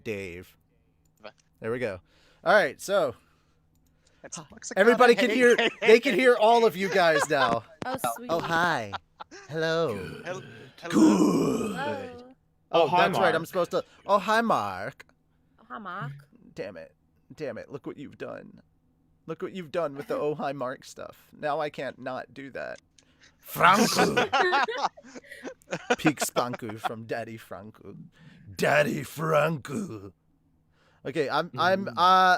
Dave. There we go. All right, so It's everybody can hear. They can hear all of you guys now. Oh, sweet. Oh, hi. Hello. Hello. Good. Hello. Oh, hi, that's right. I'm Mark. supposed to. Oh, hi, Mark. Oh, hi, Mark. Damn it. Look what you've done. Look what you've done with the oh, hi, Mark stuff. Now I can't not do that. Franco. Peak Spanku from Daddy Franco. Daddy Franco. Okay, I'm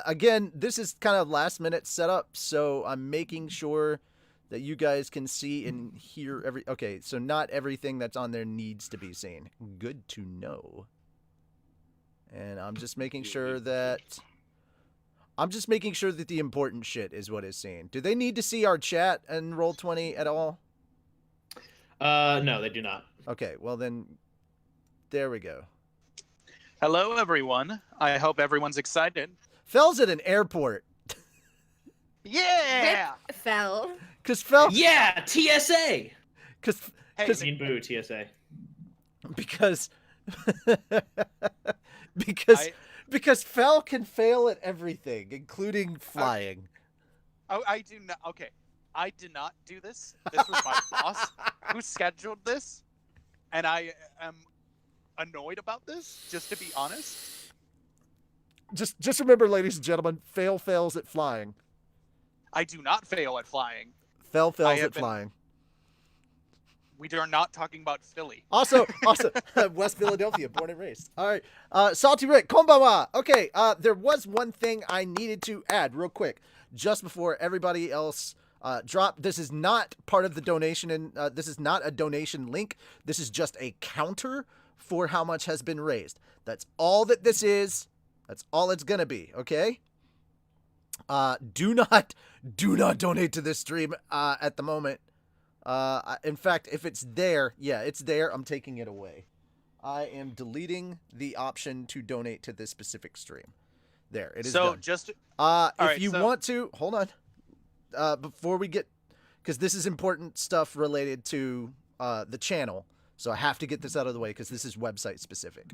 again, this is kind of last minute setup, so I'm making sure that you guys can see and hear okay, so not everything that's on there needs to be seen. Good to know. And I'm just making sure that the important shit is what is seen. Do they need to see our chat and Roll20 at all? No, they do not. Okay, well then, there we go. Hello, everyone. I hope everyone's excited. Fel's at an airport. Yeah! Rip fell. Cause Fel, Yeah, TSA. cause, Hey, cause, Mean boo, TSA. because, because Fel can fail at everything, including flying. I do not. Okay, I did not do this. This was my boss who scheduled this, and I am annoyed about this. Just to be honest. Just remember, ladies and gentlemen, fails at flying. I do not fail at flying. Fel I fails have at been- flying. We are not talking about Philly. Also, West Philadelphia, born and raised. All right, Salty Rick, konbanwa. Okay, there was one thing I needed to add real quick, just before everybody else dropped. This is not part of the donation, and this is not a donation link. This is just a counter for how much has been raised. That's all that this is. That's all it's gonna be. Okay. Do not donate to this stream at the moment. In fact, if it's there, yeah, it's there. I'm taking it away. I am deleting the option to donate to this specific stream. There, it is So done. just If you want to, hold on. Before we get, because this is important stuff related to the channel, so I have to get this out of the way because this is website specific.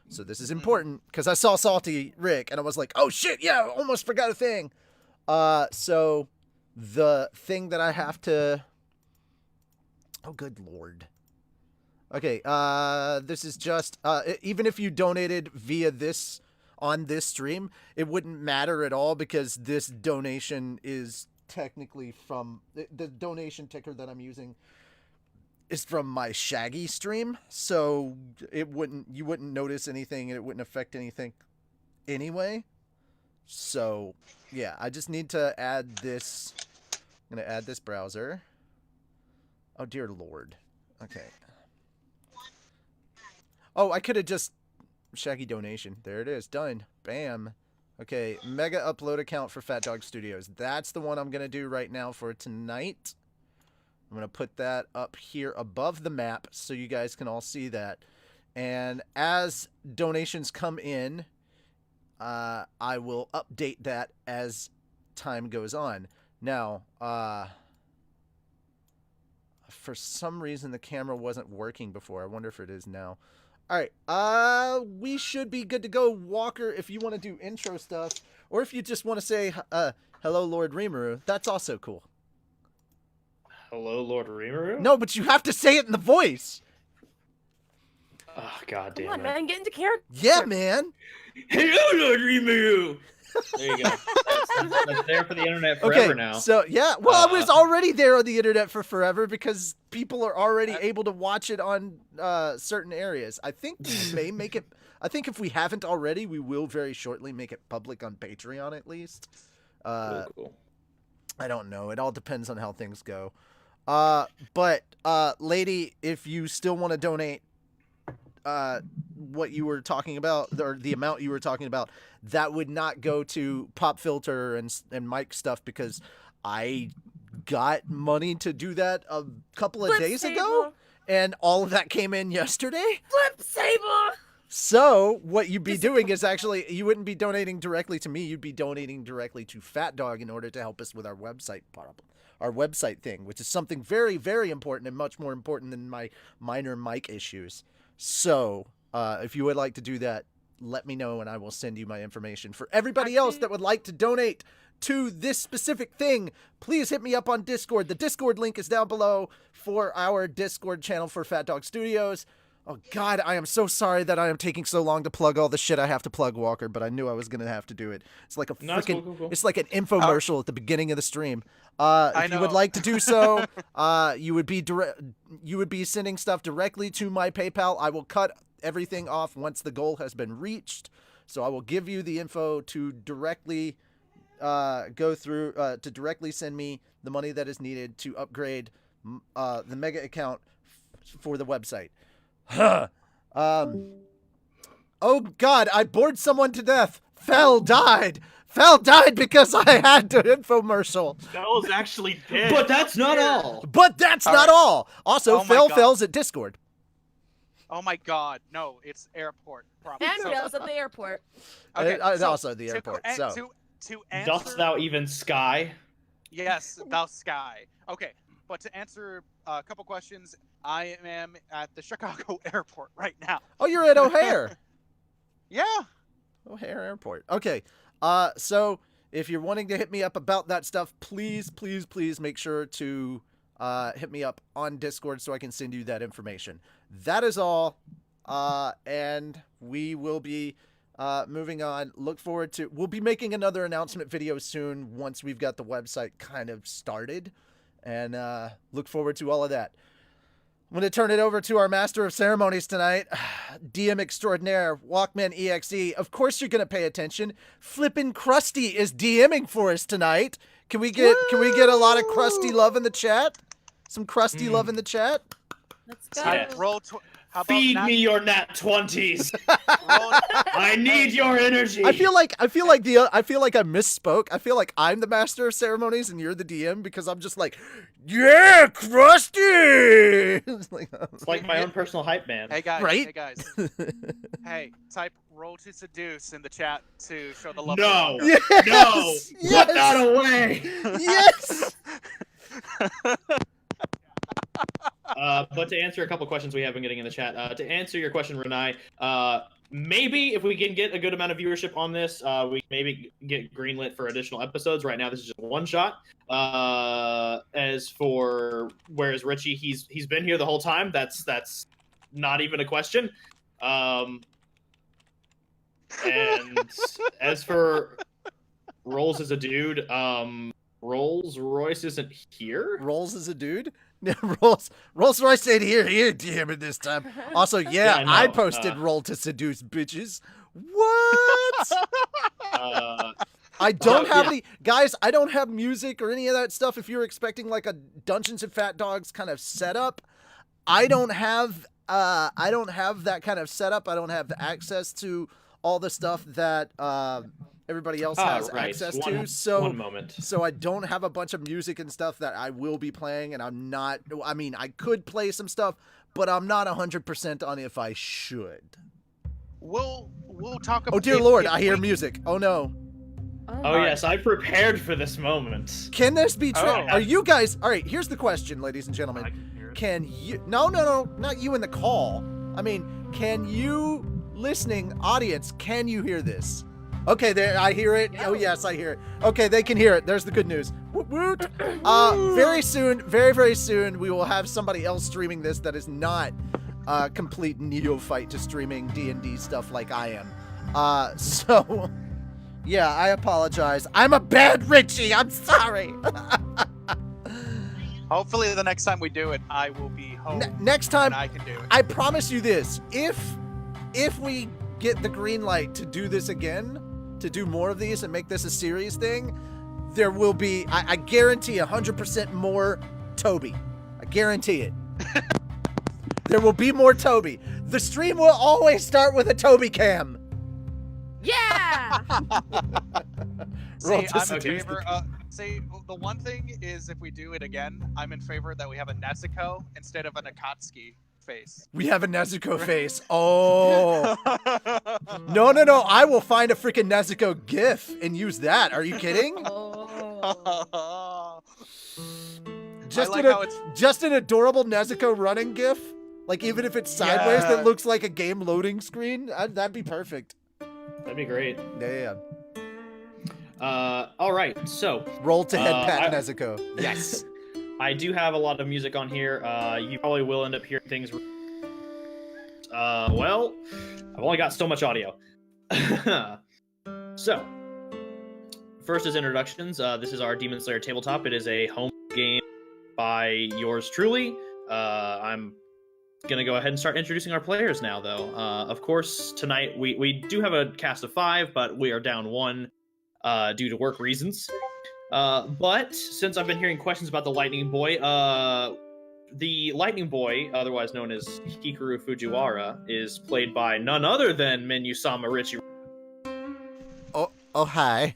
So this is important because I saw Salty Rick and I was like, oh shit, yeah, almost forgot a thing. So the thing that I have to, oh good lord. Okay, this is just, even if you donated via this, on this stream, it wouldn't matter at all because this donation is technically from, the donation ticker that I'm using is from my Shaggy stream, so you wouldn't notice anything and it wouldn't affect anything anyway. So, yeah, I just need to add this. I'm going to add this browser. Oh, dear lord. Okay. Oh, I could have just Shaggy donation. There it is. Done. Bam. Okay, mega upload account for FhatDog Studios. That's the one I'm going to do right now for tonight. I'm going to put that up here above the map so you guys can all see that. And as donations come in, I will update that as time goes on. Now, for some reason the camera wasn't working before. I wonder if it is now. All right, we should be good to go. Walker, if you want to do intro stuff, or if you just want to say hello, Lord Rimuru, that's also cool. Hello, Lord Rimuru? No, but you have to say it in the voice. Oh, god Come damn on, it. man, get into character. Yeah, man. Hello, Lord Rimuru! There you go. That's there for the internet forever now. So, yeah, well, it was already there on the internet for forever because people are already able to watch it on certain areas. I think we may make it, I think if we haven't already, we will very shortly make it public on Patreon at least. Cool. I don't know. It all depends on how things go. But lady, if you still want to donate what you were talking about, or the amount you were talking about, that would not go to Pop Filter and Mike stuff because I got money to do that a couple of Flip days Saber. ago, and all of that came in yesterday. Flip Saber! So what you'd be doing is actually, you wouldn't be donating directly to me, you'd be donating directly to FhatDog in order to help us with our website problem. Our website thing, which is something very, very important and much more important than my minor mic issues. So, if you would like to do that, let me know and I will send you my information. For everybody else that would like to donate to this specific thing, please hit me up on Discord. The Discord link is down below for our Discord channel for FhatDog Studios. Oh God, I am so sorry that I am taking so long to plug all the shit I have to plug, Walker, but I knew I was gonna have to do it. It's like a freaking, cool. it's like an infomercial at the beginning of the stream. If you would like to do so, you would be sending stuff directly to my PayPal. I will cut everything off once the goal has been reached. So I will give you the info to directly go through to directly send me the money that is needed to upgrade the mega account for the website. Oh God, I bored someone to death. Fel died because I had to infomercial. Fel's actually dead. But that's not all. But that's not all. Also, Oh my God. Fel's at Discord. Oh my God, no, it's airport. Probably. And Phil's at the airport. Okay, And so also the airport. So to answer, Dost thou even sky? yes, thou sky. Okay, but to answer a couple questions, I am at the Chicago airport right now. oh, you're at O'Hare. Yeah. O'Hare Airport. Okay. So if you're wanting to hit me up about that stuff, please make sure to hit me up on Discord so I can send you that information. That is all. And we will be moving on. Look forward to, we'll be making another announcement video soon once we've got the website kind of started, and look forward to all of that. I'm going to turn it over to our master of ceremonies tonight, DM extraordinaire, Walkman EXE. Of course you're going to pay attention. Flippin' Krusty is DMing for us tonight. Can we get a lot of Krusty love in the chat? Some Krusty love in the chat? Let's go. Yes. How about Feed nat- me your nat 20s. roll- I need your energy. I feel like I misspoke. I feel like I'm the master of ceremonies and you're the DM because I'm just like, yeah, Krusty. It's like my own personal hype man. Hey guys, Right? hey guys. Hey, type roll to seduce in the chat to show the love. No. for Yes! No. Yes! Put that away. Yes. But to answer a couple questions we have been getting in the chat, to answer your question, Renai, maybe if we can get a good amount of viewership on this, we maybe get greenlit for additional episodes. Right now, this is just one shot. As for whereas Richie, he's been here the whole time. That's not even a question. And as for Rolls as a dude, Rolls Royce isn't here. Rolls is a dude. Rolls Royce ain't here, damn it, this time. Also, yeah, Yeah, I no, posted roll to seduce bitches. What? I don't have any guys. I don't have music or any of that stuff. If you're expecting like a Dungeons and Fat Dogs kind of setup, I don't have that kind of setup. I don't have the access to all the stuff that everybody else has access to. So one moment. So I don't have a bunch of music and stuff that I will be playing, and I'm not. I mean, I could play some stuff, but I'm not 100% on if I should. We'll talk about. Oh dear Lord, I hear music. Oh no. Oh yes, I prepared for this moment. Can this be true? Oh. Are you guys? All right. Here's the question, ladies and I gentlemen. can hear it. Can you? No, not you in the call. I mean, can you, listening audience? Can you hear this? Okay, there, I hear it. Oh yes, I hear it. Okay, they can hear it. There's the good news. Woot woot. Very soon, very soon, we will have somebody else streaming this that is not a complete neophyte to streaming D&D stuff like I am. So, yeah, I apologize. I'm a bad Richie. I'm sorry. Hopefully, the next time we do it, I will be home. Next time, and I can do it. I promise you this: if we get the green light to do this again, to do more of these and make this a series thing, there will be, I guarantee 100% more Toby. I guarantee it. There will be more Toby. The stream will always start with a Toby cam. Yeah. Roll See, to I'm in seduce favor. See, the one thing is, if we do it again, I'm in favor that we have a Nezuko instead of an Akatsuki face. We have a Nezuko face. Oh. No. I will find a freaking Nezuko gif and use that. Are you kidding? Oh. Just, I like how it's just an adorable Nezuko running gif. Like, even if it's sideways, Yeah. that looks like a game loading screen. That'd be perfect. That'd be great. Yeah. All right, so Roll to head Pat I- Nezuko. Yes. I do have a lot of music on here. You probably will end up hearing things. Well, I've only got so much audio. So, first is introductions. This is our Demon Slayer Tabletop. It is a home game by yours truly. I'm gonna go ahead and start introducing our players now, though. Of course, tonight we do have a cast of 5, but we are down 1 due to work reasons. But since I've been hearing questions about the Lightning Boy, the Lightning Boy, otherwise known as Hikaru Fujiwara, is played by none other than Minyu-sama Richie. Oh, hi.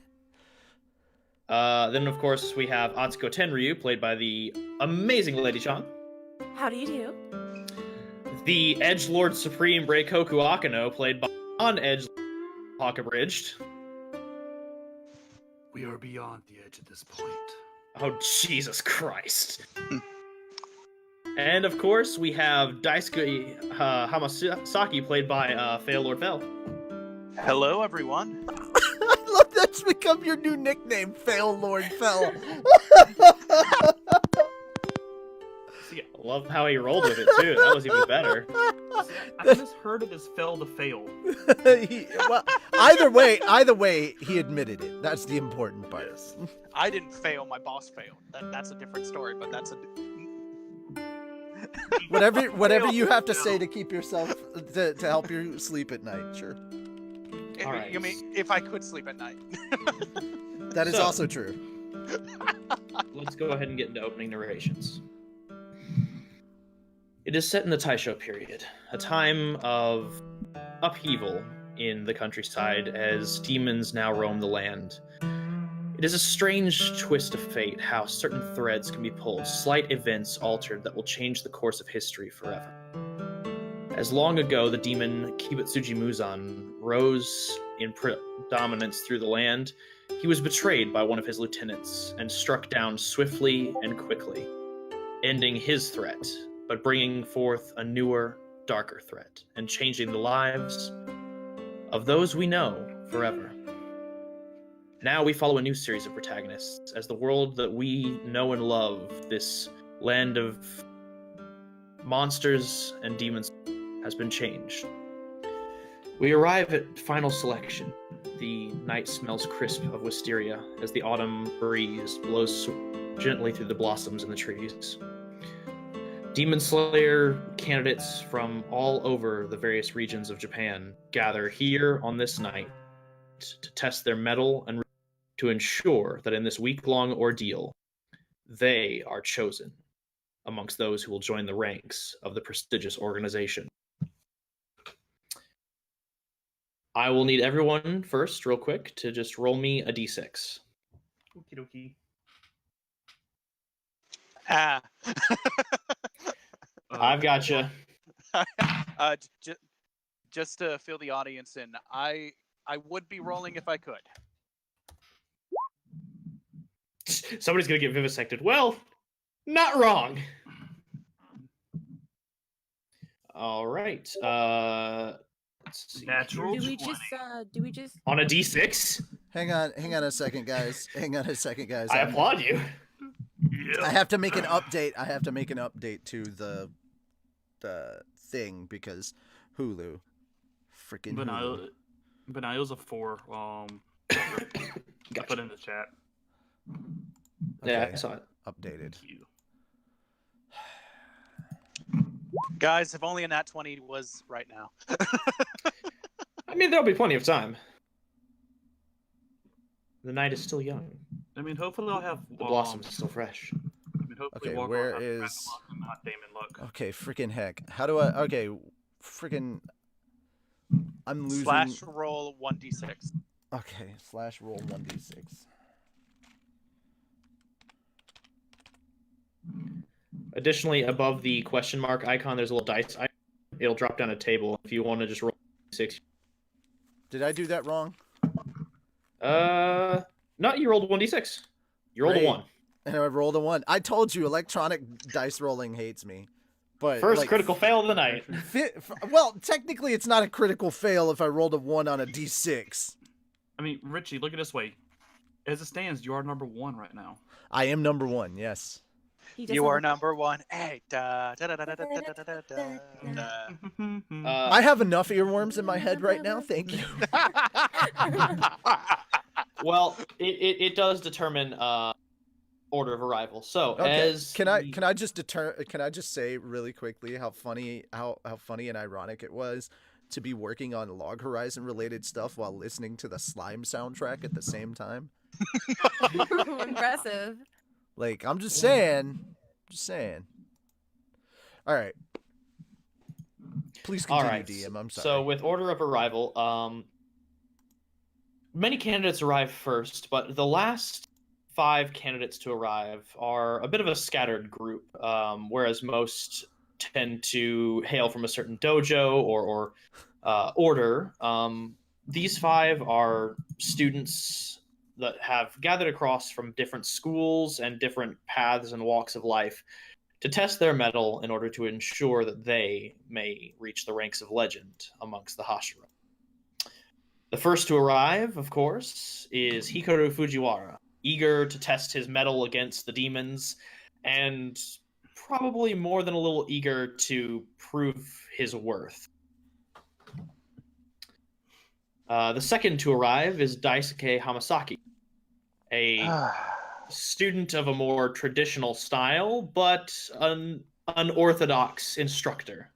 Then, of course, we have Atsuko Tenryuu, played by the amazing Lady Chan. How do you do? The Edgelord Supreme Reikoku Akuno, played by on-edge TheHawkAbridged. We are beyond the edge at this point. Oh, Jesus Christ. And, of course, we have Daisuke Hamasaki, played by FelTheVA. Hello, everyone. I love that's become your new nickname, Fail Lord Fell. See, I love how he rolled with it, too. That was even better. I misheard it as fail to fail. Well, either way, he admitted it. That's the important part. I didn't fail. My boss failed. That's a different story, but that's a. Whatever you have to say to keep yourself to help you sleep at night. Sure. All right. You mean if I could sleep at night? That is So- also true. Let's go ahead and get into opening narrations. It is set in the Taisho period, a time of upheaval in the countryside as demons now roam the land. It is a strange twist of fate how certain threads can be pulled, slight events altered that will change the course of history forever. As long ago, the demon Kibutsuji Muzan rose in predominance through the land, he was betrayed by one of his lieutenants and struck down swiftly and quickly, ending his threat, but bringing forth a newer, darker threat and changing the lives of those we know forever. Now we follow a new series of protagonists as the world that we know and love, this land of monsters and demons, has been changed. We arrive at final selection. The night smells crisp of wisteria as the autumn breeze blows gently through the blossoms in the trees. Demon Slayer candidates from all over the various regions of Japan gather here on this night to test their mettle and to ensure that in this week-long ordeal, they are chosen amongst those who will join the ranks of the prestigious organization. I will need everyone first, real quick, to just roll me a d6. Okie dokie. Ah. I've got you. Just to fill the audience in, I would be rolling if I could. Somebody's gonna get vivisected. Well, not wrong. All right. Let's see. Natural Do we 20. just On a d6? Hang on a second, guys. I applaud you. I have to make an update. I have to make an update to the thing because Hulu, freaking Hulu. Benaile's a 4. I put in the chat. Yeah, Okay, I saw it. updated. Thank you. Guys, if only a nat 20 was right now. I mean, there'll be plenty of time. The night is still young. I mean, hopefully I'll have The blossoms are still fresh. I mean, hopefully Okay, Walker where will have is- Brandon luck and not Damon luck. Okay, freaking heck. How do I? Okay, freaking. I'm losing. Slash roll 1d6. Okay, slash roll 1d6. Additionally, above the question mark icon, there's a little dice icon. It'll drop down a table. If you want to just roll 6. Did I do that wrong? No, you rolled 1d6. You rolled a Great. 1. And I rolled a 1. I told you, electronic dice rolling hates me. But First like, critical fail of the night. well, technically, it's not a critical fail if I rolled a 1 on a d6. I mean, Richie, look at it this way. As it stands, you are number 1 right now. I am number 1. Yes. He just You are won. number 1. Hey, da da da da da da da da da da. I have enough earworms in my head right now. Thank you. Well, it does determine order of arrival. So Okay. as Can I just say really quickly how funny and ironic it was to be working on Log Horizon related stuff while listening to the Slime soundtrack at the same time? Impressive. Like, I'm just saying. All right. Please all continue, right, DM. I'm sorry. So with order of arrival, many candidates arrive first, but the last 5 candidates to arrive are a bit of a scattered group, whereas most tend to hail from a certain dojo or order. These 5 are students that have gathered across from different schools and different paths and walks of life to test their mettle in order to ensure that they may reach the ranks of legend amongst the Hashira. The first to arrive, of course, is Hikaru Fujiwara, eager to test his mettle against the demons, and probably more than a little eager to prove his worth. The second to arrive is Daisuke Hamasaki, a student of a more traditional style, but an unorthodox instructor.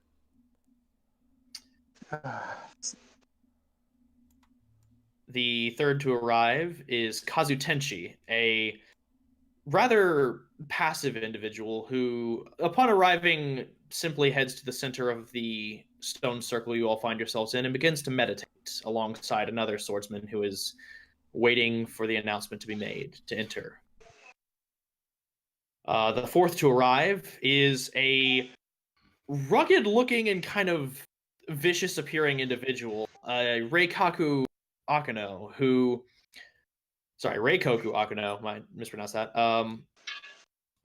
The third to arrive is Kazu Tenchi, a rather passive individual who, upon arriving, simply heads to the center of the stone circle you all find yourselves in and begins to meditate alongside another swordsman who is waiting for the announcement to be made to enter. The fourth to arrive is a rugged-looking and kind of vicious-appearing individual, Reikoku Akuno, Reikoku Akuno, I mispronounced that,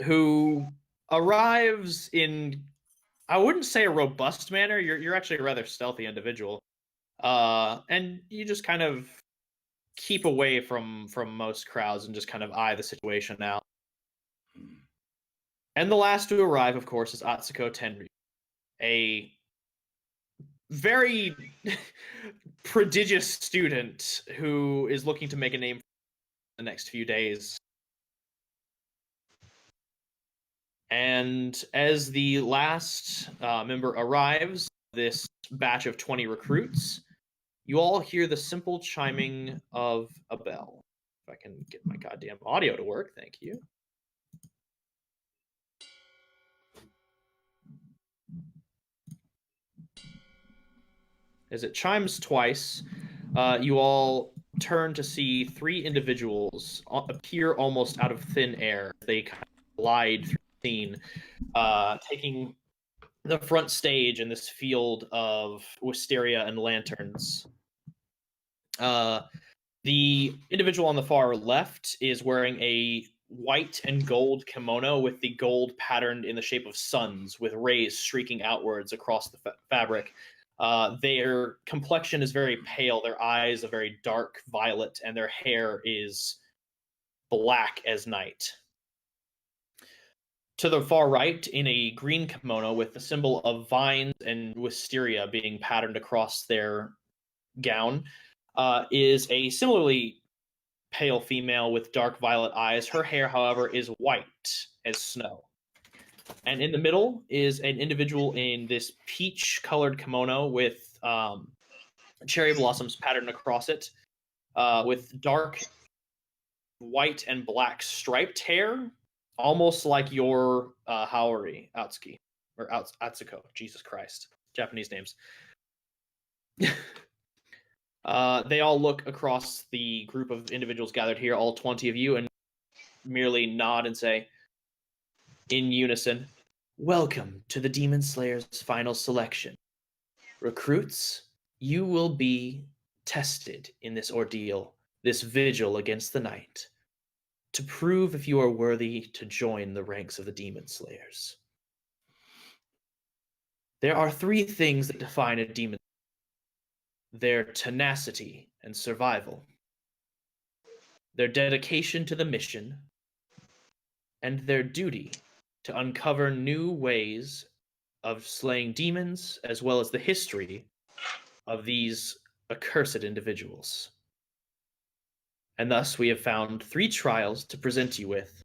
who arrives in, I wouldn't say a robust manner, you're actually a rather stealthy individual, and you just kind of keep away from most crowds and just kind of eye the situation out. And the last to arrive, of course, is Atsuko Tenryuu, a very prodigious student who is looking to make a name for the next few days. And as the last member arrives, this batch of 20 recruits, you all hear the simple chiming of a bell. If I can get my goddamn audio to work, thank you. As it chimes twice, you all turn to see 3 individuals appear almost out of thin air. They kind of glide through the scene, taking the front stage in this field of wisteria and lanterns. The individual on the far left is wearing a white and gold kimono with the gold patterned in the shape of suns with rays streaking outwards across the fabric. Their complexion is very pale, their eyes are very dark violet, and their hair is black as night. To the far right, in a green kimono with the symbol of vines and wisteria being patterned across their gown, is a similarly pale female with dark violet eyes. Her hair, however, is white as snow. And in the middle is an individual in this peach-colored kimono with cherry blossoms patterned across it, with dark white and black striped hair, almost like your Haori Atsuki, or Atsuko. Jesus Christ, Japanese names. They all look across the group of individuals gathered here, all 20 of you, and merely nod and say, in unison, "Welcome to the Demon Slayer's final selection. Recruits, you will be tested in this ordeal, this vigil against the night, to prove if you are worthy to join the ranks of the Demon Slayers." There are three things that define a demon: their tenacity and survival, their dedication to the mission, and their duty to uncover new ways of slaying demons, as well as the history of these accursed individuals. And thus we have found 3 trials to present you with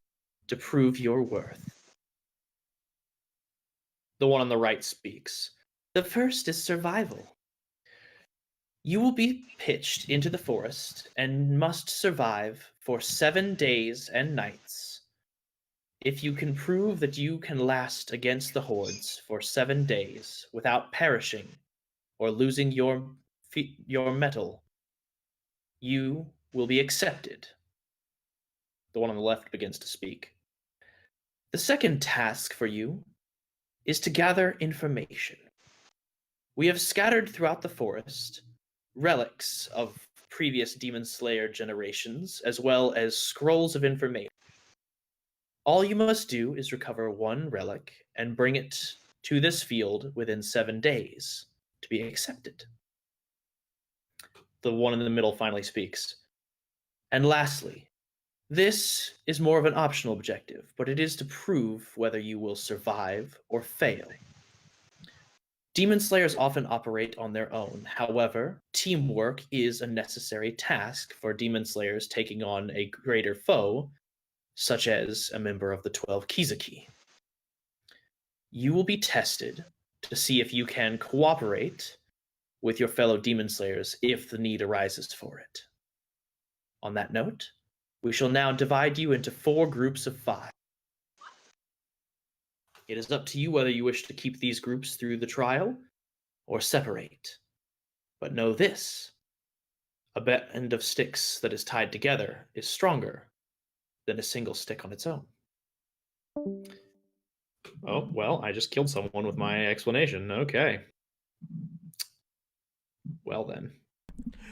to prove your worth. The one on the right speaks. The first is survival. You will be pitched into the forest and must survive for 7 days and nights. If you can prove that you can last against the hordes for 7 days without perishing or losing your mettle, you will be accepted. The one on the left begins to speak. The second task for you is to gather information. We have scattered throughout the forest relics of previous Demon Slayer generations, as well as scrolls of information. All you must do is recover 1 relic and bring it to this field within 7 days to be accepted. The one in the middle finally speaks. And lastly, this is more of an optional objective, but it is to prove whether you will survive or fail. Demon Slayers often operate on their own. However, teamwork is a necessary task for Demon Slayers taking on a greater foe, such as a member of the 12 Kizuki. You will be tested to see if you can cooperate with your fellow Demon Slayers if the need arises for it. On that note, we shall now divide you into 4 groups of 5. It is up to you whether you wish to keep these groups through the trial or separate. But know this: a band of sticks that is tied together is stronger than a single stick on its own. Oh, well, I just killed someone with my explanation. Okay. Well then.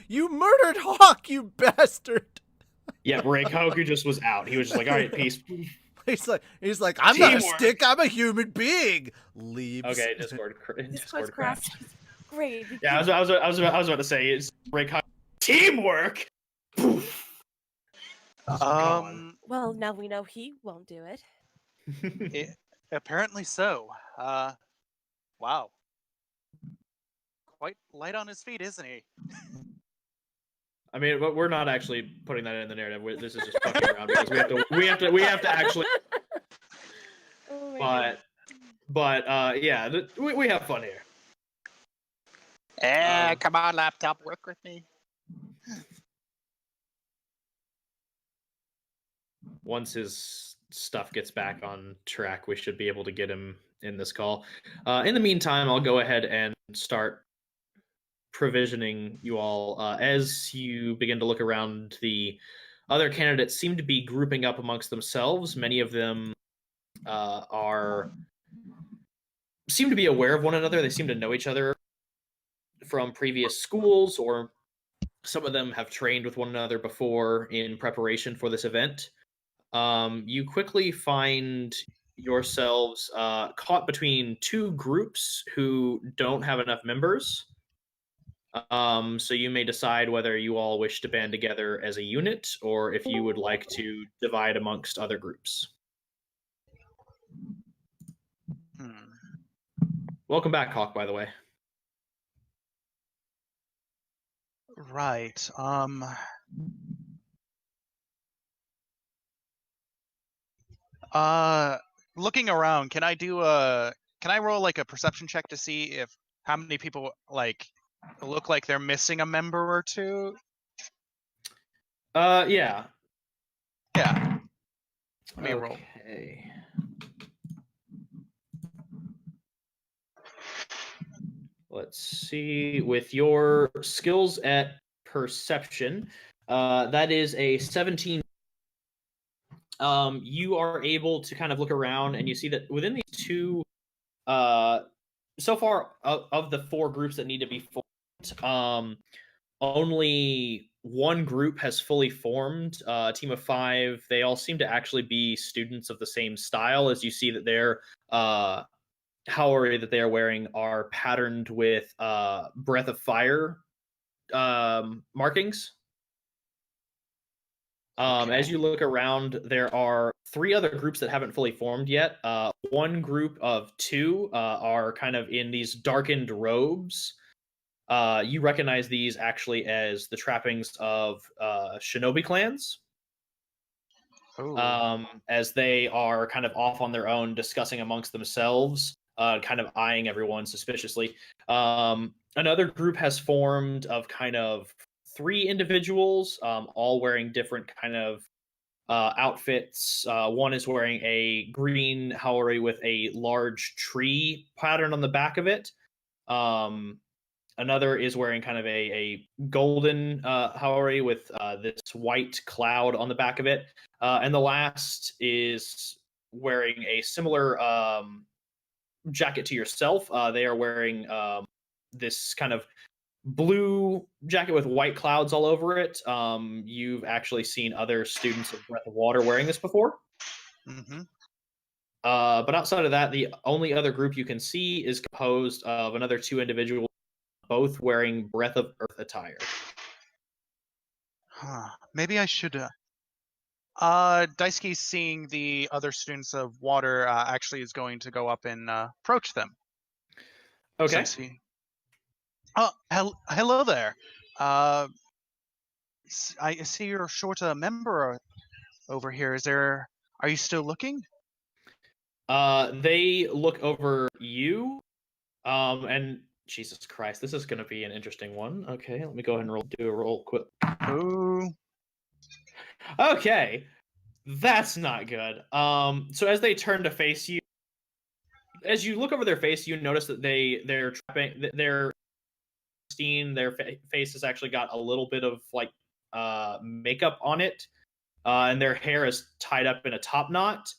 You murdered Hawk, you bastard! Yeah, Reikoku just was out. He was just like, all right, peace. He's like, I'm not a Teamwork. stick, I'm a human being. Leaves. Okay, Discord Discord crashed. crashed. Great. Yeah, I was about to say, it's Reikoku. Teamwork! Poof. Well, now we know he won't do it. Apparently so. Wow. Quite light on his feet, isn't he? I mean, but we're not actually putting that in the narrative. This is just fucking around because we have to actually. Oh my But yeah, we have fun here. Come on, laptop, work with me. Once his stuff gets back on track, we should be able to get him in this call. In the meantime, I'll go ahead and start provisioning you all. As you begin to look around, the other candidates seem to be grouping up amongst themselves. Many of them seem to be aware of one another. They seem to know each other from previous schools, or some of them have trained with one another before in preparation for this event. You quickly find yourselves caught between 2 groups who don't have enough members. So you may decide whether you all wish to band together as a unit, or if you would like to divide amongst other groups. Welcome back, Hawk, by the way. Right. Looking around, can I roll like a perception check to see if how many people like look like they're missing a member or 2? Yeah. Yeah. Let me roll. Okay. Let's see. With your skills at perception, that is a 17. You are able to kind of look around, and you see that within these 2, so far of the 4 groups that need to be formed, only 1 group has fully formed. A team of 5. They all seem to actually be students of the same style, as you see that they're Haori that they are wearing are patterned with Breath of Fire markings. As you look around, there are 3 other groups that haven't fully formed yet. One group of 2 are kind of in these darkened robes. You recognize these actually as the trappings of shinobi clans. As they are kind of off on their own, discussing amongst themselves, kind of eyeing everyone suspiciously. Another group has formed of kind of 3 individuals, all wearing different kind of outfits. One is wearing a green haori with a large tree pattern on the back of it. Another is wearing kind of a golden haori with this white cloud on the back of it. And the last is wearing a similar jacket to yourself. They are wearing this kind of blue jacket with white clouds all over it. You've actually seen other students of Breath of Water wearing this before. Mm-hmm. But outside of that, the only other group you can see is composed of another 2 individuals, both wearing Breath of Earth attire. Maybe I should. Daisuke, seeing the other students of water, actually is going to go up and approach them. Okay. Hello there. I see you're short a member over here. Are you still looking? They look over you, and Jesus Christ, this is going to be an interesting one. Okay, let me go ahead and do a roll quick. Ooh. Okay, that's not good. So as they turn to face you, as you look over their face, you notice that their face has actually got a little bit of like makeup on it, and their hair is tied up in a top knot.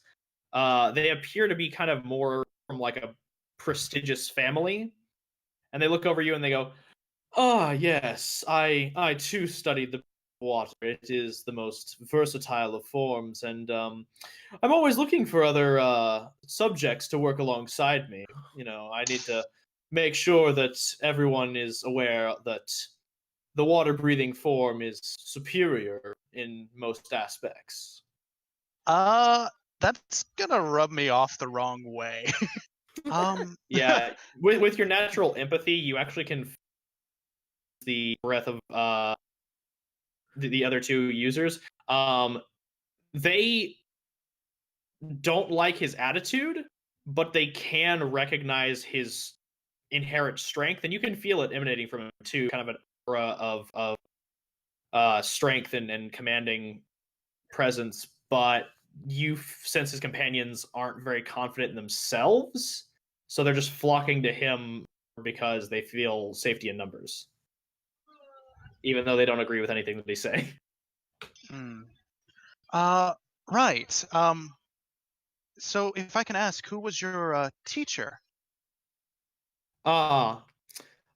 They appear to be kind of more from like a prestigious family, and they look over you and they go, "Ah, yes, I too studied the water. It is the most versatile of forms, and I'm always looking for other subjects to work alongside me. You know, I need to make sure that everyone is aware that the water-breathing form is superior in most aspects." That's gonna rub me off the wrong way. Yeah, with your natural empathy, you actually can feel the breath of the other 2 users. They don't like his attitude, but they can recognize his inherent strength, and you can feel it emanating from him too, kind of an aura of strength and commanding presence. But you sense his companions aren't very confident in themselves, so they're just flocking to him because they feel safety in numbers, even though they don't agree with anything that they say. Right. So if I can ask, who was your teacher? I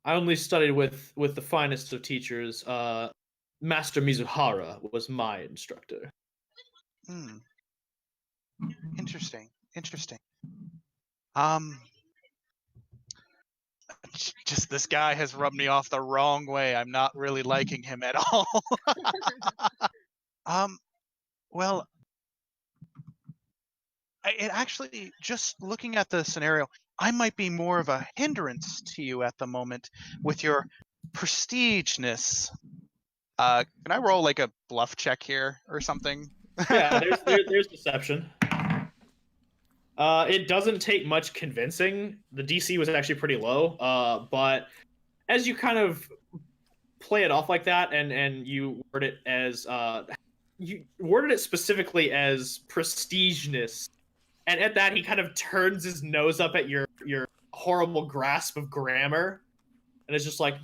only studied with the finest of teachers. Master Mizuhara was my instructor. Interesting. Just this guy has rubbed me off the wrong way. I'm not really liking him at all. Well, it actually, just looking at the scenario, I might be more of a hindrance to you at the moment with your prestigeness. Can I roll like a bluff check here or something? Yeah, there's deception. It doesn't take much convincing. The DC was actually pretty low, but as you kind of play it off like that, and you word it as you worded it specifically as prestigeness, and at that he kind of turns his nose up at your horrible grasp of grammar, and it's just like,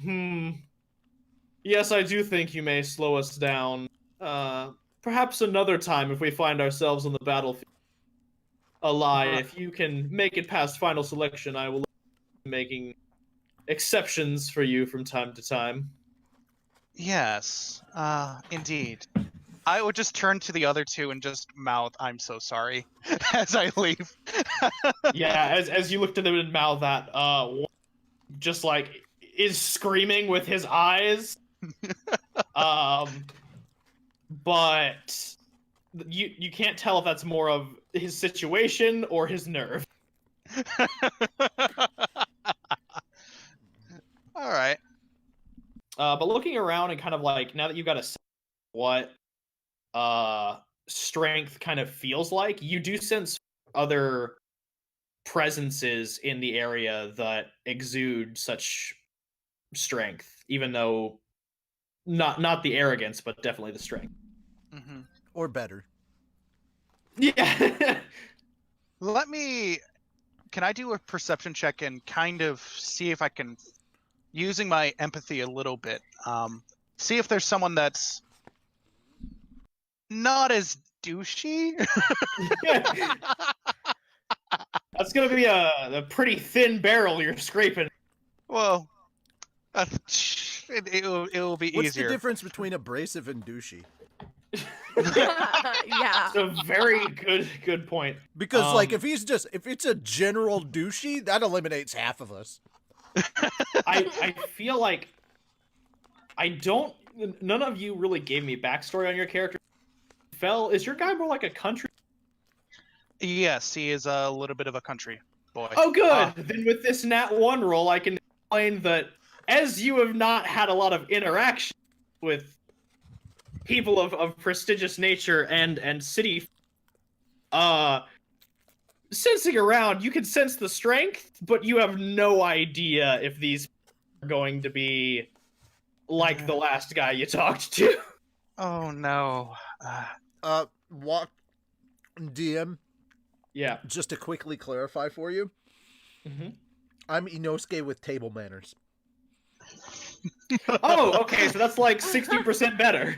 yes, I do think you may slow us down. Perhaps another time if we find ourselves on the battlefield. A lie. If you can make it past final selection, I will be making exceptions for you from time to time. Yes, indeed. I would just turn to the other two and just mouth, "I'm so sorry," as I leave. Yeah, as you look to them and mouth that, just like is screaming with his eyes. But you can't tell if that's more of his situation or his nerve. All right. But looking around and kind of like now that you've got a sense of what strength kind of feels like, you do sense other presences in the area that exude such strength, even though not the arrogance, but definitely the strength. Mm-hmm. Or better. Yeah. Can I do a perception check and kind of see if I can, using my empathy a little bit, see if there's someone that's not as douchey? That's gonna be a pretty thin barrel you're scraping. Well, it will be What's easier. the difference between abrasive and douchey? Yeah. It's a very good point. Because like if it's a general douchey, that eliminates half of us. I feel like none of you really gave me backstory on your character. Is your guy more like a country? Yes, he is a little bit of a country boy. Oh, good. Then with this Nat 1 roll, I can explain that as you have not had a lot of interaction with people of prestigious nature and city, sensing around, you can sense the strength, but you have no idea if these are going to be like the last guy you talked to. Oh no. Walk DM. Yeah. Just to quickly clarify for you, I'm Inosuke with table manners. Oh, okay, so that's like 60% better.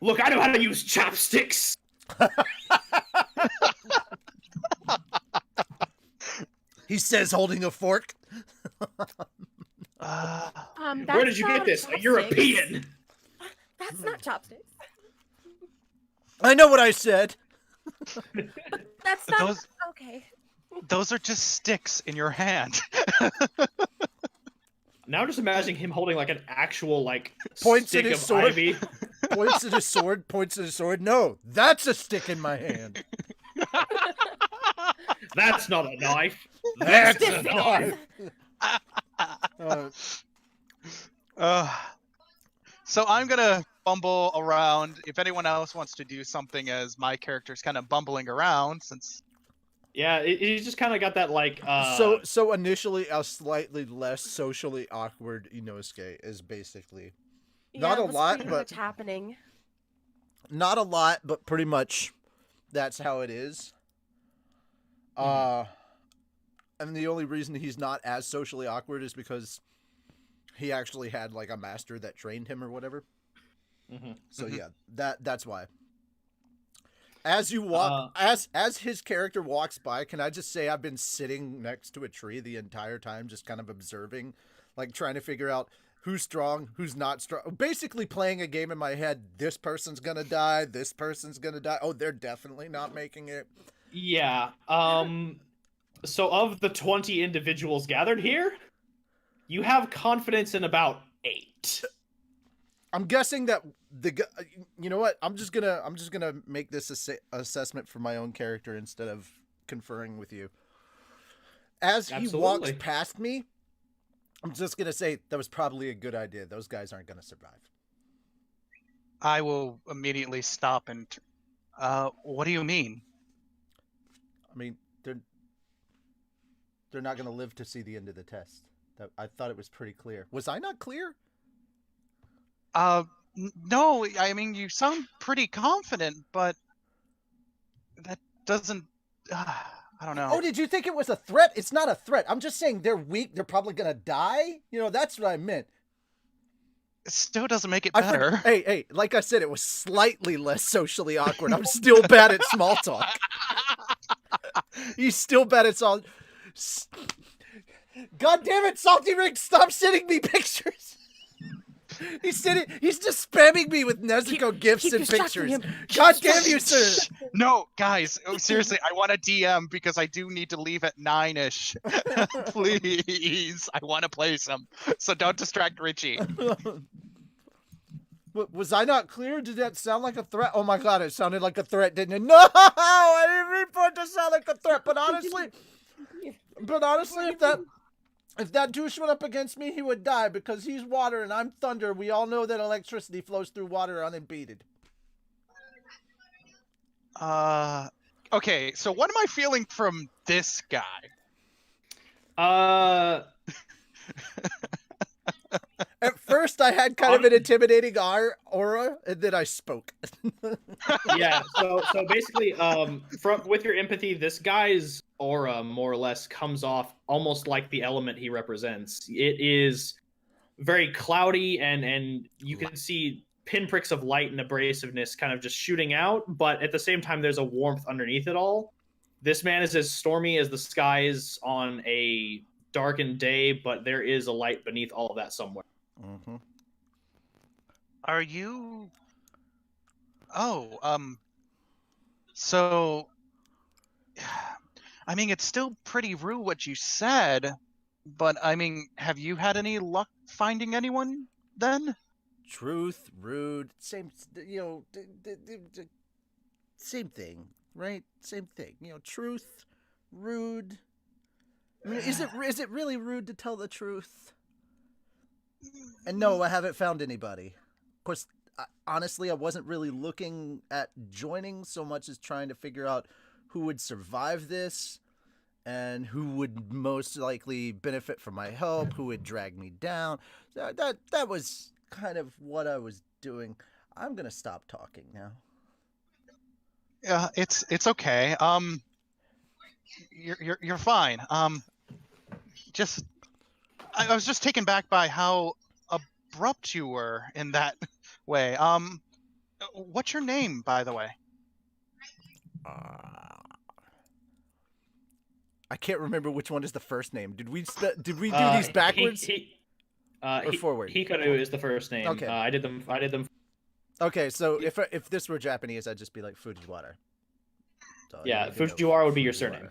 Look, I know how to use chopsticks. He says, holding a fork. Where did you get this? A European. That's not chopsticks. I know what I said. That's not okay. Those are just sticks in your hand. Now just imagining him holding like an actual like Points stick at his of sword. ivy. Points at his sword. Points at his sword. No, that's a stick in my hand. That's not a knife. That's This a is. knife. So I'm gonna bumble around. If anyone else wants to do something as my character's kind of bumbling around, since Yeah, he's just kind of got that like. So initially, a slightly less socially awkward Inosuke is basically not a what's lot, pretty but much happening. not a lot, but pretty much that's how it is. And the only reason he's not as socially awkward is because he actually had like a master that trained him or whatever. So yeah, that's why. As you walk, as his character walks by, can I just say I've been sitting next to a tree the entire time, just kind of observing, like trying to figure out who's strong, who's not strong. Basically playing a game in my head. This person's gonna die. This person's gonna die. Oh, they're definitely not making it. Yeah. So of the 20 individuals gathered here, you have confidence in about 8. I'm guessing that you know what? I'm just gonna make this assessment for my own character instead of conferring with you. As he walks past me, I'm just gonna say that was probably a good idea. Those guys aren't gonna survive. I will immediately stop and. What do you mean? I mean, they're not gonna live to see the end of the test. I thought it was pretty clear. Was I not clear? No, I mean, you sound pretty confident, but that doesn't, I don't know. Oh, did you think it was a threat? It's not a threat. I'm just saying they're weak. They're probably going to die. You know, that's what I meant. It still doesn't make it better. Hey, like I said, it was slightly less socially awkward. I'm still bad at small talk. He's still bad at God damn it, Salty Rick, stop sending me pictures. He's just spamming me with Nezuko gifts keep and distracting pictures. him. God damn you, sir. No, guys, seriously, I want a DM because I do need to leave at 9ish. Please, I want to play some. So don't distract Richie. Was I not clear? Did that sound like a threat? Oh my god, it sounded like a threat, didn't it? No, I didn't mean for it to sound like a threat. But honestly, if that douche went up against me, he would die because he's water and I'm thunder. We all know that electricity flows through water unimpeded. Okay, so what am I feeling from this guy? At first, I had kind of an intimidating aura, and then I spoke. Yeah. So basically, with your empathy, this guy's aura more or less comes off almost like the element he represents. It is very cloudy, and you can see pinpricks of light and abrasiveness kind of just shooting out, but at the same time, there's a warmth underneath it all. This man is as stormy as the skies on a darkened day, but there is a light beneath all of that somewhere. Mm-hmm. Are you... Oh, so... I mean, it's still pretty rude what you said, but I mean, have you had any luck finding anyone then? Truth, rude, same, same thing, right? Same thing. Truth, rude. I mean, is it really rude to tell the truth? And no, I haven't found anybody. Of course, honestly, I wasn't really looking at joining so much as trying to figure out who would survive this and who would most likely benefit from my help, who would drag me down. That was kind of what I was doing. I'm gonna stop talking now. Yeah, it's okay. You're fine. I was just taken back by how abrupt you were in that way. What's your name, by the way? I can't remember which one is the first name. Did we do these backwards or forward? Hikaru is the first name. Okay. I did them. Okay, so if this were Japanese, I'd just be like Fujiwara. So yeah, Fujiwara would be your surname.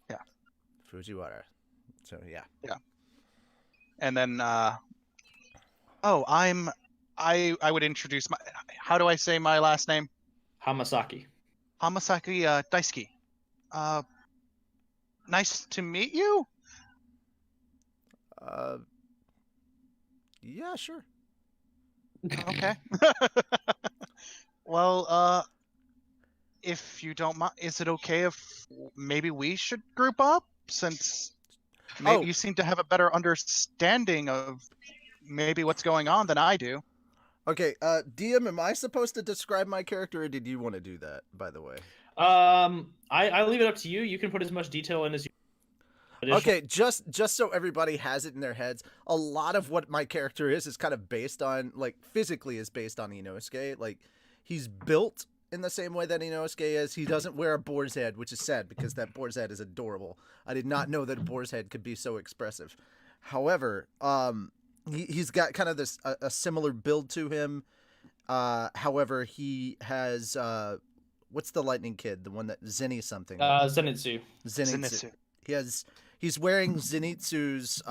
Yeah. Fujiwara. So yeah. Yeah. And then I would introduce my... How do I say my last name? Hamasaki. Hamasaki Daisuke. Nice to meet you. Yeah, sure. Okay. Well, if you don't mind, is it okay if maybe we should group up, since maybe you seem to have a better understanding of maybe what's going on than I do? Okay, DM, am I supposed to describe my character, or did you want to do that, by the way? I leave it up to you. You can put as much detail in as you... Okay, just so everybody has it in their heads, a lot of what my character is kind of based on, like, physically is based on Inosuke. Like, he's built in the same way that Inosuke is. He doesn't wear a boar's head, which is sad because that boar's head is adorable. I did not know that a boar's head could be so expressive. However, he's got kind of this a similar build to him. However, he has what's the lightning kid? The one that something. Zenitsu. Zenitsu. He's wearing Zenitsu's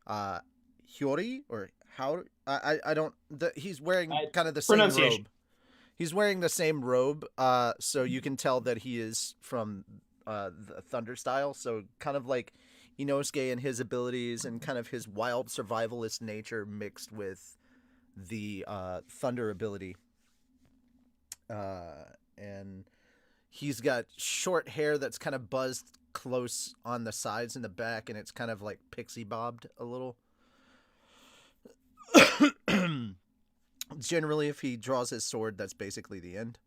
Hyori or how I don't. He's wearing kind of the same robe. He's wearing the same robe, so you can tell that he is from the Thunder style. So kind of like Inosuke and his abilities and kind of his wild survivalist nature mixed with the Thunder ability. And he's got short hair that's kind of buzzed close on the sides and the back, and it's kind of like pixie bobbed a little. Generally, if he draws his sword, that's basically the end,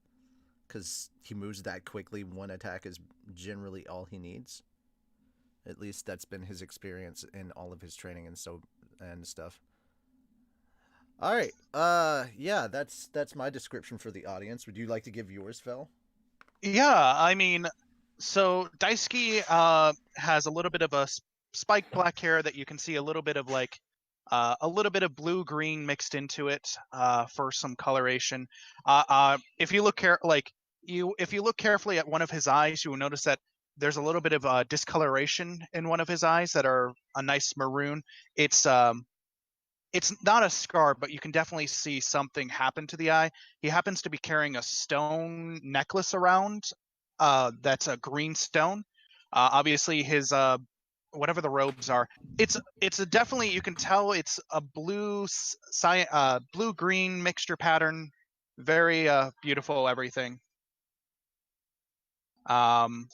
because he moves that quickly. One attack is generally all he needs. At least that's been his experience in all of his training and stuff. All right. Yeah, that's my description for the audience. Would you like to give yours, Fel? Yeah, I mean, So Daisuke has a little bit of a spiked black hair that you can see a little bit of like a little bit of blue green mixed into it for some coloration. If you look if you look carefully at one of his eyes, you will notice that there's a little bit of discoloration in one of his eyes that are a nice maroon. It's not a scar, but you can definitely see something happen to the eye. He happens to be carrying a stone necklace around that's a green stone. Obviously, his whatever the robes are, it's a definitely, you can tell it's a blue green mixture pattern, very beautiful everything. And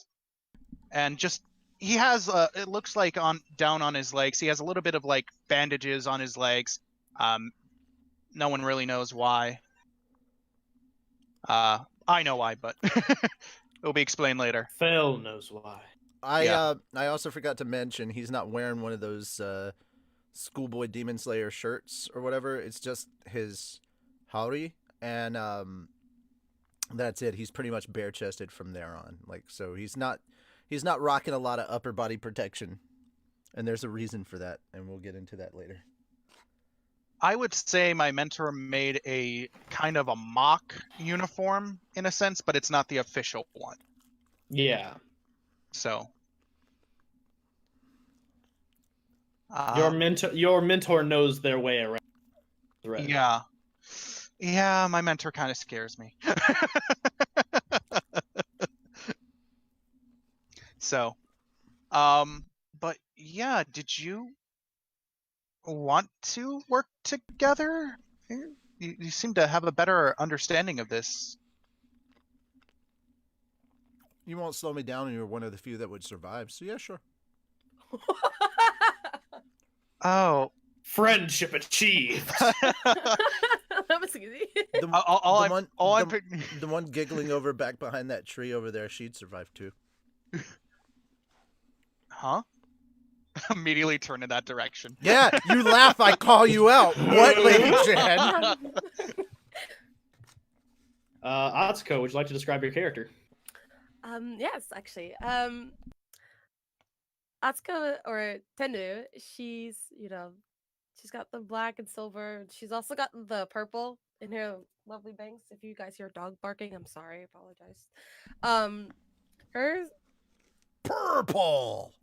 just he has it looks like down on his legs he has a little bit of like bandages on his legs. No one really knows why. I know why, but it'll be explained later. Phil knows why. I also forgot to mention he's not wearing one of those schoolboy Demon Slayer shirts or whatever. It's just his Haori, and that's it. He's pretty much bare chested from there on. Like, so he's not rocking a lot of upper body protection, and there's a reason for that, and we'll get into that later. I would say my mentor made a kind of a mock uniform in a sense, but it's not the official one. Yeah. So your mentor knows their way around. Right. Yeah, my mentor kind of scares me. So, but yeah, did you want to work together? You seem to have a better understanding of this. You won't slow me down, and you're one of the few that would survive. So yeah, sure. Oh, friendship achieved. That was easy. The one giggling over back behind that tree over there, she'd survive too. Huh? Immediately turn in that direction. Yeah, you laugh, I call you out. What, Lady Jen? Atsuko, would you like to describe your character? Yes, actually. Atsuko or Tenryuu, she's got the black and silver. She's also got the purple in her lovely bangs. If you guys hear dog barking, I'm sorry, I apologize. Hers purple.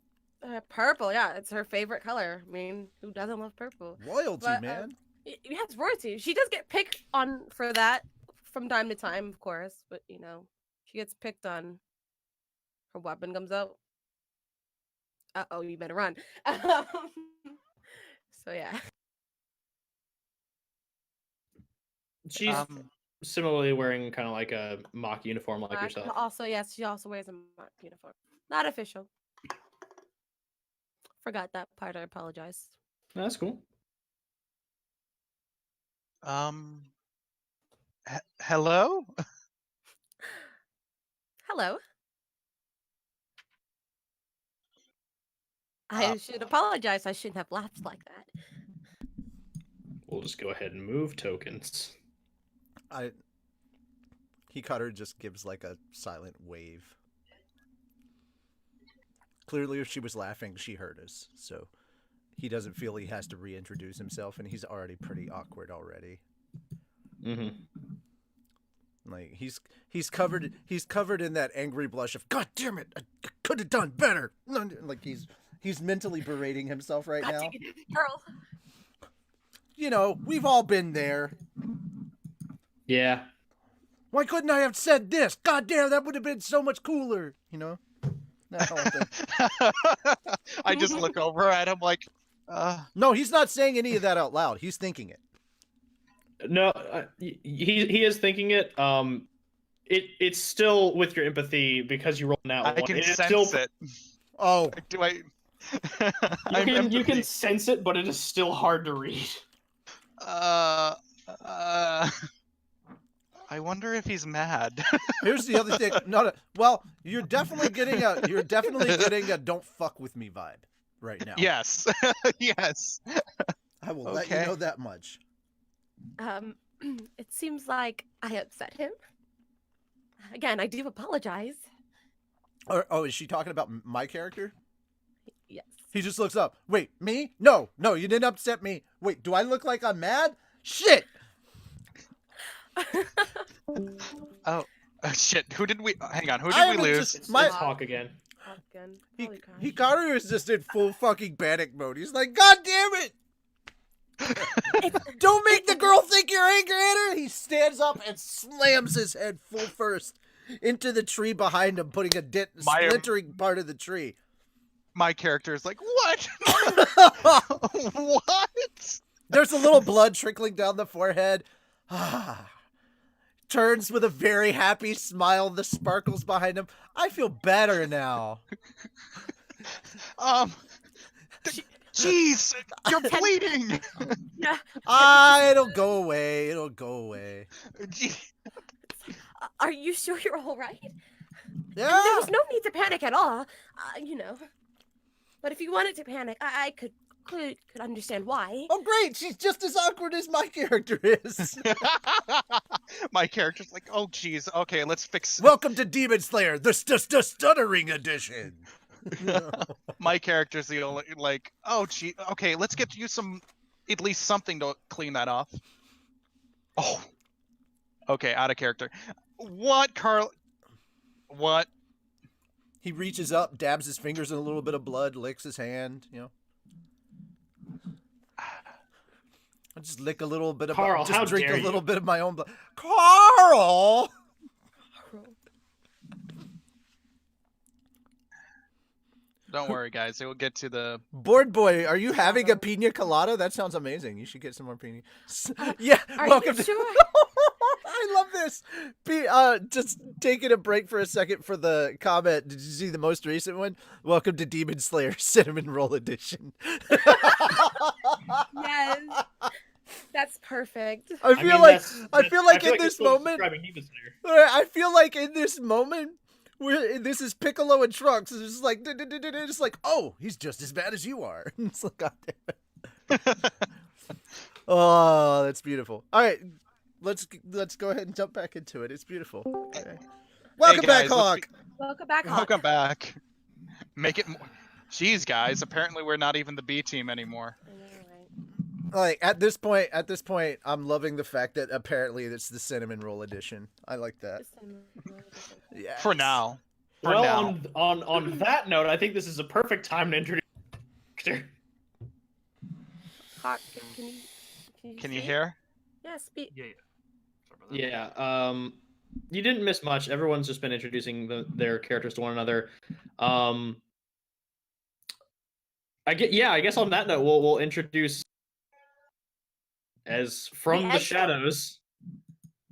Purple, yeah, it's her favorite color. I mean, who doesn't love purple? Royalty, man. Yes, royalty. She does get picked on for that from time to time, of course, but she gets picked on. Her weapon comes out. Uh-oh, you better run. So yeah. She's similarly wearing kind of like a mock uniform like yourself. Also, yes, she also wears a mock uniform. Not official. Forgot that part, I apologize. No, that's cool. Hello? Hello. I should apologize. I shouldn't have laughed like that. We'll just go ahead and move tokens. Hikaru just gives like a silent wave. Clearly, if she was laughing, she heard us, so he doesn't feel he has to reintroduce himself, and he's already pretty awkward already. Mm-hmm. Like he's covered in that angry blush of God damn it, I could have done better. Like he's mentally berating himself right now. Girl. We've all been there. Yeah. Why couldn't I have said this? God damn, that would have been so much cooler. That whole thing. I just look over at him like, No, he's not saying any of that out loud. He's thinking it. No, he is thinking it. It's still with your empathy because you rolled an out. I can sense it. Oh, do I? You can sense it, but it is still hard to read. I wonder if he's mad. Here's the other thing. Well, you're definitely getting a don't fuck with me vibe right now. Yes. Yes. I will let you know that much. It seems like I upset him. Again, I do apologize. Oh, is she talking about my character? Yes. He just looks up. Wait, me? No, you didn't upset me. Wait, do I look like I'm mad? Shit! Oh, shit. Who did we? Hang on. Who I did we haven't lose? just- It's, My- it's Hawk again. Again. He, Probably Crash. Hikaru is just in full fucking panic mode. He's like, God damn it! Don't make the girl think you're angry at her! He stands up and slams his head full first into the tree behind him, putting a dent, splintering part of the tree. My character is like, what? What? There's a little blood trickling down the forehead. Turns with a very happy smile, the sparkles behind him. I feel better now. Jeez, you're bleeding. Yeah. It'll go away. It'll go away. Are you sure you're all right? Yeah. There was no need to panic at all. But if you wanted to panic, I could understand why. Oh, great. She's just as awkward as my character is. My character's like, oh, jeez. Okay, let's fix. Welcome to Demon Slayer, the stuttering edition. My character's the only like, oh, gee. Okay, let's get you at least something to clean that off. Oh. Okay, out of character. What, Carl? What? He reaches up, dabs his fingers in a little bit of blood, licks his hand, I just lick a little bit of Carl, just how drink dare a little you. bit of my own blood. Carl! Don't worry, guys. It will get to the. Board boy, are you having a pina colada? That sounds amazing. You should get some more pina. Yeah, Are welcome you to. sure? I love this. Just taking a break for a second for the comment. Did you see the most recent one? Welcome to Demon Slayer Cinnamon Roll Edition. Yes. That's perfect. I feel like in it's this still moment, describing Demon Slayer. I feel like in this moment, this is Piccolo and Trunks. It's just like, it's like, oh, he's just as bad as you are. It's like, God damn it. Oh, that's beautiful. All right, let's go ahead and jump back into it. It's beautiful. Okay. Welcome back, guys, Hawk. Welcome back, Hawk. Welcome back. Make it more. Jeez, guys. Apparently, we're not even the B team anymore. I know, right? Like at this point, I'm loving the fact that apparently it's the cinnamon roll edition. I like that. Yeah. For now. For Well, now. on that note, I think this is a perfect time to introduce the character. Hawk, can you Can you speak? hear? Yeah, speak. Yeah. Sorry about that. Yeah. You didn't miss much. Everyone's just been introducing their characters to one another. I guess on that note, we'll introduce as from the Edge shadows,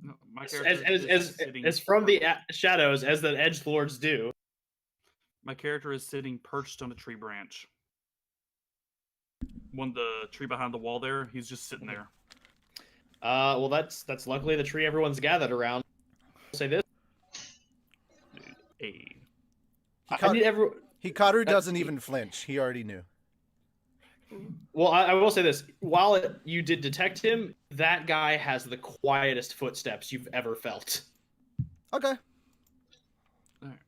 No, my as character is as sitting as from the perched. shadows as the edge lords do. My character is sitting perched on a tree branch. The tree behind the wall there, he's just sitting there. Well, that's luckily the tree everyone's gathered around. I'll say this. Hey. I need everyone. Hikaru doesn't even flinch. He already knew. Well, I will say this. While you did detect him, that guy has the quietest footsteps you've ever felt. Okay. Alright.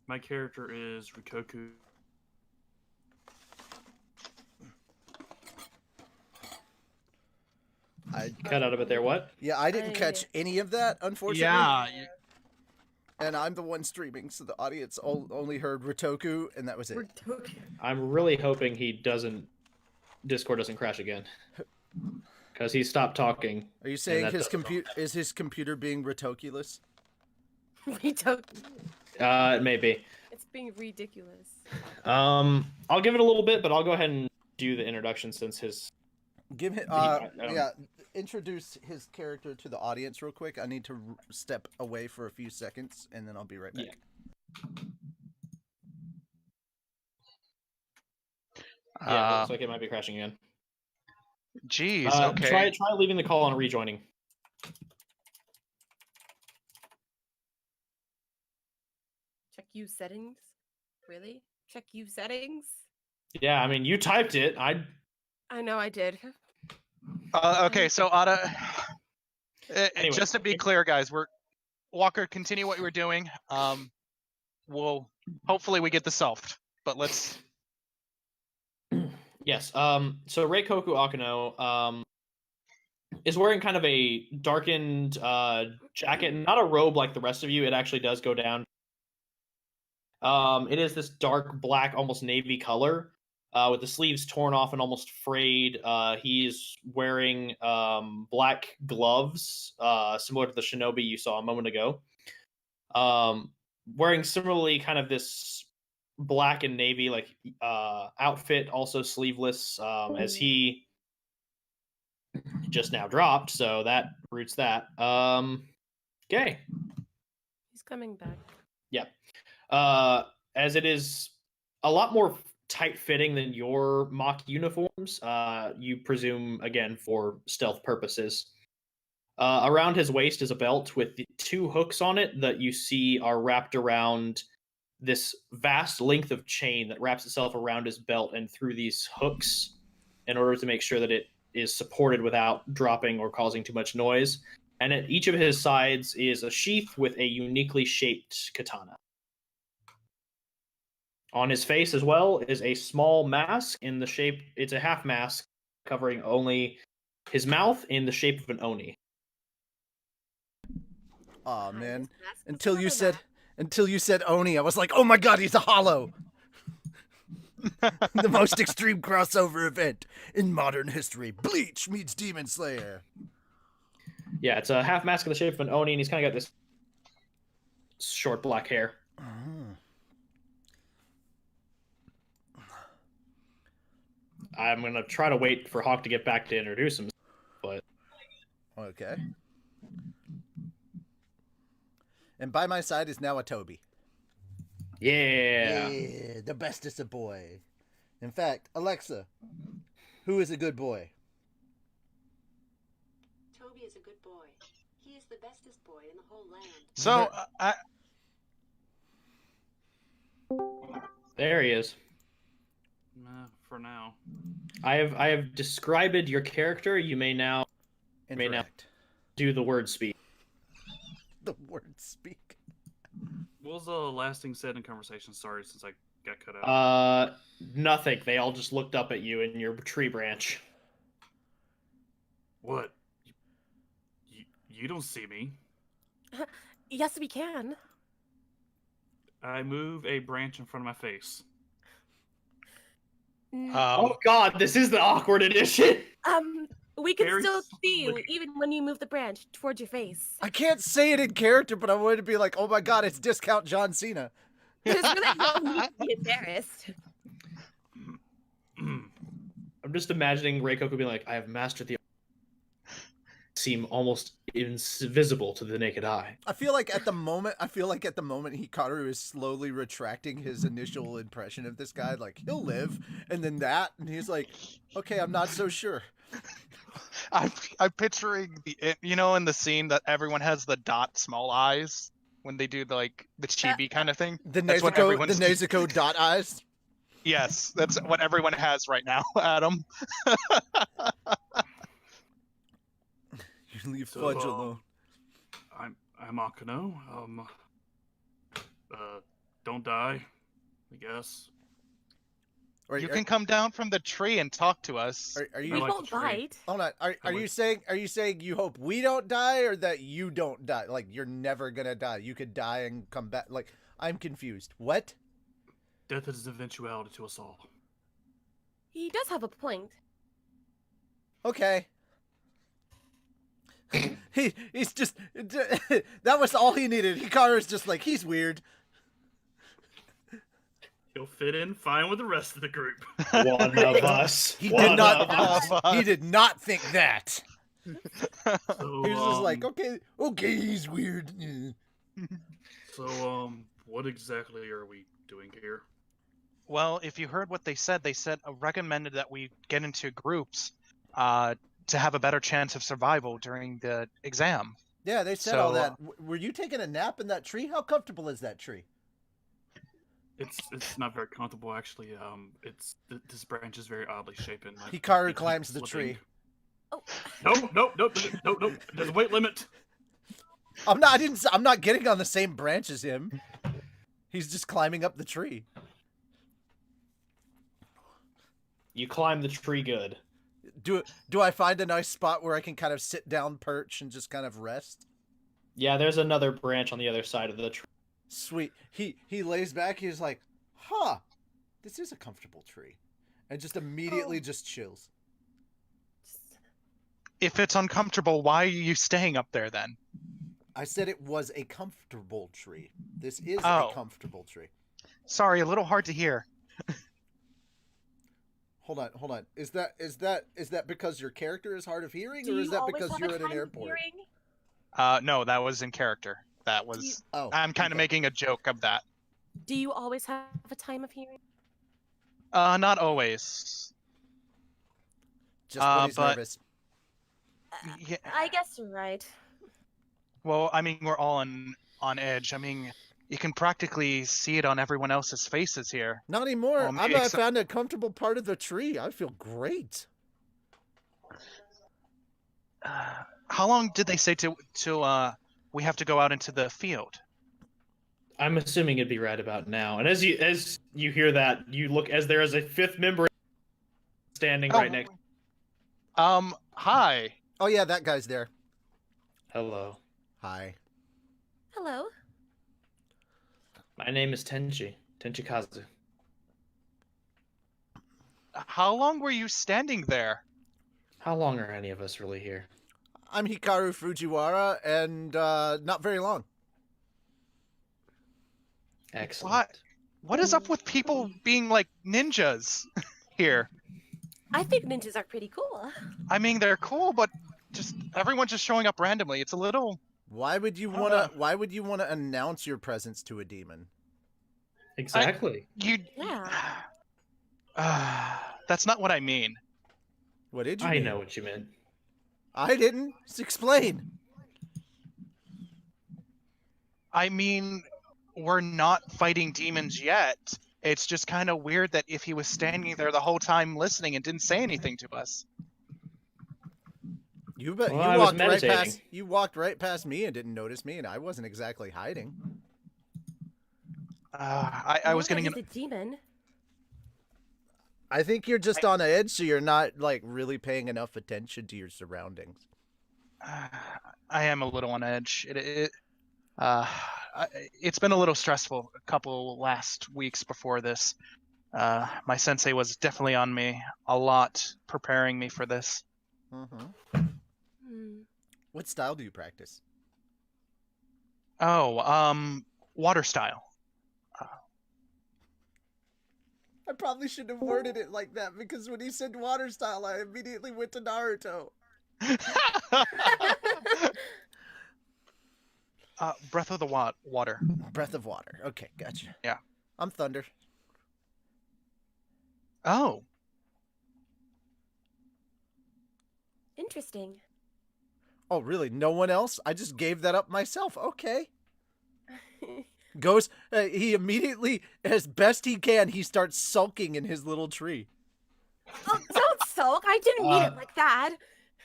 My character is Reikoku. I Cut out a bit there. What? Yeah, I didn't I- catch any of that, unfortunately. Yeah. And I'm the one streaming, so the audience only heard Ritoku, and that was it. We're talking. I'm really hoping Discord doesn't crash again, because he stopped talking. Are you saying that his doesn't- is his computer being Ritoculous? We don't. Maybe. It's being ridiculous. I'll give it a little bit, but I'll go ahead and do the introduction since his. Give him. Yeah, Introduce his character to the audience real quick. I need to step away for a few seconds, and then I'll be right back. Yeah, looks like it might be crashing again. Jeez. Okay. Try leaving the call and rejoining. Check you settings. Really? Check you settings. Yeah, I mean, you typed it. I know I did. Okay, so Ada, Anyway. just to be clear, guys, Walker, continue what you were doing. hopefully we get this solved. But let's. Yes. So Reikoku Akuno is wearing kind of a darkened jacket, not a robe like the rest of you. It actually does go down. It is this dark black, almost navy color, with the sleeves torn off and almost frayed. He's wearing black gloves, similar to the shinobi you saw a moment ago. Wearing similarly kind of this black and navy outfit, also sleeveless, as he just now dropped, so that roots that. Okay. He's coming back. Yeah. As it is a lot more tight-fitting than your mock uniforms, you presume, again, for stealth purposes. Around his waist is a belt with the 2 hooks on it that you see are wrapped around this vast length of chain that wraps itself around his belt and through these hooks in order to make sure that it is supported without dropping or causing too much noise. And at each of his sides is a sheath with a uniquely shaped katana. On his face as well is a small mask in the shape, it's a half mask covering only his mouth in the shape of an oni. Oh Hi, man! this mask was Until you another said Oni, I was like, oh my god, he's a hollow. The most extreme crossover event in modern history. Bleach meets Demon Slayer. Yeah, it's a half mask in the shape of an oni, and he's kind of got this short black hair. I'm gonna try to wait for Hawk to get back to introduce him, but Okay. And by my side is now a Toby. yeah. Yeah, the bestest of boy. In fact, Alexa, who is a good boy? Toby is a good boy. He is the bestest boy in the whole land. So There he is. For now. I have described your character. You may now Interact. do the word speak. The word speak. What was the last thing said in conversation? Sorry, since I got cut out. Nothing. They all just looked up at you in your tree branch. What? You don't see me. Yes, we can. I move a branch in front of my face. Oh god, this is the awkward edition. We can Very still see you slowly. even when you move the branch towards your face. I can't say it in character, but I wanted to be like, oh my god, it's discount John Cena. There's really no need to be embarrassed. I'm just imagining Reikoku being like, I have mastered the seem almost invisible to the naked eye. I feel like at the moment Hikaru is slowly retracting his initial impression of this guy. Like, he'll live, and then that, and he's like, okay, I'm not so sure. I'm picturing in the scene that everyone has the dot small eyes when they do the chibi kind of thing. The That's what Nezuko dot eyes. Yes, that's what everyone has right now, Adam. You leave So, Fudge alone. I'm Akuno. Don't die, I guess. You can come down from the tree and talk to us. Are We you? I like won't the tree. bite. Hold on. Are I you like- saying you hope we don't die, or that you don't die? Like, you're never gonna die. You could die and come back. Like, I'm confused. What? Death is an eventuality to us all. He does have a point. Okay. He's just that was all he needed. Hikaru's just like, he's weird. He'll fit in fine with the rest of the group. One of us. He One did not. of us. He did not think that. So, He was just like, okay, he's weird. What exactly are we doing here? Well, if you heard what they said recommended that we get into groups to have a better chance of survival during the exam. Yeah, they said all So, that. Were you taking a nap in that tree? How comfortable is that tree? It's not very comfortable actually. This branch is very oddly shapen. Hikaru climbs the tree. Oh, Nope. There's a weight limit. I'm not getting on the same branch as him. He's just climbing up the tree. You climb the tree good. Do I find a nice spot where I can kind of sit down, perch, and just kind of rest? Yeah, there's another branch on the other side of the tree. Sweet. He lays back. He's like, huh, this is a comfortable tree. And just immediately just chills. If it's uncomfortable, why are you staying up there then? I said it was a comfortable tree. This is Oh. a comfortable tree. Sorry, a little hard to hear. Hold on. Is that because your character is hard of hearing, Do or is you that always because have you're a at an time of airport? hearing? No, that was in character. That was. I'm kind of making a joke of that. Do you always have a time of hearing? Not always. Just when he's but- nervous. Yeah. I guess you're right. Well, I mean, we're all on edge. I mean, you can practically see it on everyone else's faces here. Not anymore. Well, maybe I found a comfortable part of the tree. I feel great. How long did they say till we have to go out into the field? I'm assuming it'd be right about now. And as you hear that, you look as there is a fifth member standing right next. Hi. Oh yeah, that guy's there. Hello. Hi. Hello. My name is Tenchi Kazu. How long were you standing there? How long are any of us really here? I'm Hikaru Fujiwara, and not very long. Excellent. What is up with people being like ninjas here? I think ninjas are pretty cool. I mean, they're cool, but just everyone's just showing up randomly. It's a little. Why would you wanna announce your presence to a demon? Exactly. Yeah. That's not what I mean. What did you I mean? know what you meant. I didn't. Just explain. I mean, we're not fighting demons yet. It's just kind of weird that if he was standing there the whole time listening and didn't say anything to us. You Well, I was meditating. You walked right past me and didn't notice me, and I wasn't exactly hiding. I was getting He's a demon. I think you're just on edge, so you're not like really paying enough attention to your surroundings. I am a little on edge. It's been a little stressful a couple last weeks before this. My sensei was definitely on me a lot, preparing me for this. Mm-hmm. What style do you practice? Oh, water style. I probably shouldn't have worded it like that, because when he said water style, I immediately went to Naruto. Breath of the water. Breath of water. Okay, gotcha. Yeah. I'm Thunder. Oh. Interesting. Oh, really? No one else? I just gave that up myself. Okay. Goes, he immediately, as best he can, he starts sulking in his little tree. Oh, don't sulk. I didn't mean it like that.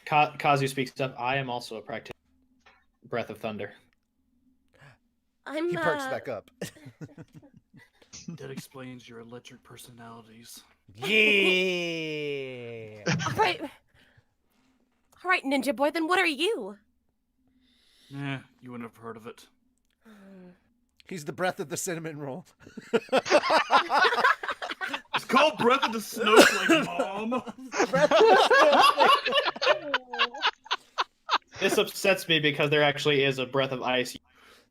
Kazu speaks up. I am also a practitioner. Breath of Thunder. He perks back up. That explains your electric personalities. Yeah. All right, Ninja Boy, then what are you? Yeah, you wouldn't have heard of it. He's the breath of the cinnamon roll. It's called Breath of the Snowflake, Mom! Breath of the snowflake. This upsets me because there actually is a Breath of Ice.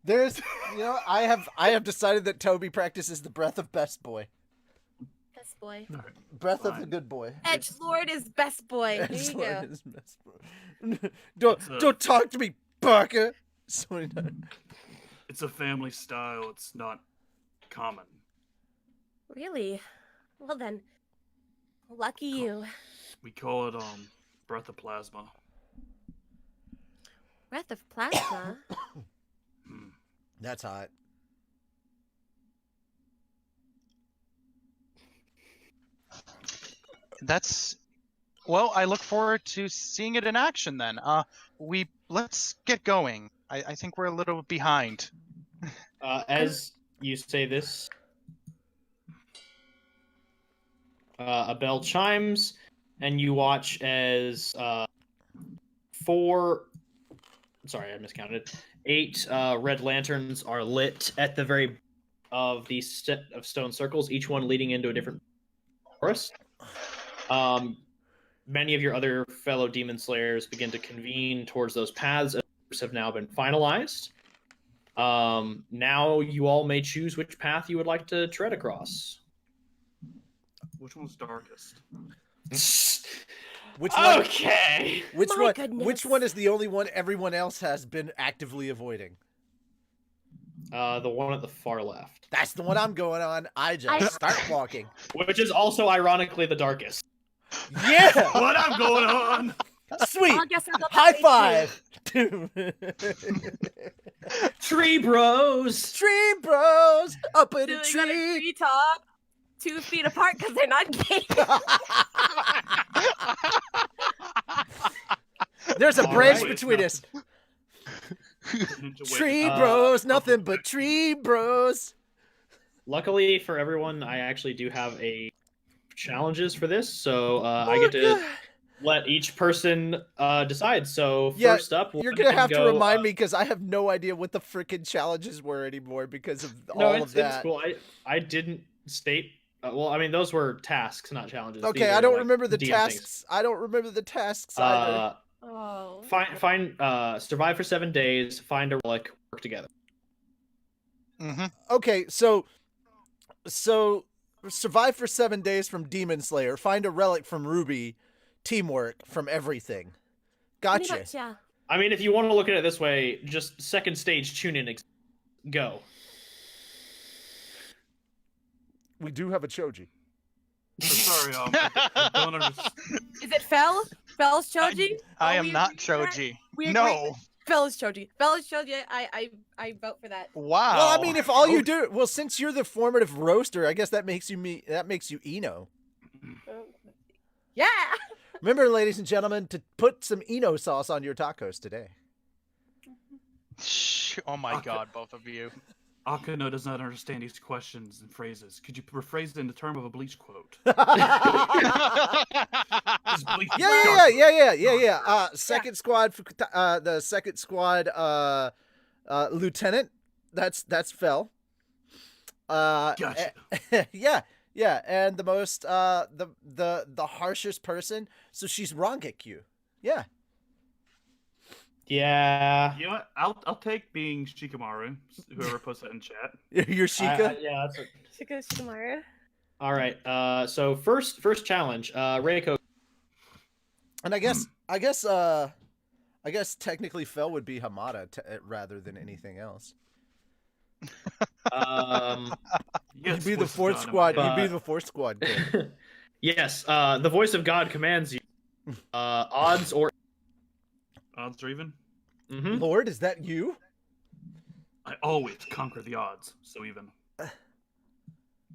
There's, I have decided that Toby practices the breath of best boy. Best boy. Breath of the good boy. Edgelord is best boy. There you Edgelord go. is best boy. Don't talk to me, Parker. Sorry. It's a family style. It's not common. Really? Well then, lucky you. We call it Breath of Plasma. Breath of plasma. That's hot. Well, I look forward to seeing it in action then. Uh, Let's get going. I think we're a little behind. As you say this. A bell chimes, and you watch as 4. Sorry, I miscounted. 8 red lanterns are lit at the very of the set of stone circles, each one leading into a different forest. Many of your other fellow demon slayers begin to convene towards those paths. As have now been finalized. Now you all may choose which path you would like to tread across. Which one's darkest? Which one? Okay. Which My one? goodness. Which one is the only one everyone else has been actively avoiding? The one at the far left, That's the one I'm going on. I just start walking. which is also ironically the darkest. Yeah. What I'm going on? Sweet. I guess I'll go High that way, too. five. Tree bros. Tree bros up in Do a they got a tree. tree top 2 feet apart because they're not gay? There's a All branch right. between us. Ninja Tree Wave. bros, nothing but tree bros. Luckily for everyone, I actually do have a challenges for this, so I get to let each person decide. So Yeah, first up, You're one gonna can have to go, remind me because I have no idea what the freaking challenges were anymore because of No, all it's, of that. it's cool. I didn't state. Well, I mean, those were tasks, not challenges. These Okay, are, I don't like, remember the DM tasks. things. I don't remember the tasks either. Oh. Find survive for 7 days, find a relic, work together. Okay, so survive for 7 days from Demon Slayer, find a relic from Ruby, teamwork from everything. Gotcha. Gotcha. I mean, if you want to look at it this way, just second stage tune in, go. We do have a Choji. Sorry, I don't understand. Is it Fel? Fel's Choji? I Oh, am we not agree with that? Choji. We agree No. with Fel's Choji. Fel's Choji. I vote for that. Wow. Well, I mean, if all you do, well, since you're the formative roaster, I guess that makes you Eno. Yeah. Remember, ladies and gentlemen, to put some Eno sauce on your tacos today. Oh my Okay. god, both of you. Akuno does not understand these questions and phrases. Could you rephrase it in the term of a Bleach quote? Is Bleach Yeah. Second squad, the second squad, lieutenant. That's Fel. Gotcha. Yeah, and the most, the harshest person. So she's Rangekyu. Yeah. Yeah. You know what? I'll take being Shikamaru. Whoever puts that in chat. You're Sheikah. Yeah, that's it. Shikamaru. All right. So first challenge, Reiko. And I guess technically Fel would be Hamada rather than anything else. Yes, You'd be the voice of fourth God, squad. am I You'd be right? the fourth squad kid. Yes. The voice of God commands you. Odds or. Odds are even. Mhm. Lord, is that you? I always conquer the odds, so even.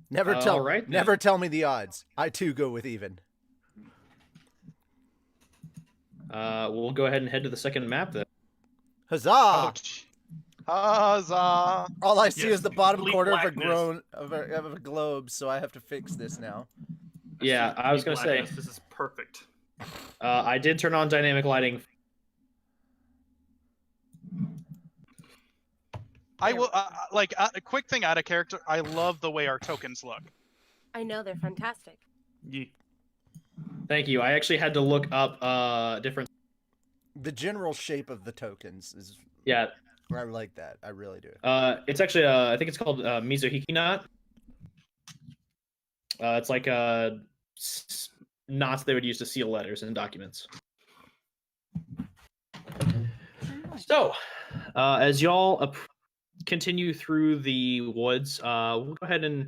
Never All tell. right, then. Never tell me the odds. I too go with even. We'll go ahead and head to the second map then. Huzzah! Ouch. Huzzah. All I see Yes, is the bottom complete corner blackness. of a globe, so I have to fix this now. Yeah, I was gonna say. Blackness, this is perfect. I did turn on dynamic lighting. I will a quick thing out of character. I love the way our tokens look. I know they're fantastic. Yeah. Thank you. I actually had to look up different. The general shape of the tokens is. Yeah. I like that. I really do. It's actually I think it's called Mizuhiki knot. It's like knots they would use to seal letters in documents. So, as y'all continue through the woods, we'll go ahead and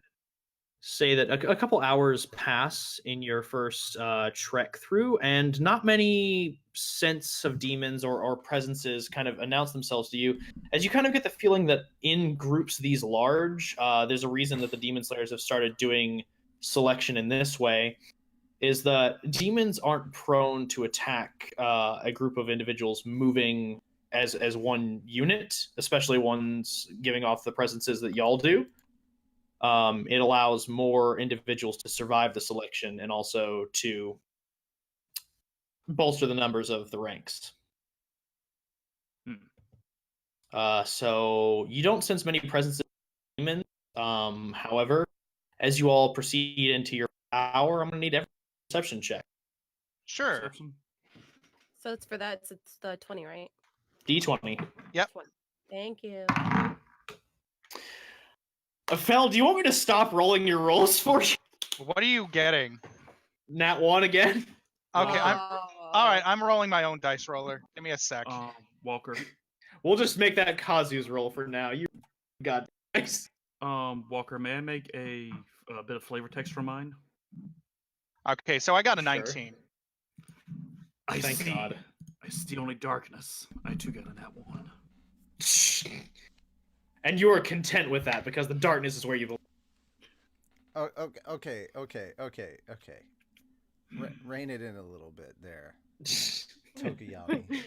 say that a couple hours pass in your first trek through, and not many scents of demons or presences kind of announce themselves to you, as you kind of get the feeling that in groups these large, there's a reason that the Demon Slayers have started doing selection in this way, is that demons aren't prone to attack a group of individuals moving as one unit, especially ones giving off the presences that y'all do. It allows more individuals to survive the selection and also to bolster the numbers of the ranks. So you don't sense many presence of demons. However, as you all proceed into your hour, I'm going to need every perception check. Sure. Perception? So it's for that. It's the 20, right? D20. Yep. 20. Thank you. Fel, do you want me to stop rolling your rolls for you? What are you getting? Nat 1 again? Okay, Walker. all right. I'm rolling my own dice roller. Give me a sec. Walker. We'll just make that Kazu's roll for now. You got dice. Walker, may I make a bit of flavor text for mine? Okay, so I got a Sure. 19. Thank God. I see only darkness. I too got a nat 1. And you are content with that because the darkness is where you belong. Oh, okay. Rein it in a little bit there, Tokuyami.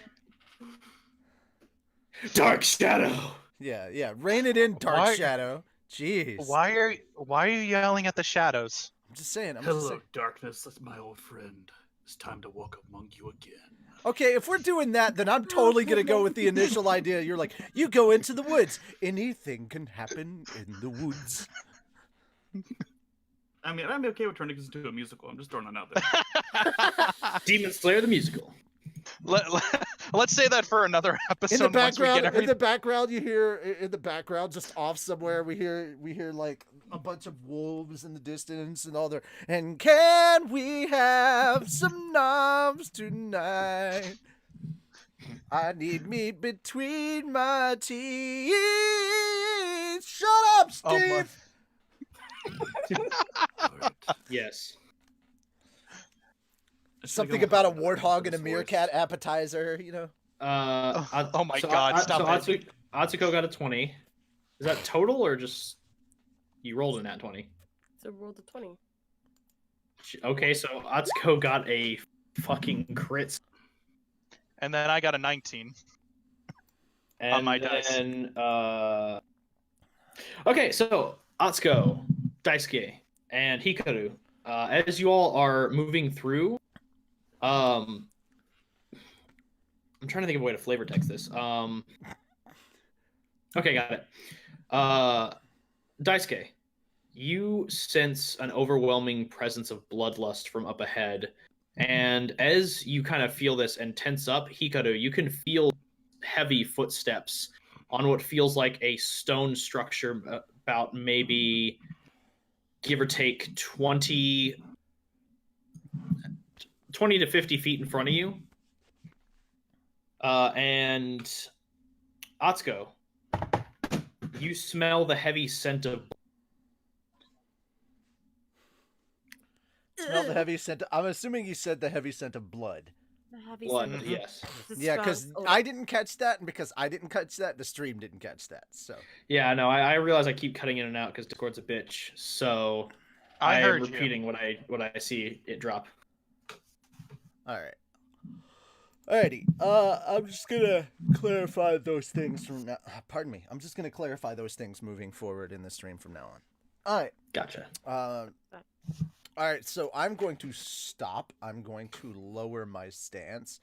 Dark Shadow. Yeah. Rein it in, Dark Why- Shadow. Jeez. Why are you yelling at the shadows? I'm just saying. Hello, darkness. That's my old friend. It's time to walk among you again. Okay, if we're doing that, then I'm totally gonna go with the initial idea. You're like, you go into the woods. Anything can happen in the woods. I mean, I'm okay with turning this into a musical. I'm just throwing it out there. Demon Slayer the musical. Let's say that for another episode. In the once we background, get everything. you hear in the background, just off somewhere, we hear like a bunch of wolves in the distance and all their. And can we have some knobs tonight? I need meat between my teeth. Shut up, Oh, Steve. Yes. Something about a warthog and a meerkat appetizer, you know. Oh my God, stop it. Atsuko got a 20. Is that total or just you rolled a nat 20? So roll the 20. Okay, so Atsuko got a fucking crit. And then I got a 19. And On my dice. then, okay, so Atsuko, Daisuke, and Hikaru, as you all are moving through, I'm trying to think of a way to flavor text this. Okay, got it. Daisuke, you sense an overwhelming presence of bloodlust from up ahead, and as you kind of feel this and tense up, Hikaru, you can feel heavy footsteps on what feels like a stone structure about maybe, give or take, 20 to 50 feet in front of you. And Atsuko, you smell the heavy scent of Smell the heavy scent. I'm assuming you said the heavy scent of blood. The heavy blood. scent. Yes. It's Yeah, strong. because Oh, I didn't catch that, and because I didn't catch that, the stream didn't catch that. So Yeah, no, I realize I keep cutting in and out because Discord's a bitch. So I am heard repeating what I see it drop. all right. Alrighty. I'm just gonna clarify those things from now. Pardon me. I'm just gonna clarify those things moving forward in the stream from now on. All right. Gotcha. All right. So I'm going to stop. I'm going to lower my stance.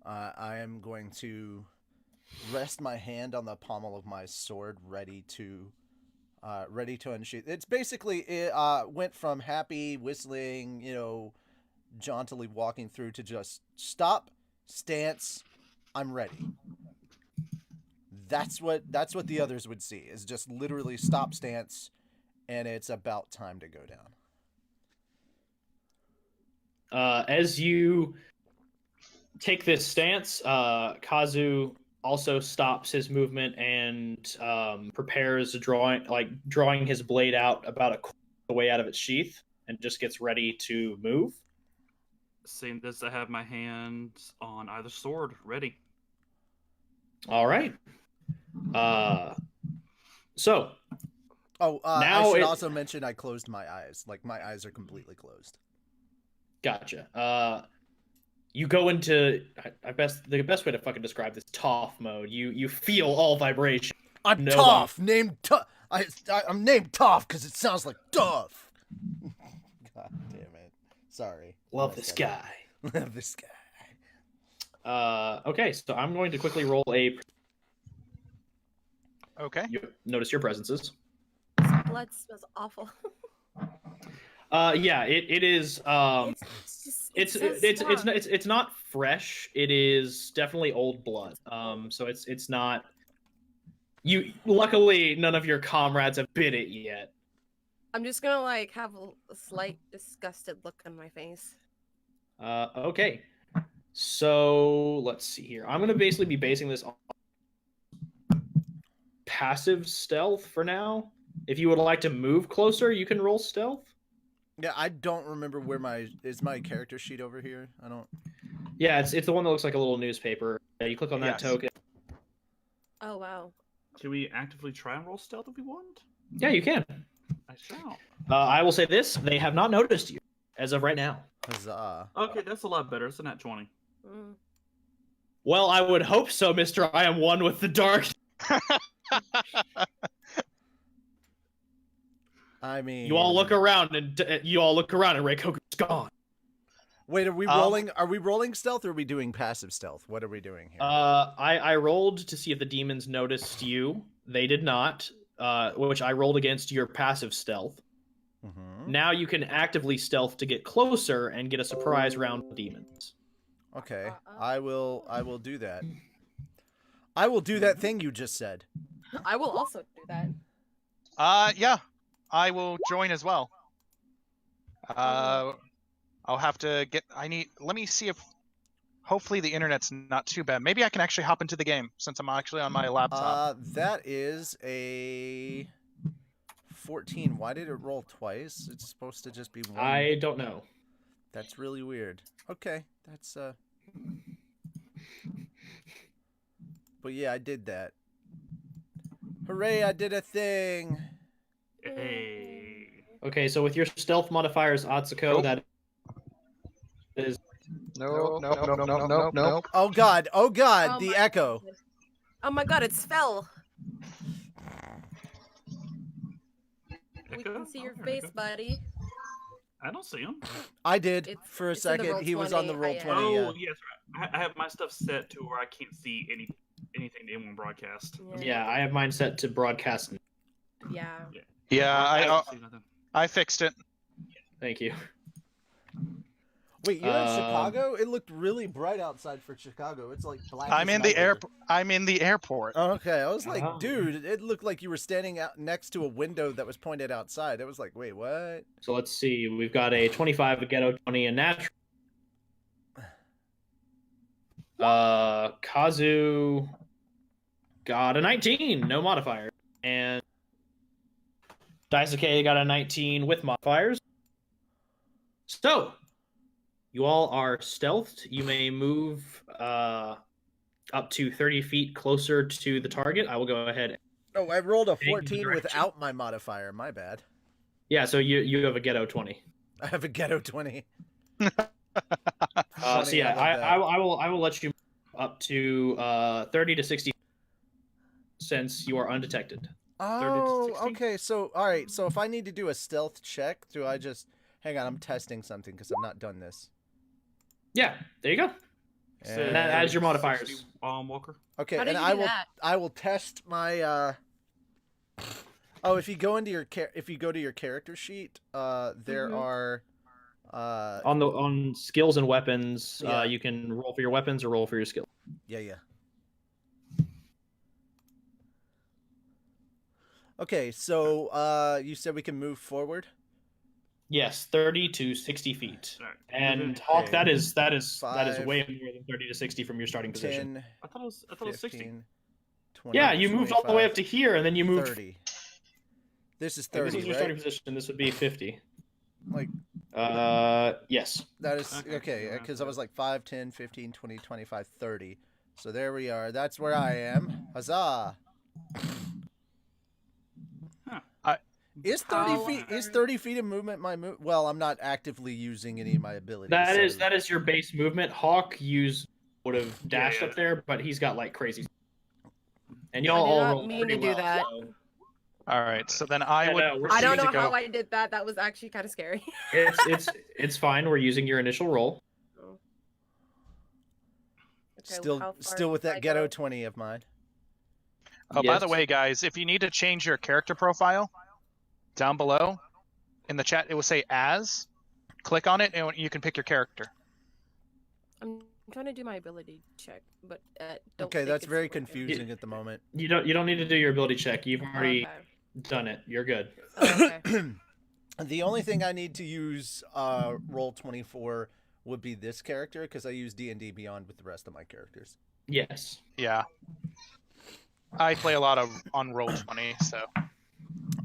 I am going to rest my hand on the pommel of my sword, ready to unsheath. It's basically it went from happy whistling, jauntily walking through to just stop, stance, I'm ready. That's what the others would see, is just literally stop, stance, and it's about time to go down. As you take this stance, Kazu also stops his movement and prepares drawing his blade out about a quarter of the way out of its sheath, and just gets ready to move. Seeing this, I have my hands on either sword, ready. All right. So Oh, now I should also mention I closed my eyes. Like, my eyes are completely closed. gotcha. You go into the best way to fucking describe this tough mode. You feel all vibration. I'm No tough. Named tough. I'm named Toph because it sounds like Duff. God damn it. Sorry. Love this guy. Love this guy. Okay, so I'm going to quickly roll a. Okay. Notice your presences. This blood smells awful. Yeah, it is. It's not fresh. It is definitely old blood. So it's not. Luckily, none of your comrades have bit it yet. I'm just gonna like have a slight disgusted look on my face. Okay. So let's see here. I'm gonna basically be basing this on passive stealth for now. If you would like to move closer, you can roll stealth. Yeah, I don't remember where my character sheet over here. I don't. Yeah, it's the one that looks like a little newspaper. You click on that Yes. token. Oh wow. Can we actively try and roll stealth if we want? Yeah, you can. I shall. I will say this: they have not noticed you as of right now. Huzzah. Okay, that's a lot better. It's a nat 20. Mm. Well, I would hope so, Mister. I am one with the dark. I mean, You all look around, and Reikoku's gone. Wait, are we rolling? Are we rolling stealth, or are we doing passive stealth? What are we doing here? I rolled to see if the demons noticed you. They did not. Which I rolled against your passive stealth. Mm-hmm. Now you can actively stealth to get closer and get a surprise round with demons. Okay, I will do that. I will do that thing you just said. I will also do that. Yeah, I will join as well. I'll have to get. Let me see if. Hopefully the internet's not too bad. Maybe I can actually hop into the game since I'm actually on my laptop. That is a 14. Why did it roll twice? It's supposed to just be one. I don't know. That's really weird. Okay, that's But yeah, I did that. Hooray! I did a thing. Hey. Okay, so with your stealth modifiers, Atsuko, Nope. that is. No. Oh god! Oh god! Oh The my echo. goodness. Oh my god, it's Fel. We can see your face, buddy. I don't see him. I did It's- for a it's in the second. roll He was on the 20, roll I, 20. Oh, Yeah. yes, right. I have my stuff set to where I can't see anything anyone broadcast. Yeah, I have mine set to broadcast. Yeah. Yeah, I I don't see nothing. fixed it. Thank you. Wait, you're in Chicago? It looked really bright outside for Chicago. It's like black. I'm in the airport. Okay, I was like, Oh. dude, it looked like you were standing out next to a window that was pointed outside. I was like, wait, what? So let's see. We've got a 25, a ghetto 20, a natural. Kazu got a 19, no modifier. And Daisuke got a 19 with modifiers. So, you all are stealthed. You may move up to 30 feet closer to the target. I will go ahead. Oh, I rolled a Change the 14 direction. without my modifier. My bad. Yeah, so you have a ghetto 20. I have a ghetto 20. So Funny, yeah, I love I will let you move up to 30 to 60 since you are undetected. Oh, 60? okay. So, all right. So if I need to do a stealth check, do I just hang on? I'm testing something because I've not done this. Yeah, there you go. And that adds your 60, modifiers. Walker. Okay, How do and you I do will that? I will test my Oh, if you go into your if you go to your character sheet, there Mhm. are On skills and weapons, Yeah. you can roll for your weapons or roll for your skill. yeah. Okay, so you said we can move forward? Yes, 30 to 60 feet. Alright. And Okay. Hawk, that is Five, way more than 30 to 60 from your starting position. 10, I thought it was 60. 15, 20, Yeah, you moved all the way up 25, to here, and then you moved. 30. This is If this 30, was your right? starting position, this would be 50. Like Yes. that is Okay, okay, yeah, because I was like 5, 10, 15, 20, 25, 30. So there we are. That's where I am. Huzzah! Is 30 How- feet is 30 feet of movement my move? Well, I'm not actively using any of my abilities. That is your base movement. Hawk would have dashed yeah. up there, but he's got like crazy. And I y'all did all not rolled mean pretty to do well, that. so- All right, so then I Yeah, would. no, we're I don't proceed know to go- how I did that. That was actually kind of scary. It's fine. We're using your initial roll. Oh. Okay, Still, how far still with did I that ghetto go? 20 of mine. Oh, by the Yes. way, guys, if you need to change your character profile, down below in the chat, it will say "as." Click on it, and you can pick your character. I'm trying to do my ability check, but don't Okay, think that's it's very working. confusing at the moment. You don't need to do your ability check. You've already Okay. done it. You're good. Oh, okay. The only thing I need to use roll 24 would be this character because I use D&D Beyond with the rest of my characters. Yes. Yeah. I play a lot on Roll20, so.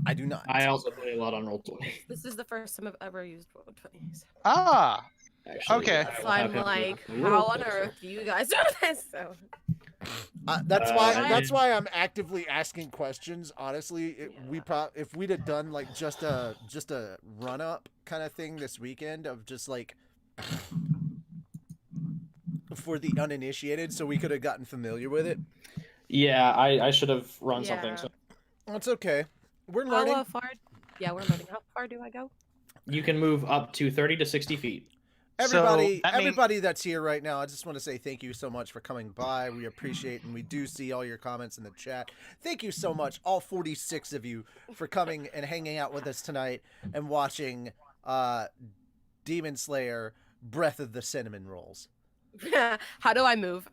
I do not. I also play a lot on Roll20. This is the first time I've ever used Roll20. Ah. Actually, Okay. I So will have I'm him do like, a little how on closer. earth do you guys do this? So That's I that's did- why I'm actively asking questions. Honestly, Yeah. if we'd have done like just a run up kind of thing this weekend of just like for the uninitiated, so we could have gotten familiar with it. Yeah, I should have run Yeah. something. So That's okay. We're how learning. far? Yeah, we're learning. How far do I go? you can move up to 30 to 60 feet. Everybody, So, that mean- everybody that's here right now, I just want to say thank you so much for coming by. We appreciate and we do see all your comments in the chat. Thank you so much, all 46 of you, for coming and hanging out with us tonight and watching Demon Slayer Breath of the Cinnamon Rolls. How do I move?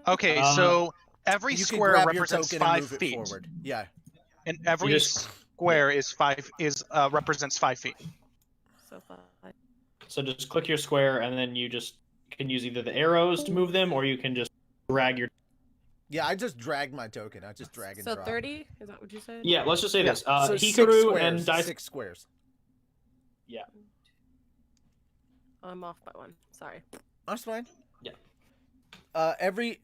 Okay, Uh, so every You can square grab your represents token and 5 move it feet, forward. Yeah. and every You just- square represents 5 feet. So far. So just click your square, and then you just can use either the arrows to move them, or you can just drag your. Yeah, I just dragged my token. I just drag and So drop. 30? Is that what you said? Yeah, let's just say Yeah. this. So 6 Hikaru squares, and Daisuke. 6 squares. I'm off by one. Sorry. That's fine. Yeah. Every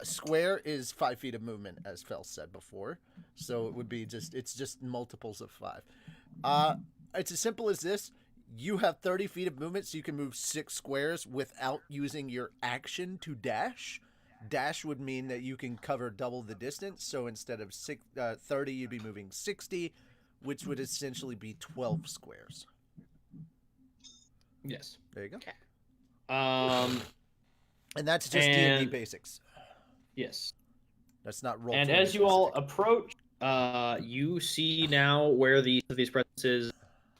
square is 5 feet of movement, as Fel said before. So it would be it's just multiples of 5. It's as simple as this. You have 30 feet of movement, so you can move 6 squares without using your action to dash. Dash would mean that you can cover double the distance. So instead of 30, you'd be moving 60, which would essentially be 12 squares. Yes. There you go. And that's just D&D And- basics. yes. That's not roll. And 20 as you all specific. approach, you see now where these presences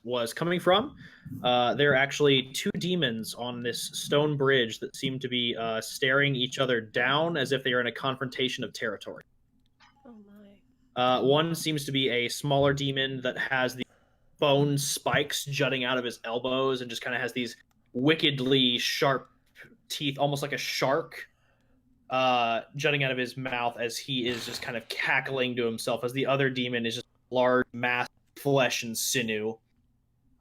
was coming from. There are actually 2 demons on this stone bridge that seem to be staring each other down as if they are in a confrontation of territory. Oh my. One seems to be a smaller demon that has the bone spikes jutting out of his elbows and just kind of has these wickedly sharp teeth, almost like a shark, jutting out of his mouth as he is just kind of cackling to himself, as the other demon is just large mass of flesh and sinew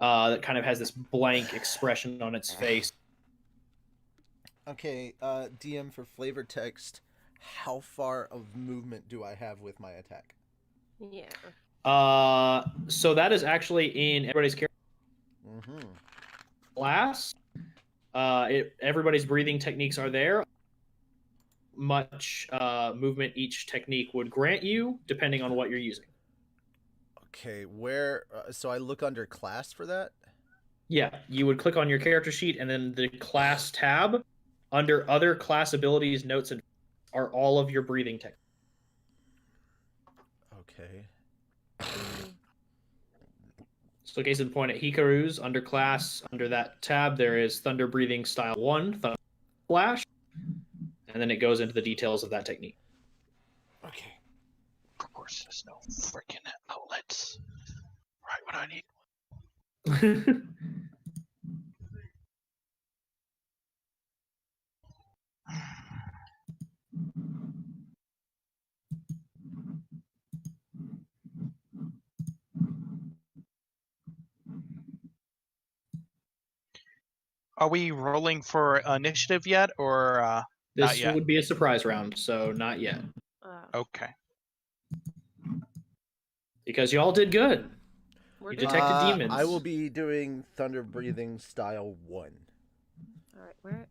that kind of has this blank expression on its face. Okay, DM for flavor text. How far of movement do I have with my attack? Yeah. So that is actually in everybody's character Mm-hmm. class. Everybody's breathing techniques are there. Much movement each technique would grant you, depending on what you're using. Okay, where? So I look under class for that. Yeah, you would click on your character sheet, and then the class tab under other class abilities, notes, and are all of your breathing techniques. Okay. So, case in point, at Hikaru's under class, under that tab, there is Thunder Breathing Style 1, Thunder Flash, and then it goes into the details of that technique. Okay. Of course, there's no freaking outlets. Right, what I need. Are we rolling for initiative yet, or This Not yet. would be a surprise round, so not yet. okay? Because you all did good. We're You doing- detected demons. I will be doing Thunder Breathing Style 1. All right, where?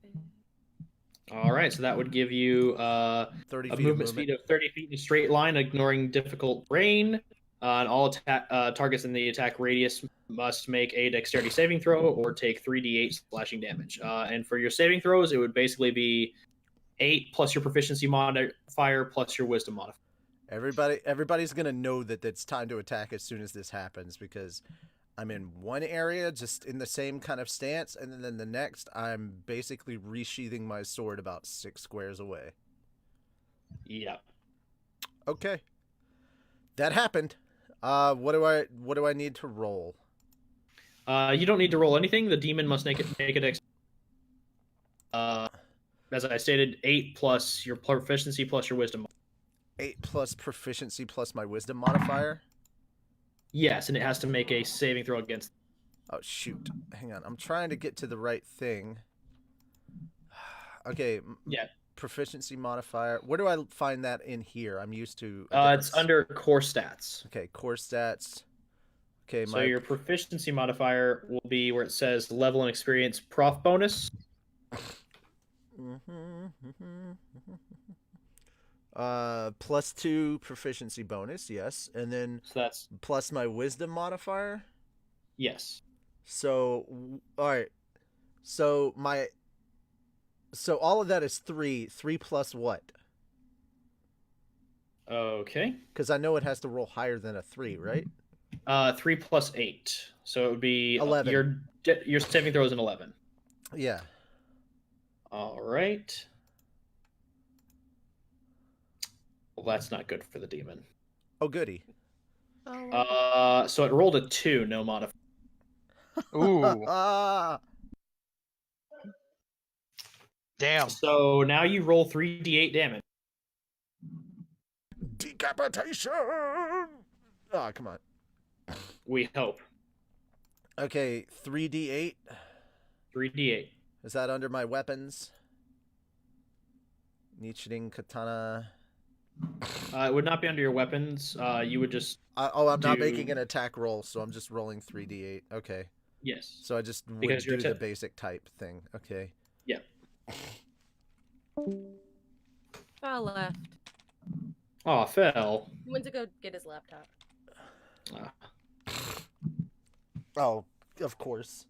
All right, so that would give you 30 a feet movement of speed of 30 feet in a straight line, ignoring difficult terrain. And all targets in the attack radius must make a dexterity saving throw or take 3d8 slashing damage. And for your saving throws, it would basically be 8 plus your proficiency modifier plus your wisdom modifier. Everybody's gonna know that it's time to attack as soon as this happens, because I'm in one area just in the same kind of stance, and then the next I'm basically resheathing my sword about 6 squares away. Yeah. Okay. That happened. What do I need to roll? You don't need to roll anything. The demon must make a dex. As I stated, 8 plus your proficiency plus your wisdom. 8 plus proficiency plus my wisdom modifier? Yes, and it has to make a saving throw against. Oh, shoot. Hang on. I'm trying to get to the right thing. Okay. Yeah. Proficiency modifier. Where do I find that in here? I'm used to... It's under core stats. Okay, core stats. Okay, so your proficiency modifier will be where it says level and experience prof bonus. +2 proficiency bonus, yes, and then So that's plus my wisdom modifier. yes. So all right, so all of that is 3 plus what? Okay. Because I know it has to roll higher than a 3, right? 3 plus 8, so it would be 11. Your saving throw is an 11. Yeah. All right. Well, that's not good for the demon. Oh, goody. Oh, So it rolled a 2, no modifier. Ooh, Ah. damn. So now you roll 3d8 damage. Decapitation. Oh, come on. We hope. Okay, 3d8. 3d8. Is that under my weapons? Nichirin katana. It would not be under your weapons. You would just I'm not do- making an attack roll, so I'm just rolling 3d8. Okay. yes. So I just would Because do you're the basic type thing. Okay. Yeah. Fell left. Oh, fell. He went to go get his laptop. Oh, of course.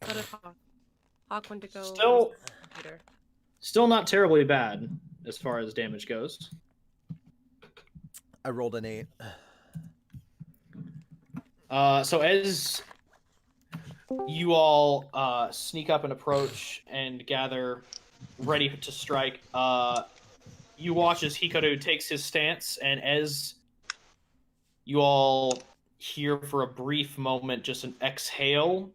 So did Hawk. Hawk went to go. Still- use the computer. Still not terribly bad as far as damage goes. I rolled an 8. So as you all sneak up and approach and gather, ready to strike, you watch as Hikaru takes his stance, and as you all hear for a brief moment just an exhale,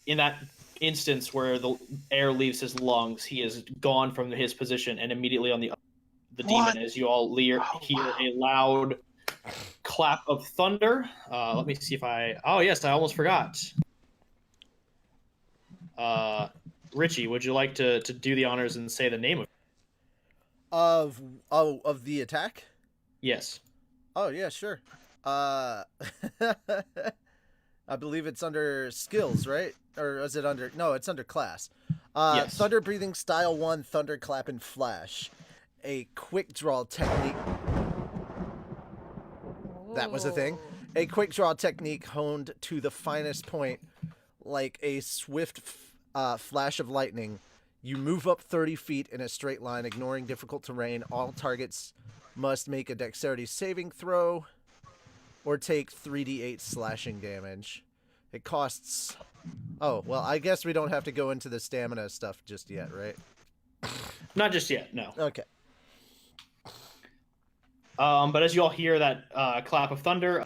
in that instance where the air leaves his lungs, he is gone from his position, and immediately on the What? demon, as you all hear a loud clap of thunder. Let me see if oh yes, I almost forgot. Richie, would you like to do the honors and say the name of it? Of the attack? Yes. Oh yeah, sure. I believe it's under skills, right? Or is it under? No, it's under class. Yes. Thunder breathing style 1, thunderclap and flash. A quick draw technique. That was a thing. A quick draw technique honed to the finest point, like a swift flash of lightning. You move up 30 feet in a straight line, ignoring difficult terrain. All targets must make a dexterity saving throw or take 3d8 slashing damage. It costs... Oh, well, I guess we don't have to go into the stamina stuff just yet, right? Not just yet, no. Okay. But as you all hear that clap of thunder,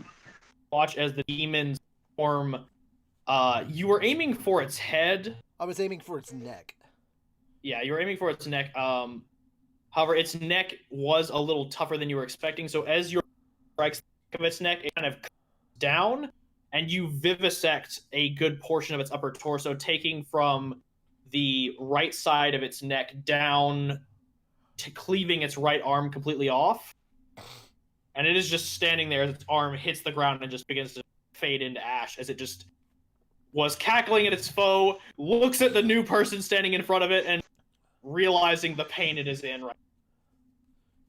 watch as the demons form. You were aiming for its head. I was aiming for its neck. Yeah, you were aiming for its neck. However, its neck was a little tougher than you were expecting. So as your strikes of its neck, it kind of comes down, and you vivisect a good portion of its upper torso, taking from the right side of its neck down to cleaving its right arm completely off. And it is just standing there as its arm hits the ground and just begins to fade into ash as it just was cackling at its foe, looks at the new person standing in front of it, and realizing the pain it is in right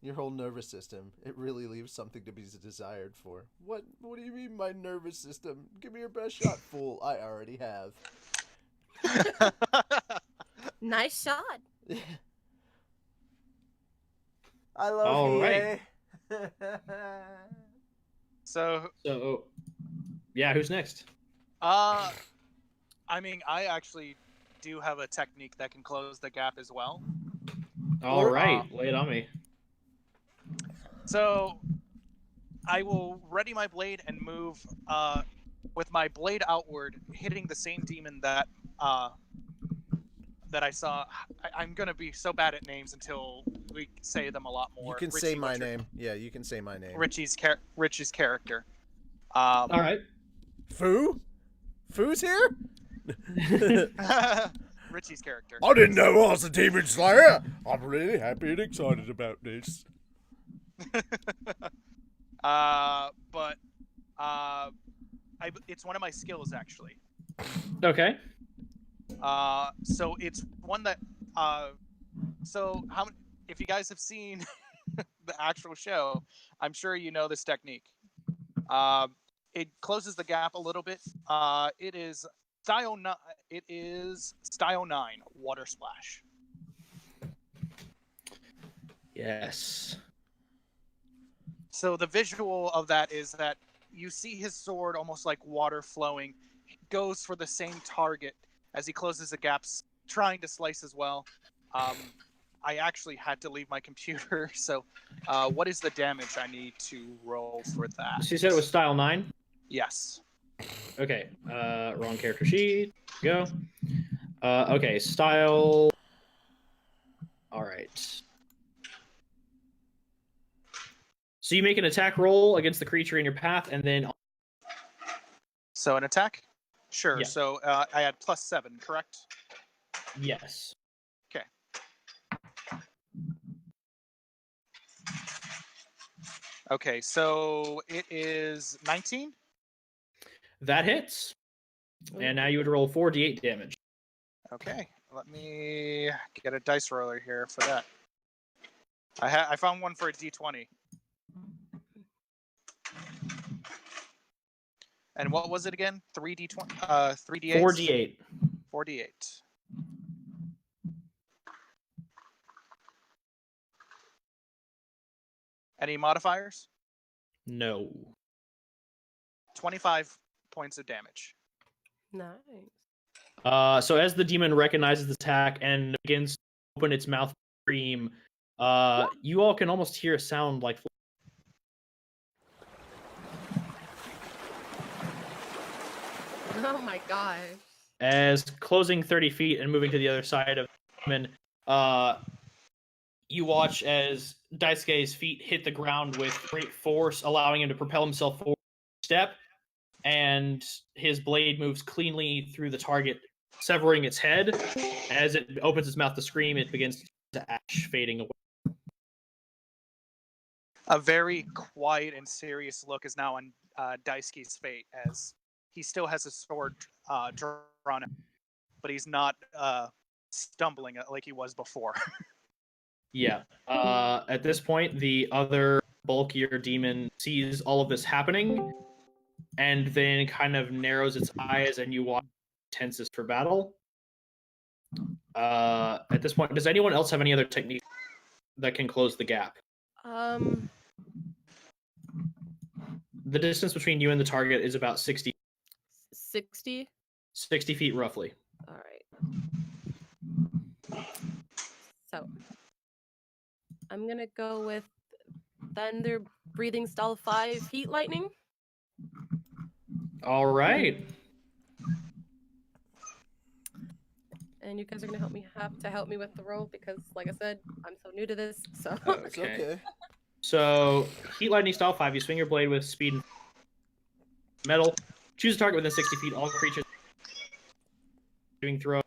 Your whole nervous system. It really leaves something to be desired for. What do you mean, my nervous system? Give me your best shot, fool. I already have. Nice shot. I love All you, right. So, So, yeah, who's next? I mean, I actually do have a technique that can close the gap as well. All right, lay it on me. So, I will ready my blade and move with my blade outward, hitting the same demon that I saw. I'm gonna be so bad at names until we say them a lot more. You can Richie, say my what's your- name. Yeah, you can say my name. Richie's character. All right. Foo? Foo's here? Richie's character. I didn't know I was a Demon Slayer. I'm really happy and excited about this. It's one of my skills actually. Okay. So it's one that if you guys have seen the actual show, I'm sure you know this technique. It closes the gap a little bit. It is style 9. It is style 9 water splash. Yes. So the visual of that is that you see his sword almost like water flowing. He goes for the same target as he closes the gaps, trying to slice as well. I actually had to leave my computer, so what is the damage I need to roll for that? So you said it was style 9? Yes. Okay. Wrong character sheet. Go. Okay, style. All right. So you make an attack roll against the creature in your path, and then. So an attack? Sure. Yeah. So I had +7, correct? Yes. Okay. Okay, so it is 19? That hits. And now you would roll 4d8 damage. Okay, let me get a dice roller here for that. I found one for a d20. And what was it again? 3d20? 3d8? 4d8. 4d8. Any modifiers? No. 25 points of damage. Nice. So as the demon recognizes the attack and begins to open its mouth to scream, you all can almost hear a sound like. Oh my gosh. As closing 30 feet and moving to the other side of the demon, you watch as Daisuke's feet hit the ground with great force, allowing him to propel himself forward a step, and his blade moves cleanly through the target, severing its head. As it opens its mouth to scream, it begins to ash, fading away. A very quiet and serious look is now on Daisuke's face, as he still has his sword drawn out, but he's not stumbling like he was before. Yeah. At this point, the other bulkier demon sees all of this happening, and then kind of narrows its eyes, and you watch tenses for battle. At this point, does anyone else have any other technique that can close the gap? The distance between you and the target is about 60 feet roughly. All right. So I'm gonna go with thunder breathing style 5 heat lightning. All right. And you guys are gonna help me with the roll because, like I said, I'm so new to this. So It's okay. So, Heat Lightning Style 5, you swing your blade with speed and metal. Choose a target within 60 feet. All creatures doing throw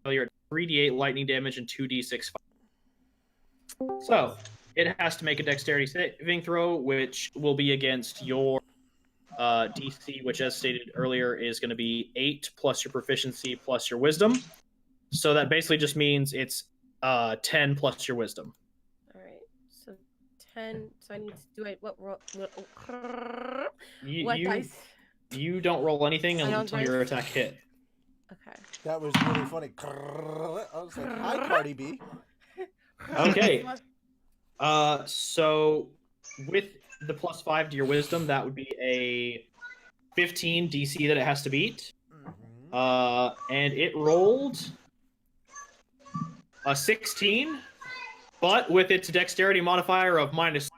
failure 3d8 lightning damage and 2d6 fire. So, it has to make a dexterity saving throw, which will be against your DC, which, as stated earlier, is going to be 8 plus your proficiency plus your wisdom. So that basically just means it's 10 plus your wisdom. all right. So 10. So I need to do it. What roll? You, What you, dice? you don't roll anything I don't until your dice? attack hit. Okay. That was really funny. I was like, hi, Cardi B. Okay. So with the +5 to your wisdom, that would be a 15 DC that it has to beat. And it rolled a 16, but with its dexterity modifier of -,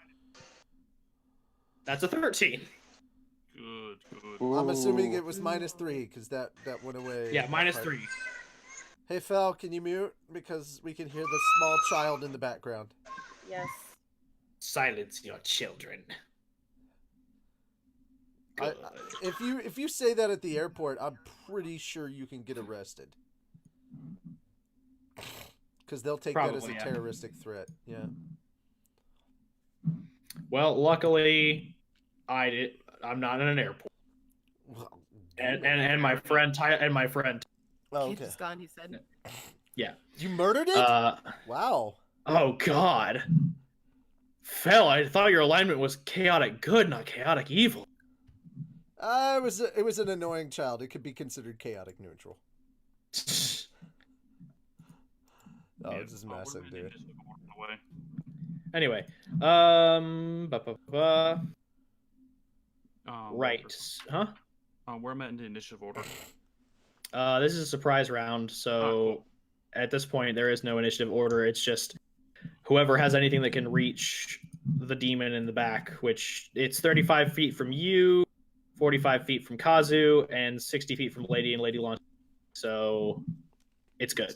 that's a 13. Good, good. I'm assuming it was -3 because that went away. Yeah, that part. -3. Hey, Fel, can you mute? Because we can hear the small child in the background. Yes. Silence your children. I, if you say that at the airport, I'm pretty sure you can get arrested. Because they'll take that as Probably, a yeah. terroristic threat. Yeah. Well, luckily, I'm not in an airport. Well, And my friend oh, Keith okay. is gone, he said. Yeah. You murdered it? Wow. Oh God. Fel, I thought your alignment was chaotic good, not chaotic evil. It was an annoying child. It could be considered chaotic neutral. Oh, Yeah, this is massive, we're dude. initiative order in a way. Anyway, right, huh? Where am I in the initiative order? This is a surprise round, so cool. At this point there is no initiative order. It's just whoever has anything that can reach the demon in the back, which it's 35 feet from you, 45 feet from Kazu, and 60 feet from Lady and Lady Launch. So it's good.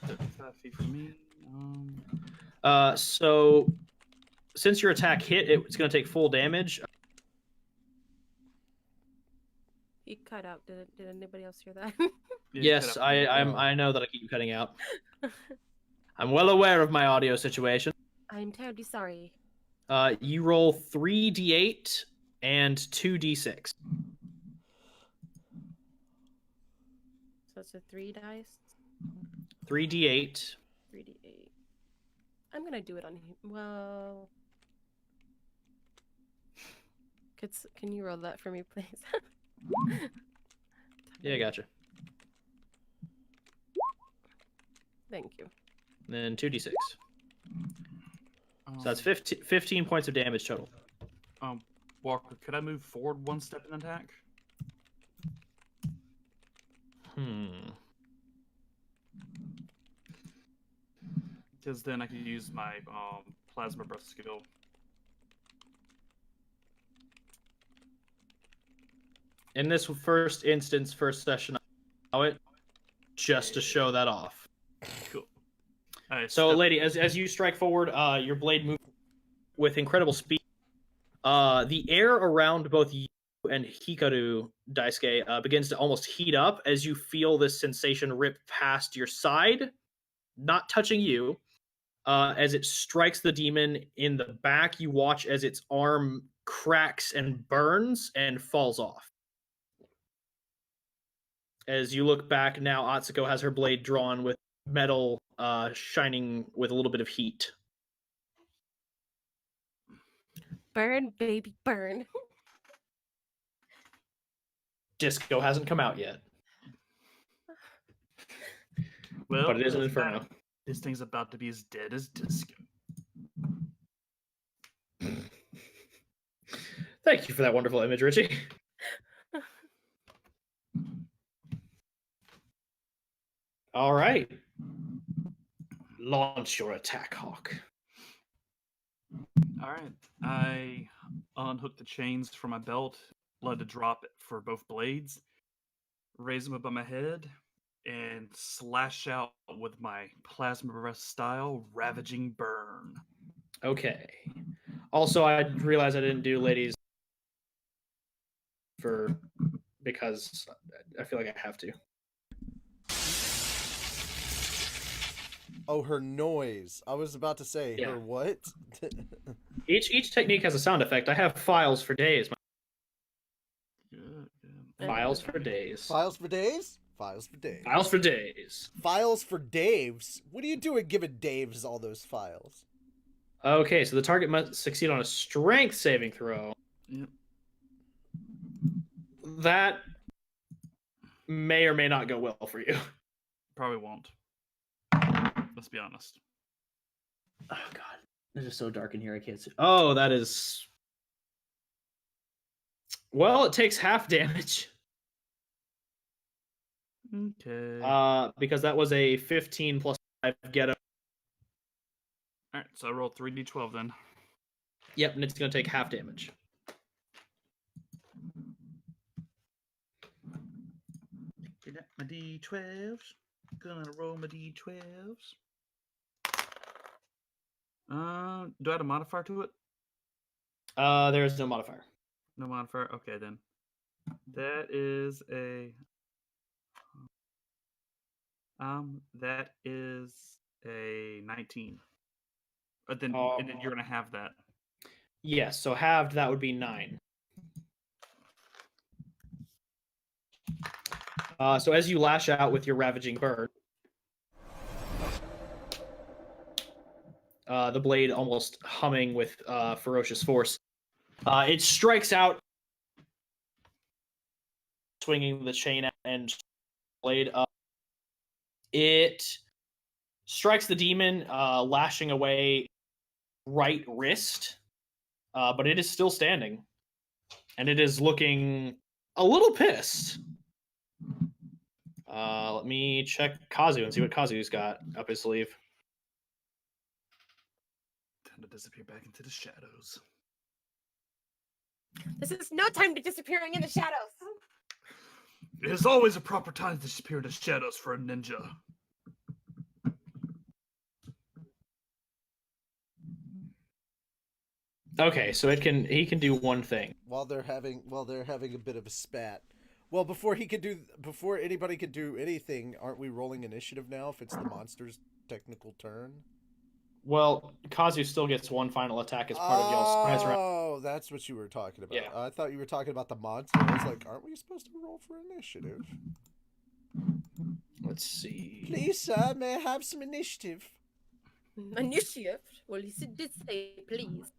35 feet from me. So since your attack hit, it's going to take full damage. He cut out. Did anybody else hear that? Yeah, Yes, cut out. I know that I keep cutting out. I'm well aware of my audio situation. I'm terribly sorry. You roll 3d8 and 2d6. So it's a 3 dice. 3d8. 3d8. I'm gonna do it on him. Well, can you roll that for me, please? Yeah, gotcha. Thank you. And then 2d6. So that's 15 points of damage total. Walker, could I move forward one step in attack? Because then I could use my plasma breath skill. In this first session, I allow it just to show that off. Cool. Alright, So, lady, as you strike forward, your blade moves with incredible speed. The air around both you and Hikaru, Daisuke, begins to almost heat up as you feel this sensation rip past your side, not touching you. As it strikes the demon in the back, you watch as its arm cracks and burns and falls off. As you look back, now Atsuko has her blade drawn with metal shining with a little bit of heat. Burn, baby, burn. Disco hasn't come out yet, well, but it is an doesn't inferno. matter. This thing's about to be as dead as disco. Thank you for that wonderful image, Richie. All right. Launch your attack, Hawk. Alright, I unhook the chains from my belt, let it drop for both blades, raise them above my head, and slash out with my plasma breath style ravaging burn. Okay. Also, I realized I didn't do ladies because I feel like I have to. Oh, her noise. I was about to say, Yeah. her what? Each technique has a sound effect. I have files for days. Good. Files for days. Files for days? Files for days. Files for days. Files for Daves? What are you doing giving Daves all those files? Okay, so the target must succeed on a strength saving throw. Yep. That may or may not go well for you. Probably won't. Let's be honest. Oh god, it's just so dark in here. I can't see. Oh, that is. Well, it takes half damage. Okay. Because that was a 15 plus 5 get up. All right, so I rolled 3d12 then. Yep, and it's gonna take half damage. Get out my d12s. Gonna roll my d12s. Do I add a modifier to it? There is no modifier. No modifier. Okay, then. That is a. That is a 19. But then, and then you're gonna have that. Yes, so halved, that would be 9. So as you lash out with your ravaging burn, the blade almost humming with ferocious force, it strikes out, swinging the chain and blade up. It strikes the demon, lashing away right wrist, but it is still standing, and it is looking a little pissed. Let me check Kazu and see what Kazu's got up his sleeve. Time to disappear back into the shadows. This is no time to disappearing in the shadows. It is always a proper time to disappear into shadows for a ninja. Okay, so he can do one thing. While they're having a bit of a spat. Well, before anybody could do anything, aren't we rolling initiative now if it's the monster's technical turn? Well, Kazu still gets one final attack as part of y'all's surprise round. Oh, that's what you were talking about. Yeah. I thought you were talking about the monster. I was like, aren't we supposed to roll for initiative? Let's see. Please, sir, may I have some initiative? Initiative? Well, he did say please.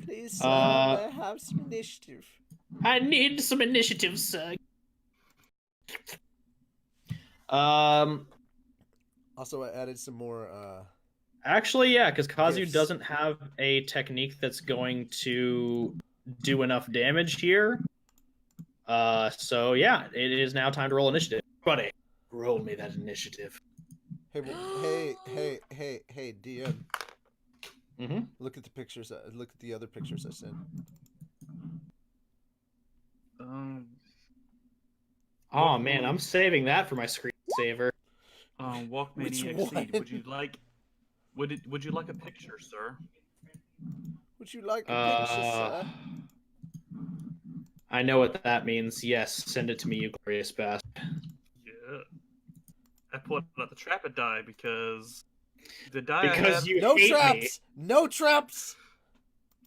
Please, sir, may I have some initiative? I need some initiative, sir. Also, I added some more. Actually, yeah, because Kazu Gifts. doesn't have a technique that's going to do enough damage here. So yeah, it is now time to roll initiative. Buddy, roll me that initiative. Hey, hey, DM. Mm-hmm. Look at the pictures. Look at the other pictures I sent. Oh man, I'm saving that for my screensaver. Walkmania Which Exceed. one? Would you like? Would you like a picture, sir? Would you like a picture, sir? I know what that means. Yes, send it to me, you glorious bastard. Yeah. I pulled out the trapper die because the die Because you No hate traps! No traps!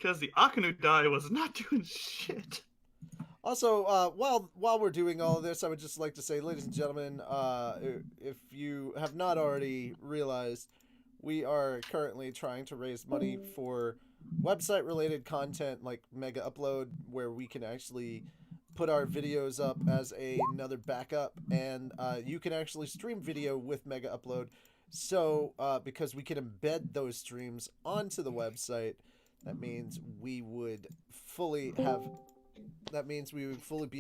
because the Akuno die was not doing shit. Also, while we're doing all of this, I would just like to say, ladies and gentlemen, if you have not already realized, we are currently trying to raise money for website-related content like Mega Upload, where we can actually put our videos up as another backup, and you can actually stream video with Mega Upload. So, because we can embed those streams onto the website, that means we would fully be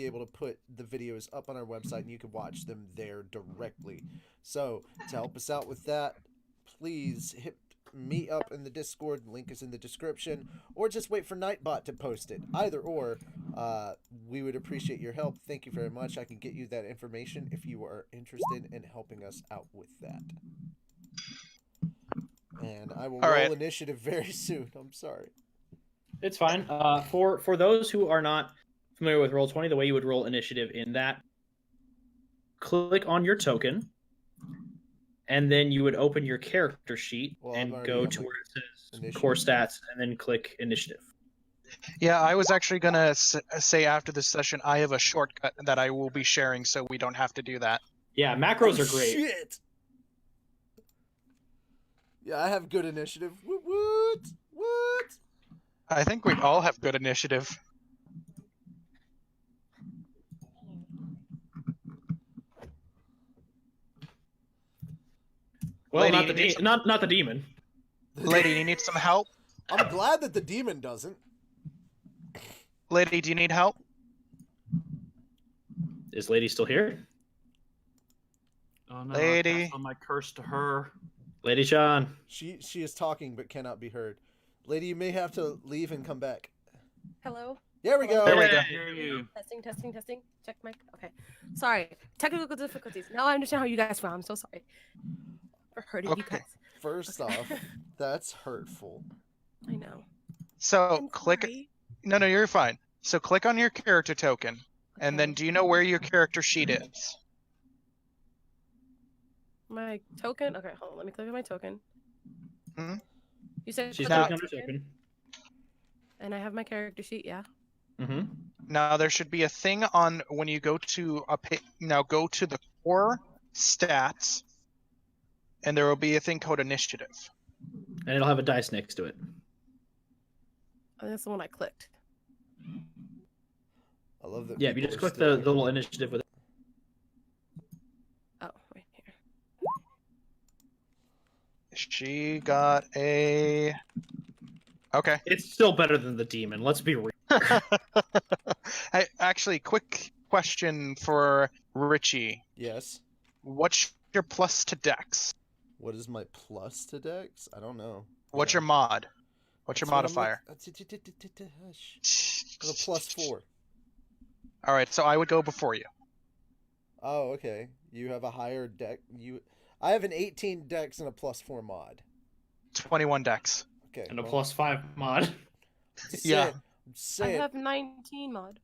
able to put the videos up on our website, and you can watch them there directly. So, to help us out with that, please hit me up in the Discord. Link is in the description, or just wait for Nightbot to post it. Either or, we would appreciate your help. Thank you very much. I can get you that information if you are interested in helping us out with that. And I will roll initiative very soon. I'm sorry. It's fine. For those who are not familiar with Roll20, the way you would roll initiative in that, click on your token, and then you would open your character sheet and go to where it says initiative. Core Stats, and then click Initiative. Yeah, I was actually going to say after this session, I have a shortcut that I will be sharing so we don't have to do that. Yeah, macros are great. Shit! Yeah, I have good initiative. What? What? I think we all have good initiative. Well, Lady, not the you need not the demon. Lady, you need some help? I'm glad that the demon doesn't. Lady, do you need help? Is Lady still here? Oh no, Lady. I passed on my curse to her. Lady Sean. She is talking but cannot be heard. Lady, you may have to leave and come back. Hello? There we go. There we go. I hear you. Testing. Check mic. Okay. Sorry. Technical difficulties. Now I understand how you guys feel. I'm so sorry for hurting you Okay. guys. First off, that's hurtful. I know. So I'm click. sorry. No, you're fine. So click on your character token, and then Okay. do you know where your character sheet is? My token? Okay, hold on. Let me click on my token. Mhm. You said She's click on clicking my on her token. and I have my character sheet, yeah? Mm-hmm. Now there should be a thing on when you go to now go to the core stats, and there will be a thing called initiative. And it'll have a dice next to it. I think that's the one I clicked. I love that. Yeah, if you people just are click still the here. little initiative with it. Oh, right here. She got a. Okay. It's still better than the demon. Let's be real. Actually, quick question for Richie. Yes. What's your plus to Dex? What is my plus to Dex? I don't know. What's Yeah. your mod? What's your That's what I'm modifier? Hush. I have a +4. All right, so I would go before you. Oh, okay. You have a higher deck. I have an 18 Dex and a +4 mod. 21 Dex. Okay. And a well, +5 mod. Yeah. I'm saying, I have 19 mod.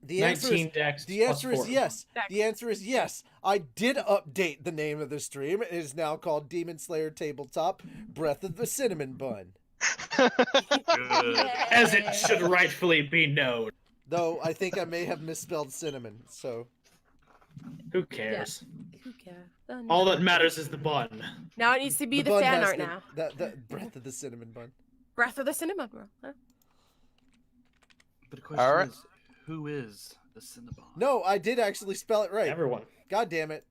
the answer is 19 dex. the answer is +4. yes. Dex. The answer is yes. I did update the name of the stream. It is now called Demon Slayer Tabletop Breath of the Cinnamon Bun. Good. As it should rightfully be known. Though I think I may have misspelled cinnamon, so Who cares? Who cares? All that matters is the bun. Now it needs to be the bun fan has art the- now. The Breath of the Cinnamon Bun. Breath of the Cinnamon, bro. Huh? But the question Alright. is, who is the Cinnabon? No, I did actually spell it right. Everyone. God damn it.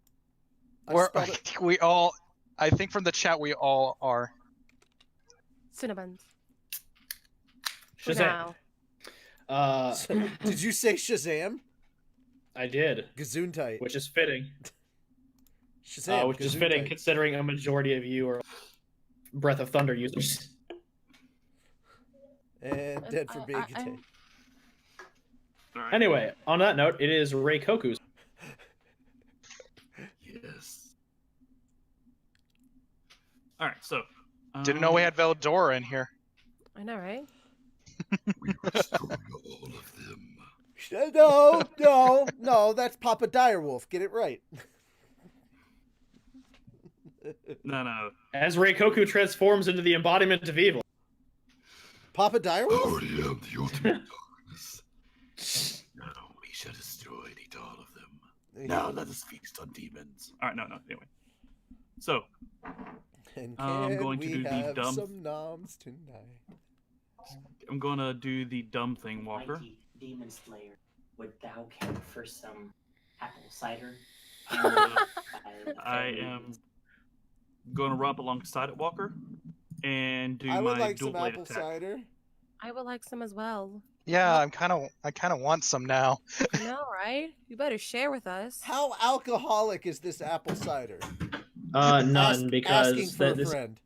I We're, spelled it. we all. I think from the chat we all are. Cinnamons. Shazam. Now. Did you say Shazam? I did. Gesundheit. Which is fitting. Shazam. Which is fitting Gesundheit. considering a majority of you are Breath of Thunder users. And dead for being contained. Alright. Anyway, on that note, it is Reikoku's. Yes. Alright, so. Didn't know we had Veldora in here. I know, right? We restore all of them. No, that's Papa Direwolf. Get it right. No. As Reikoku transforms into the embodiment of evil. Papa I Direwolf? already am the ultimate darkness. Now we shall destroy and eat all of them. Now let us feast on demons. Alright, no. Anyway. So, And I'm can going to we do the have dumb- some noms tonight? I'm gonna do the dumb thing, Walker. Mighty Demon Slayer, would thou care for some apple cider? Uh, I am gonna rub alongside it, Walker, and do I would my like dual some blade apple attack. cider. I would like some as well. Yeah, I kind of want some now. I know, right? You better share with us. How alcoholic is this apple cider? None, asking because for a this friend.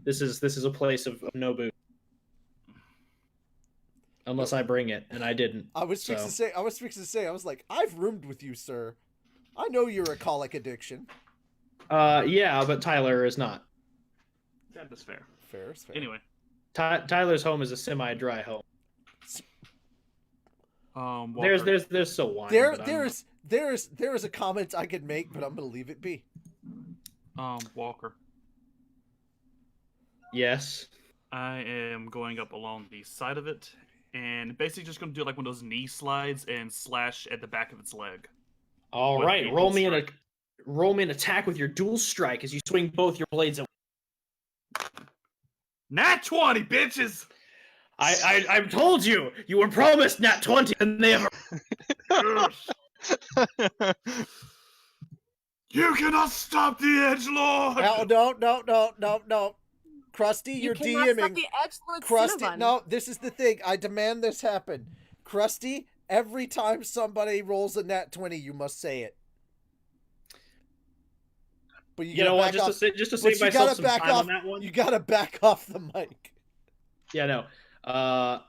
is a place of no booze. Unless I bring it, and I didn't. I was fixing to say, I was like, I've roomed with you, sir. I know you're a colic addiction. Yeah, but Tyler is not. That is fair. Fair is fair. Anyway, Tyler's home is a semi-dry home. Walker, There's still wine. but I'm- There is a comment I could make, but I'm gonna leave it be. Walker, Yes. I am going up along the side of it, and basically just gonna do like one of those knee slides and slash at the back of its leg. All With right. dual Roll me an attack with your dual strike as you swing both your blades at Nat 20, bitches! I told you! You were promised nat 20 and they have You cannot stop the edgelord. No. Krusty, You you're cannot stop DMing. the edgelord Krusty, Cinnabon. no, this is the thing. I demand this happen. Krusty, every time somebody rolls a nat 20, you must say it. But You know what? Just to save myself some time on that one. You gotta back off the mic. Yeah, no.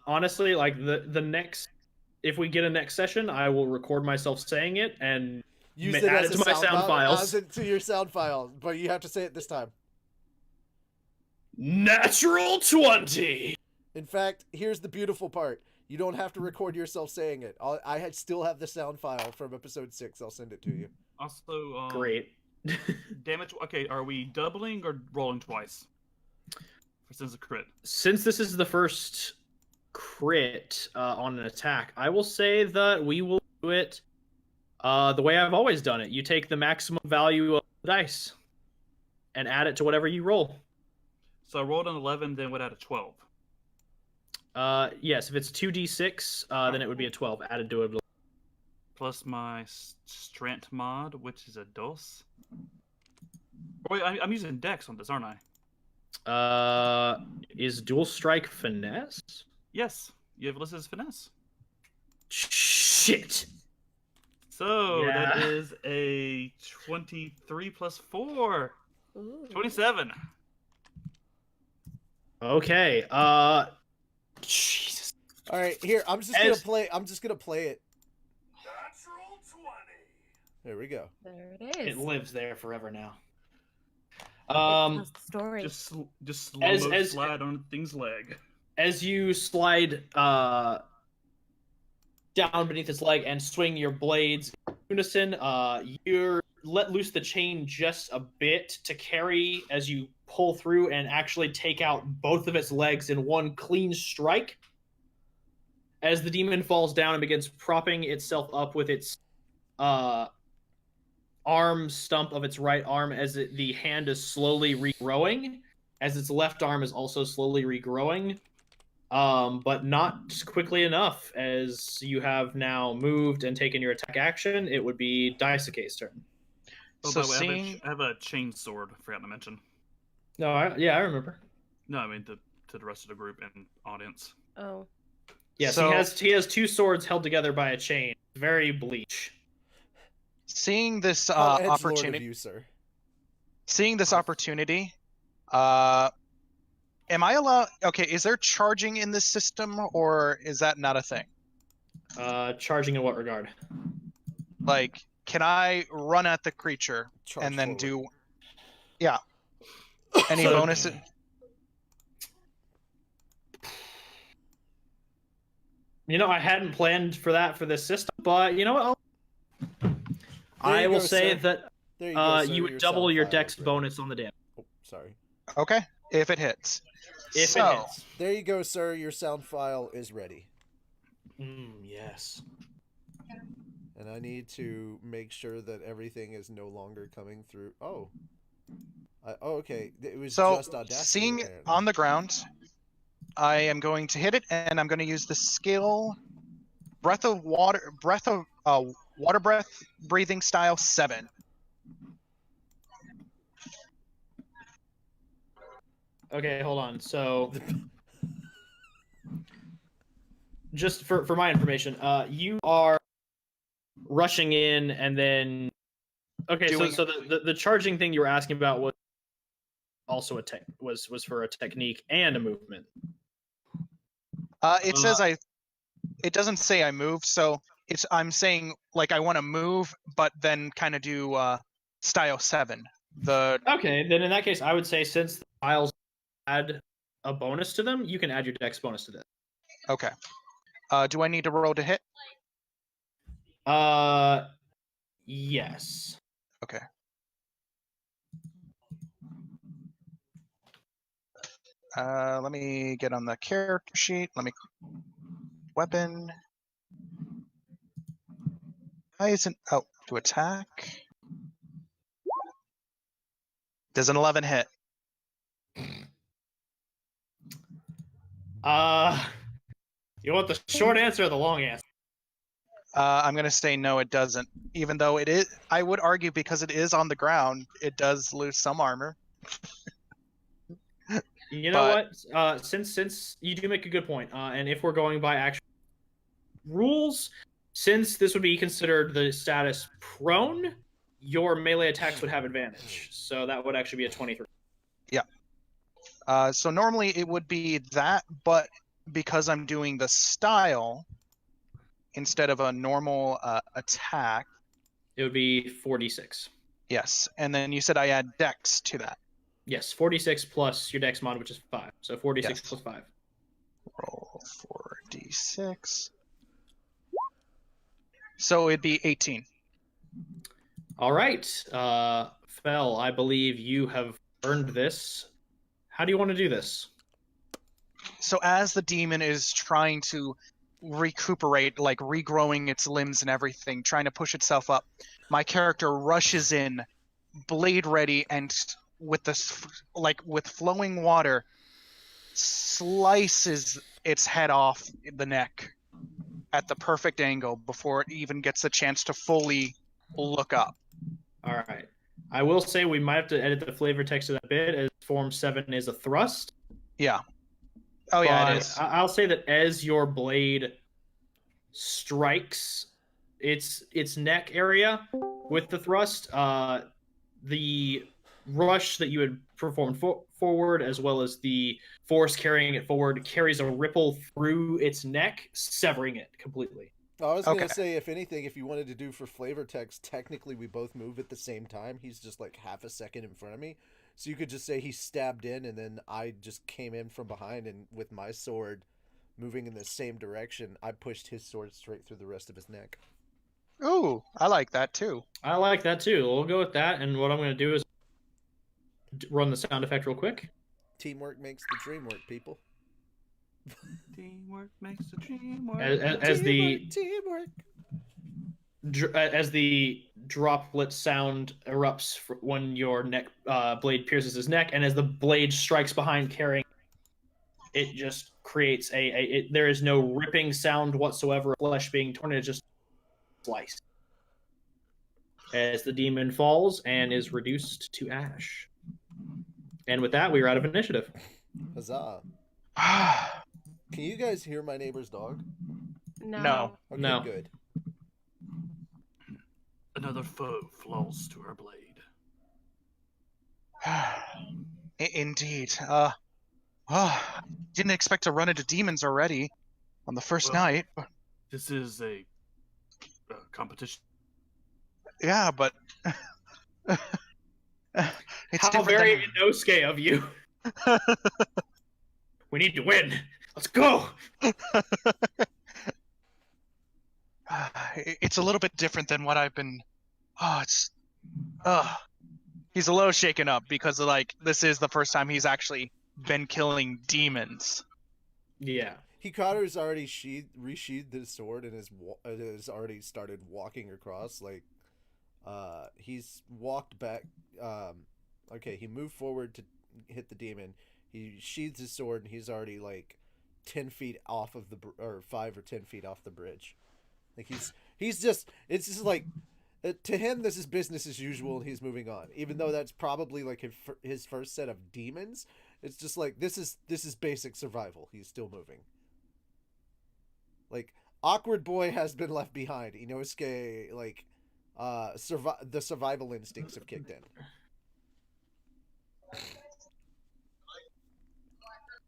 Honestly, like the next, if we get a next session, I will record myself saying it and add it to my sound files. Add it to your sound file, but you have to say it this time. Natural 20. In fact, here's the beautiful part. You don't have to record yourself saying it. I still have the sound file from episode 6. I'll send it to you. Also, Great. damage. Okay, are we doubling or rolling twice? Since a crit. Since this is the first crit on an attack, I will say that we will do it the way I've always done it. You take the maximum value of the dice and add it to whatever you roll. So I rolled an 11, then would add a 12. Yes, if it's 2d6, then it would be a 12 added to it. Plus my strength mod, which is a dos. Wait, I'm using dex on this, aren't I? Is dual strike finesse? Yes, you have listed as finesse. Shit. So Yeah. that is a 23 plus 4. Ooh. 27. Okay. Jesus. All right, here. I'm just gonna play it. Natural 20. There we go. There it is. It lives there forever now. It tells the story. Just slow-mo slide on thing's leg. As you slide down beneath its leg and swing your blades in unison, you let loose the chain just a bit to carry as you pull through and actually take out both of its legs in one clean strike. As the demon falls down and begins propping itself up with its arm stump of its right arm as the hand is slowly regrowing, as its left arm is also slowly regrowing, but not quickly enough, as you have now moved and taken your attack action. It would be Daisuke's turn. Oh, So by the way, seeing- I have a chain sword, I forgot to mention. No, I remember. No, I mean to the rest of the group and audience. Oh. Yes, So- he has two swords held together by a chain. Very Bleach. Seeing this How edgelord of opportunity, you, sir. seeing this opportunity, am I allowed? Okay, is there charging in this system, or is that not a thing? Charging in what regard? Like, can I run at the creature Charge and then forward. yeah, any So- bonuses? You know, I hadn't planned for that for this system, but you know what? I you will go, say sir. that There you go, sir. you would Your double sound your file dex is ready. bonus on the damage. Oh, sorry. Okay, if it hits. If So, it hits. There you go, sir. Your sound file is ready. Yes. And I need to make sure that everything is no longer coming through. Oh. Okay. It was So, just Audacity. seeing it apparently. on the ground, I am going to hit it, and I'm going to use the skill water breath breathing style 7. Okay, hold on. So, just for my information, you are rushing in and then. Okay, Doing- so the charging thing you were asking about was also was for a technique and a movement. It says it doesn't say I moved, so I'm saying like I want to move, but then kind of do style 7. Okay, then in that case, I would say since the files add a bonus to them, you can add your dex bonus to this. Okay. Do I need to roll to hit? Yes. Okay. Let me get on the character sheet. Weapon. Why isn't to attack? Does an 11 hit? You want the short answer or the long answer? I'm gonna say no, it doesn't. Even though it is, I would argue because it is on the ground, it does lose some armor. You know what? Since you do make a good point, and if we're going by actual rules, since this would be considered the status prone, your melee attacks would have advantage. So that would actually be a 23. So normally it would be that, but because I'm doing the style instead of a normal attack. It would be 46. Yes, and then you said I add dex to that. Yes, 46 plus your dex mod, which is 5. So 46 Yes. plus 5. Roll 4d6. So it'd be 18. All right. Fel, I believe you have earned this. How do you want to do this? So as the demon is trying to recuperate, like regrowing its limbs and everything, trying to push itself up, my character rushes in, blade ready, and with this, with flowing water, slices its head off the neck at the perfect angle before it even gets a chance to fully look up. All right. I will say we might have to edit the flavor text of that bit, as Form 7 is a thrust. Yeah. Oh yeah, But it is. I'll say that as your blade strikes its neck area with the thrust, the rush that you had performed forward, as well as the force carrying it forward, carries a ripple through its neck, severing it completely. I was gonna Okay. say, if anything, if you wanted to do for flavor text, technically we both move at the same time. He's just like half a second in front of me, so you could just say he stabbed in, and then I just came in from behind, and with my sword moving in the same direction, I pushed his sword straight through the rest of his neck. Ooh, I like that too. I like that too. We'll go with that, and what I'm going to do is run the sound effect real quick. Teamwork makes the dream work, people. Teamwork makes the dream work. Teamwork. As the droplet sound erupts when your neck blade pierces his neck, and as the blade strikes behind carrying, it just creates there is no ripping sound whatsoever, flesh being torn, it's just sliced. As the demon falls and is reduced to ash. And with that, we are out of initiative. Huzzah. Can you guys hear my neighbor's dog? No. Okay, No. good. Another foe falls to her blade. Indeed. Didn't expect to run into demons already on the first Well, night. This is a competition. Yeah, but it's How different very than... Inosuke of you. We need to win. Let's go. It's a little bit different than what I've been. He's a little shaken up because this is the first time he's actually been killing demons. Yeah. Hikaru's already resheathed his sword and has already started walking across. He's walked back. Okay, he moved forward to hit the demon. He sheathes his sword and he's already 10 feet off of or 5 or 10 feet off the bridge. It's just to him this is business as usual and he's moving on. Even though that's probably his first set of demons, it's just this is basic survival. He's still moving. Awkward boy has been left behind. Inosuke the survival instincts have kicked in.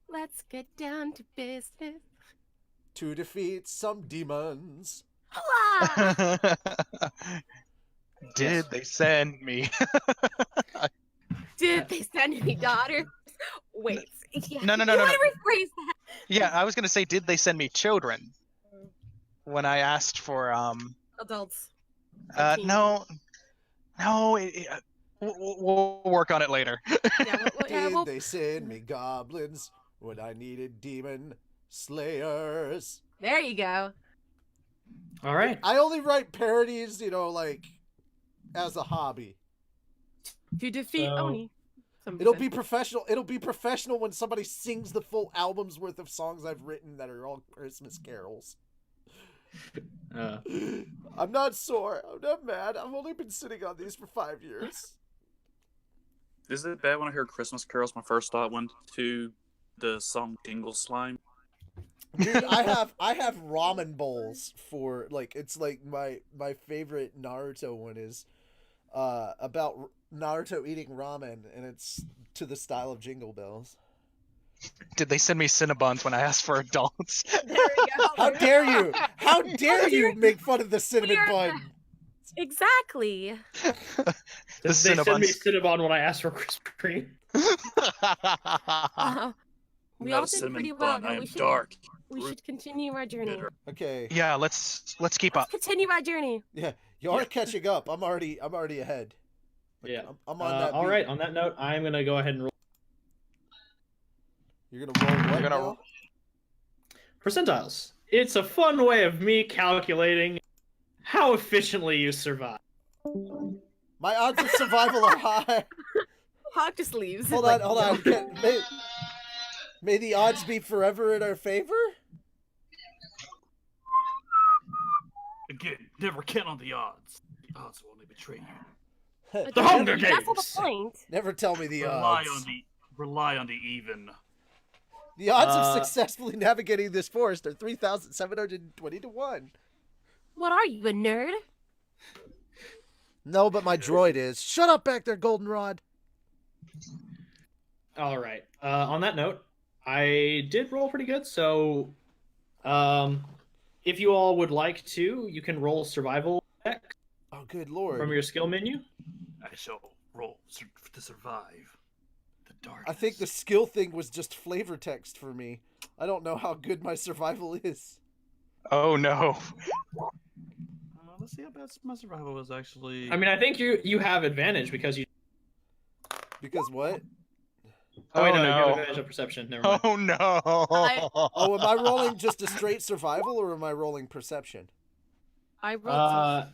Let's get down to business. To defeat some demons. Hola! Did they send me? Did they send me daughters? Wait. Yeah. No. You want to rephrase that? Yeah, I was gonna say, did they send me children? When I asked for Adults. no, we'll work on it later. Did they send me goblins when I needed demon slayers? There you go. All right. I only write parodies, as a hobby. To defeat Oni. It'll be professional. It'll be professional when somebody sings the full album's worth of songs I've written that are all Christmas carols. I'm not sore. I'm not mad. I've only been sitting on these for 5 years. Is it bad when I hear Christmas carols? My first thought went to the song Dingle Slime. Dude, I have ramen bowls for like it's like my favorite Naruto one is about Naruto eating ramen, and it's to the style of Jingle Bells. Did they send me Cinnabons when I asked for adults? There we go. How dare you? How dare you make fun of the cinnamon bun? Exactly. They send me Cinnabon when I ask for Krispy Kreme. We all did pretty well. Now we should continue our journey. Okay. Yeah, let's keep up. Continue our journey. Yeah, you are catching up. I'm already ahead. Like, Yeah. I'm on that. All right. On that note, I'm gonna go ahead and roll. You're gonna roll what? You're gonna now? Percentiles. It's a fun way of me calculating how efficiently you survive. My odds of survival are high. Hawk just leaves. Hold on. May the odds be forever in our favor? Again, never count on the odds. The odds will only betray you. The Hunger That's the Games. point. Never tell me the Rely odds. on the even. The odds of successfully navigating this forest are 3,720 to 1. What are you, a nerd? No, but my droid is. Shut up back there, Goldenrod. All right. On that note, I did roll pretty good, so if you all would like to, you can roll survival check Oh, good lord. from your skill menu. I shall roll to survive the dark. I think the skill thing was just flavor text for me. I don't know how good my survival is. Oh no. Let's see how bad my survival is actually. I mean, I think you have advantage because you. Because what? Oh, wait, Oh, no, you no. have advantage of perception. Never mind. Oh no. Oh, am I rolling just a straight survival or am I rolling perception? I rolled.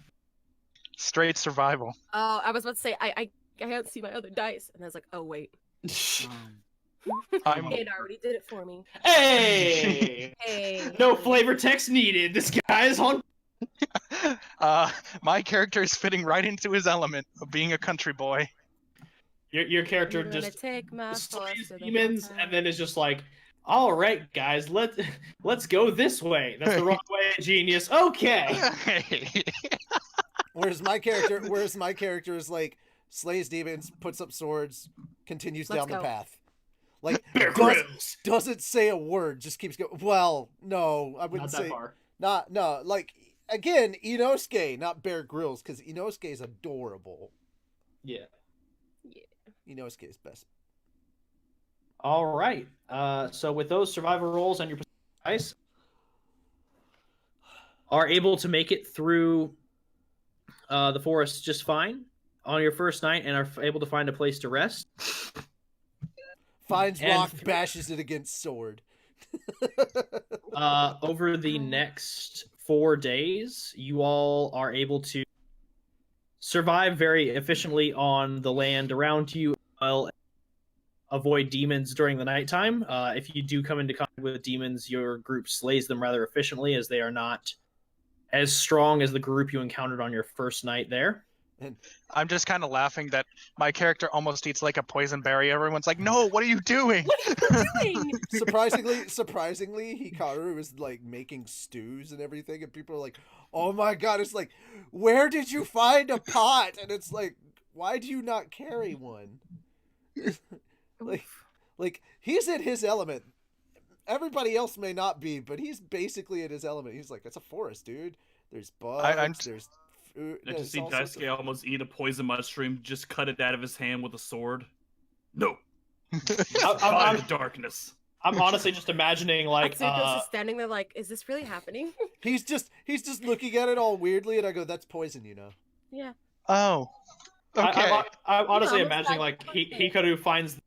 Straight survival. Oh, I was about to say I can't see my other dice, and I was like, oh wait, I'm it already did it for me. Hey! Hey. No flavor text needed. This guy is on. my character is fitting right into his element of being a country boy. Your character You're gonna just take my slays force to the demons mountain. and then is just like, all right, guys, let's go this way. That's the wrong way, genius. Okay. Whereas my character is like slays demons, puts up swords, continues Let's down the go. path. Like Bear Grylls. doesn't say a word, just keeps going. Well, no, I Not wouldn't that say far. no, like again, Inosuke, not Bear Grylls, because Inosuke is adorable. Yeah. Inosuke is best. All right. So with those survival rolls and your dice, are able to make it through the forest just fine on your first night and are able to find a place to rest. Finds And- rock, bashes it against sword. Over the next 4 days, you all are able to survive very efficiently on the land around you, while avoid demons during the nighttime. If you do come into contact with demons, your group slays them rather efficiently, as they are not as strong as the group you encountered on your first night there. I'm just kind of laughing that my character almost eats like a poison berry. Everyone's like, "No, what are you doing?" Surprisingly, Hikaru is like making stews and everything, and people are like, "Oh my god!" It's like, "Where did you find a pot?" And it's like, "Why do you not carry one?" like he's in his element. Everybody else may not be, but he's basically in his element. He's like, "It's a forest, dude. There's bugs. There's food." I just there's see all sorts of- Daisuke almost eat a poison mushroom, just cut it out of his hand with a sword. No. I'm- the darkness. I'm honestly just imagining like Atsuko's just standing there like, is this really happening? He's just looking at it all weirdly, and I go, "That's poison, you know." Yeah. Oh. Okay. I'm honestly Yeah, imagining looks like like- Hikaru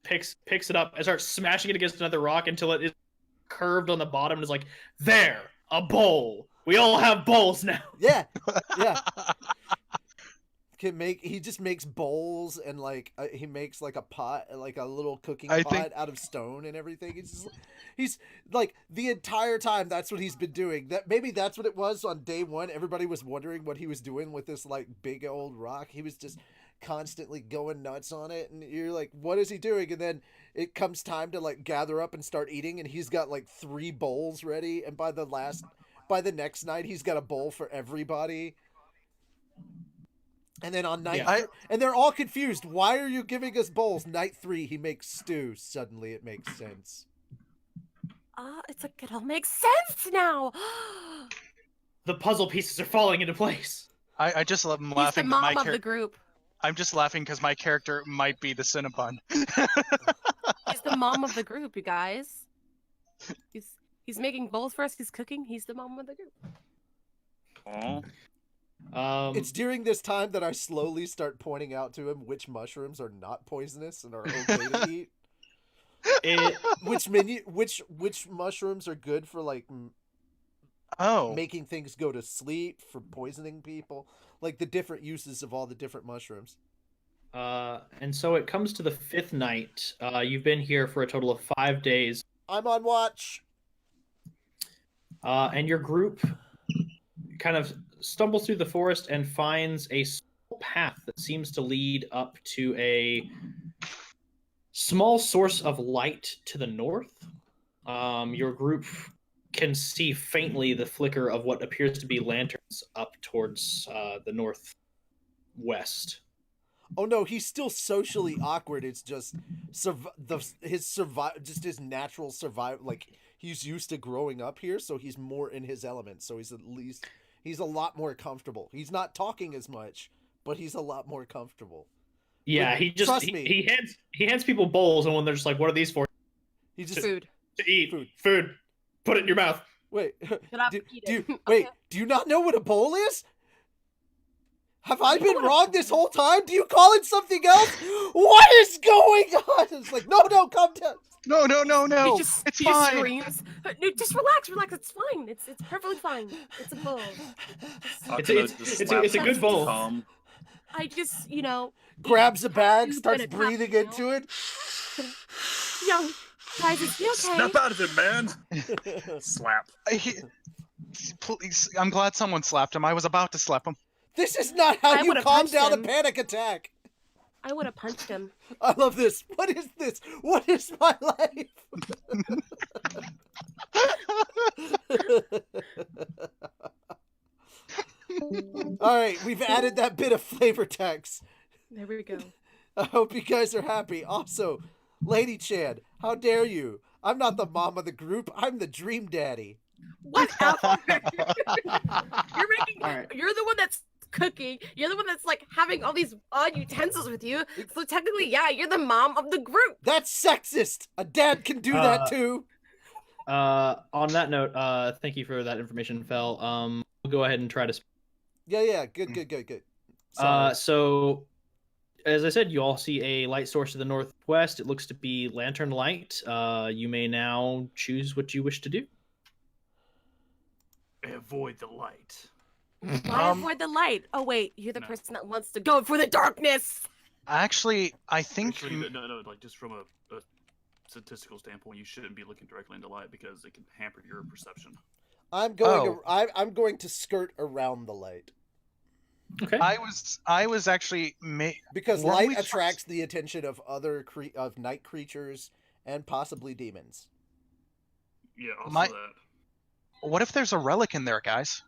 picks it up and starts smashing it against another rock until it is curved on the bottom and is like, there, a bowl. We all have bowls now. Yeah. He just makes bowls and like he makes like a pot, like a little cooking I pot think- out of stone and everything. He's like the entire time that's what he's been doing. Maybe that's what it was on day one. Everybody was wondering what he was doing with this like big old rock. He was just constantly going nuts on it, and you're like, what is he doing? And then it comes time to like gather up and start eating, and he's got like 3 bowls ready, and by the next night he's got a bowl for everybody. And then on night and they're all confused. Why are you giving us bowls? Night 3, he makes stew. Suddenly it makes sense. It's like it all makes sense now. The puzzle pieces are falling into place. I just love him He's laughing. the 'cause mom my of the group. I'm just laughing because my character might be the Cinnabon. He's the mom of the group, you guys. He's making bowls for us. He's cooking. He's the mom of the group. It's during this time that I slowly start pointing out to him which mushrooms are not poisonous and are okay to eat. Which mushrooms are good for like making things go to sleep, for poisoning people, like the different uses of all the different mushrooms. And so it comes to the 5th night. You've been here for a total of 5 days. I'm on watch. And your group kind of stumbles through the forest and finds a small path that seems to lead up to a small source of light to the north. Your group can see faintly the flicker of what appears to be lanterns up towards the northwest. Oh no, he's still socially awkward. It's just his natural survival. Like he's used to growing up here, so he's more in his element. So he's a lot more comfortable. He's not talking as much, but he's a lot more comfortable. Yeah, but he hands people bowls, and when they're just like, "What are these for?" He just food to eat. Food. Put it in your mouth. Wait, do you not know what a bowl is? Have I been wrong this whole time? Do you call it something else? What is going on? It's like, no, calm down. No. He just fine. screams. No, just relax. It's fine. It's perfectly fine. It's a bowl. It's a good bowl. I just, grabs a bag, you starts been a breathing cop, into it. Guys, is he okay? Snap out of it, man! Slap. Please, I'm glad someone slapped him. I was about to slap him. This is not how you calm down a panic attack. I would have punched him. I love this. What is this? What is my life? All right, we've added that bit of flavor text. There we go. I hope you guys are happy. Also, Lady Chan, how dare you? I'm not the mom of the group. I'm the dream daddy. Whatever. Right. You're the one that's cooking. You're the one that's like having all these odd utensils with you. So technically, yeah, you're the mom of the group. That's sexist. A dad can do that too. On that note, thank you for that information, Fel. We'll go ahead and try to. Yeah. Good. So, as I said, you all see a light source to the northwest. It looks to be lantern light. You may now choose what you wish to do. Avoid the light. Why avoid the light? Oh wait, you're the person that wants to go for the darkness. Actually, I think No, like just from a statistical standpoint, you shouldn't be looking directly into light because it can hamper your perception. I'm going to skirt around the light. Okay. I was actually because light attracts the attention of other night creatures and possibly demons. Yeah, also that. What if there's a relic in there, guys?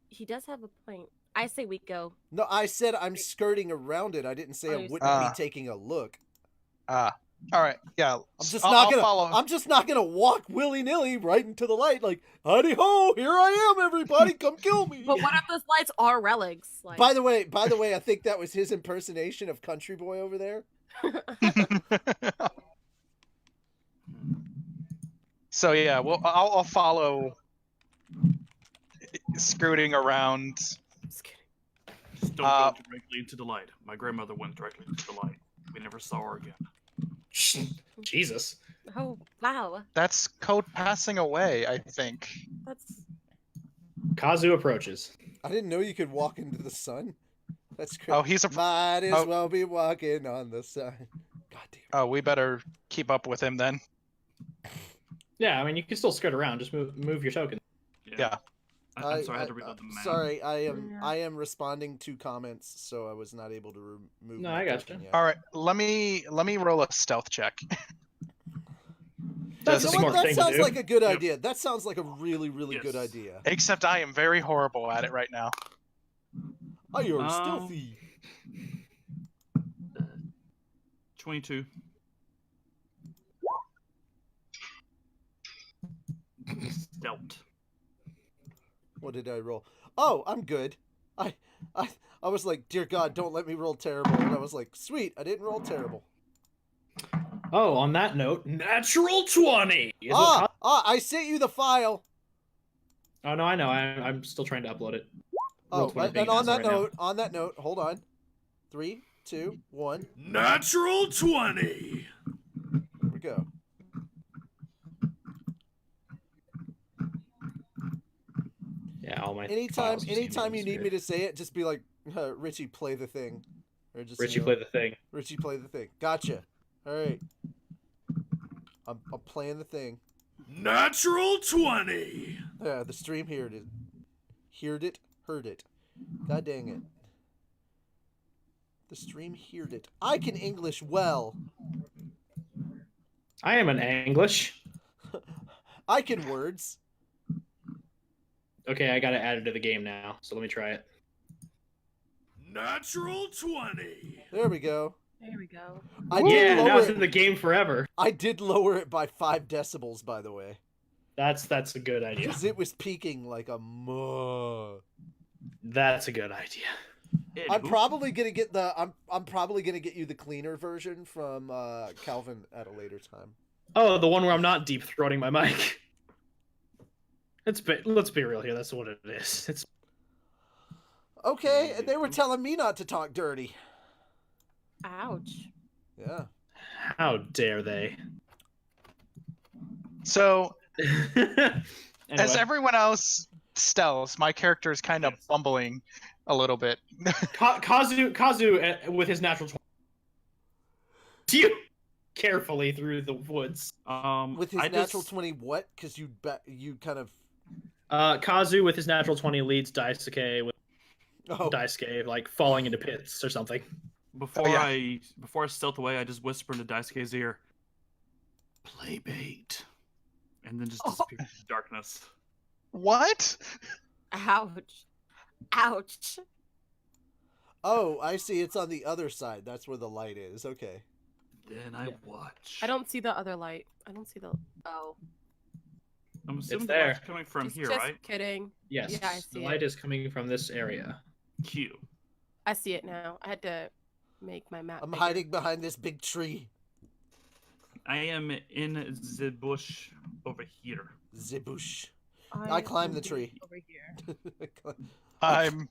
He does have a point. I say we go. No, I said I'm skirting around it. I didn't say I wouldn't be taking a look. All right. Yeah. I'm just not gonna walk willy-nilly right into the light like, howdy ho, here I am, everybody, come kill me. But what if those lights are relics? Like... By the way, I think that was his impersonation of Country Boy over there. So yeah, well, I'll follow. Scooting around. Just don't go directly into the light. My grandmother went directly into the light. We never saw her again. Jesus. Oh, wow. That's code passing away, I think. That's... Kazu approaches. I didn't know you could walk into the sun. That's great. Oh, he's a. Might as oh. well be walking on the sun. God damn. Oh, we better keep up with him then. Yeah, I mean, you can still skirt around. Just move your token. Yeah. I'm sorry, I had to reload the map. Sorry, I am responding to comments, so I was not able to remove. No, my I gotcha. token yet. All right, let me roll a stealth check. That's You a know what? smart That thing to sounds do. like a good Yep. idea. That sounds like a really, really good Yes. idea. Except I am very horrible at it right now. Oh, you're stealthy. 22. Stealth. What did I roll? Oh, I'm good. I was like, dear God, don't let me roll terrible. And I was like, sweet, I didn't roll terrible. Oh, on that note, natural 20. I sent you the file. Oh no, I know. I'm still trying to upload it. Roll Oh, 20 being and on an that asshole right note, hold on. 3, 2, 1. Natural 20. Here we go. Yeah, all my Anytime files just seem you need weird. me to say it, just be like, Richie, play the thing. Or just, Richie, play the thing. Richie, play the thing. Gotcha. All right. I'm playing the thing. Natural 20. Yeah, the stream heard it. Heard it. God dang it. The stream heard it. I can English well. I am an English. I can words. Okay, I gotta add it to the game now. So let me try it. Natural 20. There we go. There we go. I Yeah, did now lower it's in it. the game forever. I did lower it by 5 decibels, by the way, That's a good idea. because it was peaking like a muh. That's a good idea. I'm probably gonna get I'm probably gonna get you the cleaner version from Calvin at a later time. Oh, the one where I'm not deep throating my mic. Let's be real here. That's what it is. It's Okay, and they were telling me not to talk dirty. Ouch. Yeah. how dare they? So, Anyway. as everyone else stealths, my character is kind of bumbling a little bit. Kazu with his natural 20. You carefully through the woods. With his natural 20, what? Because you kind of. Kazu with his natural 20 leads Daisuke with Oh. Daisuke like falling into pits or something. Before I stealth away, I just whisper into Daisuke's ear, "Play bait," and then just disappear into darkness. What? Ouch. Ouch. Oh, I see. It's on the other side. That's where the light is. Okay. Then I watch. I don't see the other light. I don't see the. Oh. I'm assuming the there. light's coming from here, just right? kidding. Yes, Yeah, I the see light it. is coming from this area. Q. I see it now. I had to make my map. I'm bigger. hiding behind this big tree. I am in the bush over here. Zibush. I climbed the tree. Over here. I'm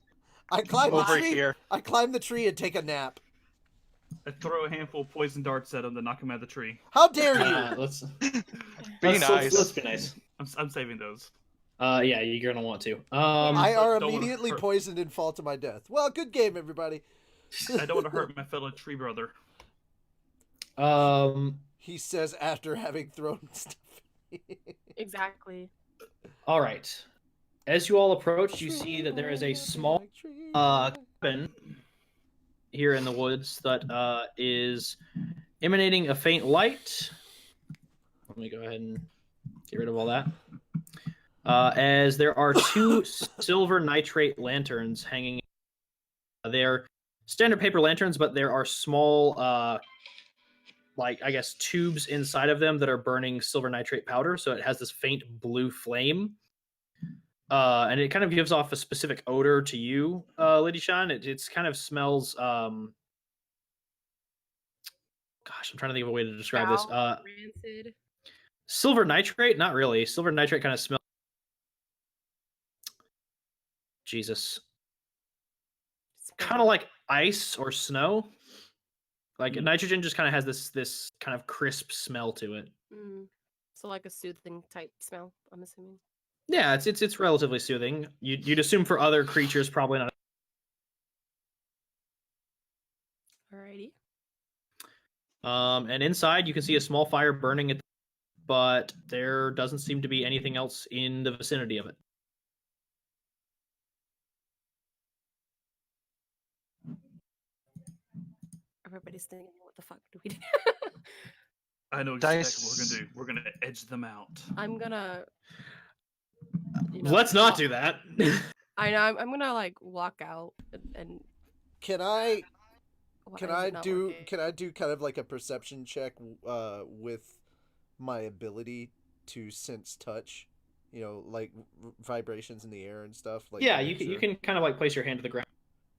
I climbed the over tree. here. I climb the tree and take a nap. I throw a handful of poison darts at him to knock him out of the tree. How dare you? Let's Be nice. Let's be nice. I'm saving those. Yeah, you're gonna want to. I are don't wanna immediately hurt- poisoned and fall to my death. Well, good game, everybody. I don't want to hurt my fellow tree brother. He says after having thrown stuff. Exactly. All right. As you all approach, you see that there is a small cabin here in the woods that is emanating a faint light. Let me go ahead and get rid of all that. As there are 2 silver nitrate lanterns hanging. They're standard paper lanterns, but there are small, like, I guess, tubes inside of them that are burning silver nitrate powder, so it has this faint blue flame. And it kind of gives off a specific odor to you, Lady Shan. It's kind of smells. Gosh, I'm trying to think of a way to describe this. Rancid. Silver nitrate? Not really. Silver nitrate kind of smells. Jesus. Kind of like ice or snow. Like nitrogen just kind of has this kind of crisp smell to it. So like a soothing type smell, I'm assuming. Yeah, it's relatively soothing. You'd assume for other creatures, probably not. And inside, you can see a small fire burning, but there doesn't seem to be anything else in the vicinity of it. Everybody's thinking, what the fuck do we do? I know exactly what we're gonna do. We're gonna edge them out. I'm gonna. Let's not do that. I know. I'm gonna like walk out and Can I why can is I it not do working? can I do kind of like a perception check with my ability to sense touch? You know, like vibrations in the air and stuff. Like Yeah, to you make can, you sure- can kind of like place your hand to the ground.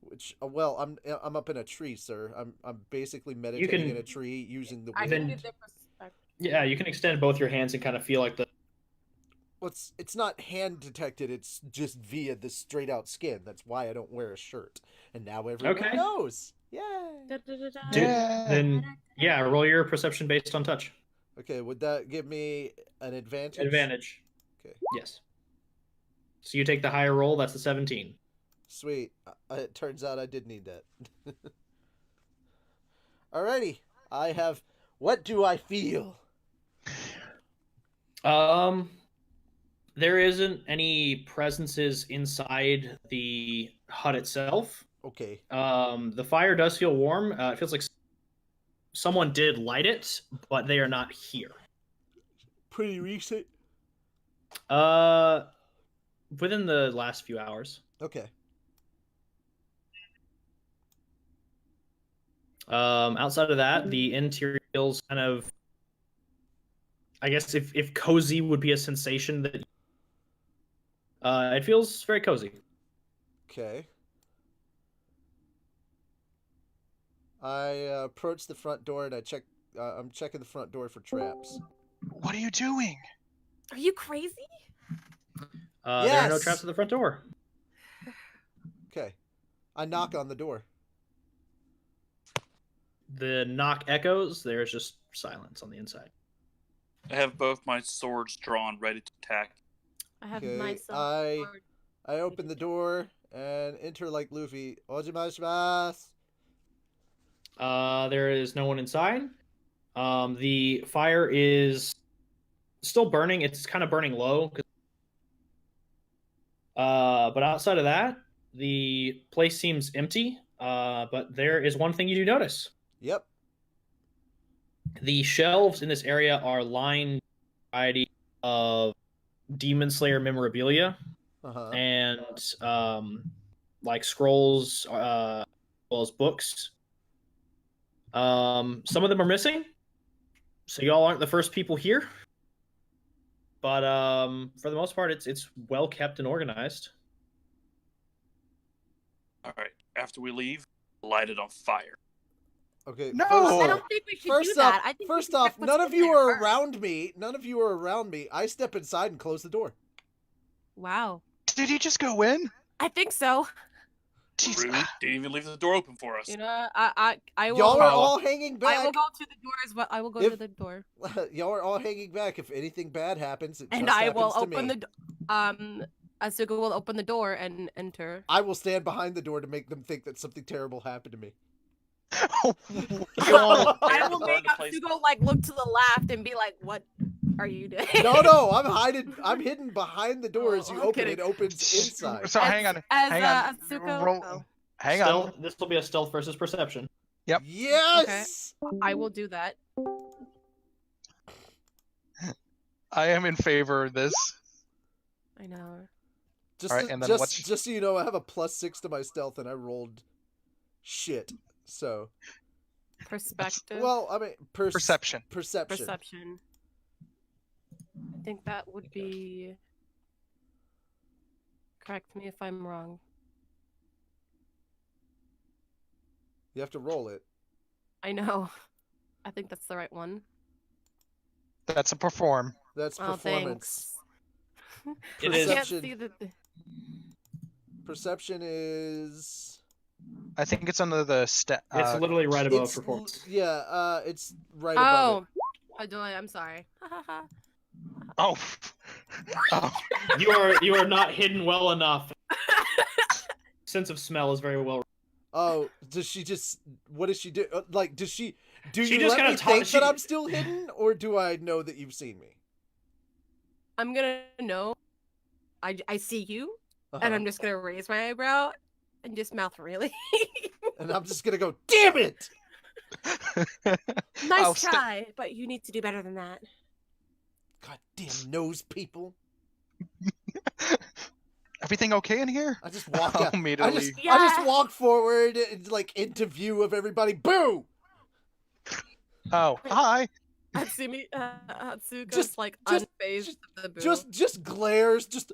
Which well, I'm up in a tree, sir. I'm basically meditating in a tree using the I wind. can get their perspective. Yeah, you can extend both your hands and kind of feel like the. Well, it's not hand detected. It's just via the straight out skin. That's why I don't wear a shirt. And now everyone Okay. knows. Yay! Then yeah, roll your perception based on touch. Okay, would that give me an advantage? Advantage. Okay. Yes. So you take the higher roll. That's the 17. Sweet. It turns out I did need that. Alrighty. I have. What do I feel? There isn't any presences inside the hut itself. Okay. The fire does feel warm. It feels like someone did light it, but they are not here. Pretty recent. Within the last few hours. Okay. Outside of that, the interior feels kind of. I guess if cozy would be a sensation that. It feels very cozy. Okay. I approach the front door and I check. I'm checking the front door for traps. What are you doing? Are you crazy? There are no Yes! traps at the front door. Okay. I knock on the door. The knock echoes. There's just silence on the inside. I have both my swords drawn, ready to attack. I have Okay, myself. I open the door and enter like Luffy. Ojimashimasu. There is no one inside. The fire is still burning. It's kind of burning low. But outside of that, the place seems empty. But there is one thing you do notice. Yep. The shelves in this area are lined with a variety of Demon Slayer memorabilia and like scrolls, as well as books. Some of them are missing, so y'all aren't the first people here. But for the most part, it's well kept and organized. All right. After we leave, light it on fire. Okay. No! I don't think we should do First that. off, I think we first should off, check what's none of in you there are first. around me. None of you are around me. I step inside and close the door. Wow. Did he just go in? I think so. Jeez. Rude. Didn't even leave the door open for us. You know, I will. Y'all are Follow. all hanging back. I will go to the door as well. I will go If- to the door, Y'all are all hanging back. If anything bad happens, it and just I will happens to open me. the. Asuka will open the door and enter. I will stand behind the door to make them think that something terrible happened to me. I will Burn make the place. Asuka like look to the left and be like, "What are you doing?" No, I'm hidden behind the door. As you I'm open, kidding. it opens inside. So hang on. As Hang on. Asuka, Roll- oh, Hang Stealth, on. This will be a stealth versus perception. Yes. I will do that. I am in favor of this. I know. Just, Alright, and then just so you know, I have a +6 to my stealth, and I rolled shit. So, Perspective. well, I mean, Perception. Perception. I think that would be. Correct me if I'm wrong. You have to roll it. I know. I think that's the right one. That's a perform. That's Oh, performance. thanks. It I is. can't see the. Perception is. I think it's under the It's literally right above It's performance. yeah. It's right above Oh, I do. I'm sorry. Oh. Oh. You are not hidden well enough. Sense of smell is very well. it. Oh, does she just? What does she do? Like, does she? Do She you just let kinda me ta- think she- that I'm still hidden, or do I know that you've seen me? I'm gonna know. I see you, and Uh-huh. I'm just gonna raise my eyebrow and just mouth really. And I'm just gonna go, damn it! Nice I'll sta- try, but you need to do better than that. Goddamn nose people! Everything okay in here? I just walk I'll out. I immediately- just walk forward, like into view of everybody. Boo! Oh, hi. Atsuko's Just- like just- unfazed of the boo. Just glares, just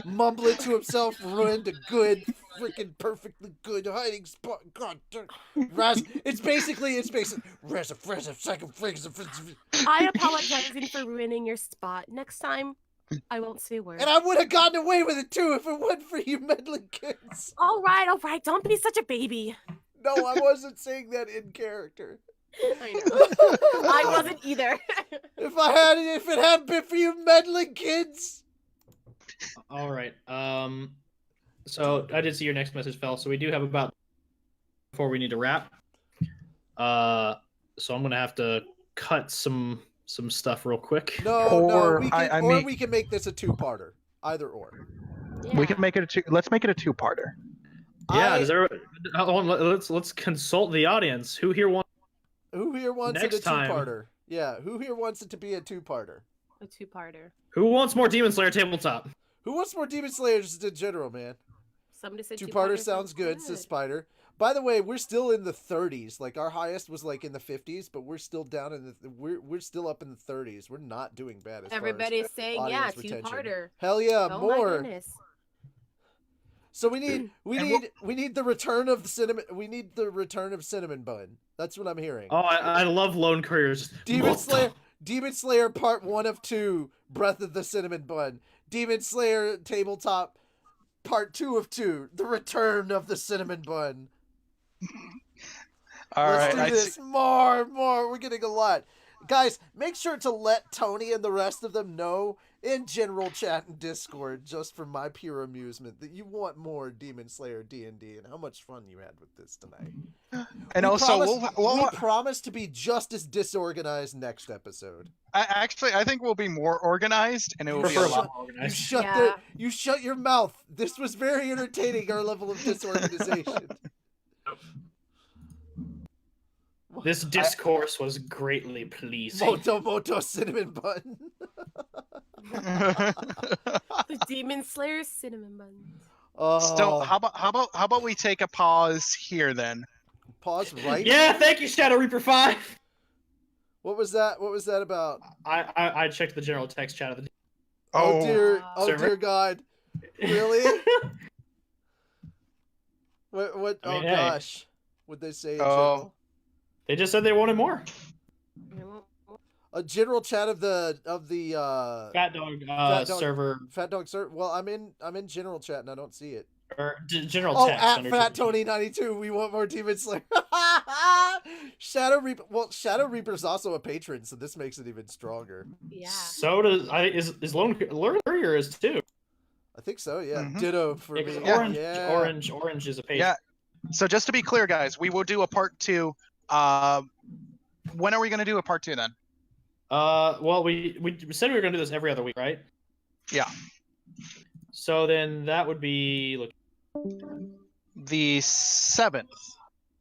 mumbling to himself, ruined a good, freaking perfectly good hiding spot. God damn. It's basically I apologizing for ruining your spot. Next time, I won't say a word. And I would have gotten away with it too if it wasn't for you meddling kids. All right. Don't be such a baby. No, I wasn't saying that in character. I know. I wasn't either. If it hadn't been for you meddling kids. All right. So I did see your next message, Fel. So we do have about before we need to wrap. So I'm gonna have to cut some stuff real quick. Or We can make this a two-parter. Either or. Yeah. We can make it a two. Let's make it a two-parter. Yeah. Does everyone, hold on, let's consult the audience. Who here wants? Who here wants Next it a time. two-parter? Yeah, who here wants it to be a two-parter? A two-parter. Who wants more Demon Slayer tabletop? Who wants more Demon Slayers in general, man? Somebody said Two-parter sounds good, says Spider. By the way, we're still in the 30s. Like, our highest was like in the 50s, but we're still down in the we're still up in the 30s. We're not doing bad as Everybody's saying, yeah, audience retention. two-parter. Hell yeah, Oh more. my goodness. So we need the return of the cinnamon. We need the return of Cinnamon Bun. That's what I'm hearing. Oh, I love Lone Couriers. Demon Slayer Part 1 of 2, Breath of the Cinnamon Bun. Demon Slayer Tabletop Part 2 of 2, The Return of the Cinnamon Bun. Let's do this. More. We're getting a lot. Guys, make sure to let Tony and the rest of them know in general chat and Discord, just for my pure amusement, that you want more Demon Slayer D&D and how much fun you had with this tonight. And we also, we promise to be just as disorganized next episode. I think we'll be more organized, and it will be a lot more organized. You shut your mouth. This was very entertaining, our level of disorganization. This discourse was greatly pleasing. Moto Cinnamon Bun. The Demon Slayer cinnamon buns. So how about we take a pause here then? Pause right? Yeah, thank you, Shadow Reaper 5. What was that? What was that about? I checked the general text chat of the. Oh dear! Oh Server. dear God! Really? What? I mean, oh hey. gosh! What'd they say? In general? They just said they wanted more. A general chat of the FhatDog server. FhatDog server. Well, I'm in general chat and I don't see it. Or general Oh, text. at under Fat Tony 92. We want more Demon Slayer. Shadow Reaper. Well, Shadow Reaper's also a patron, so this makes it even stronger. Yeah. So does is Lone Courier is too. I think so. Yeah. Mhm. Ditto for me. Yeah, Orange is a patron. Yeah. So just to be clear, guys, we will do a part 2. When are we going to do a part 2 then? Well, we said we were gonna do this every other week, right? Yeah. So then that would be The 7th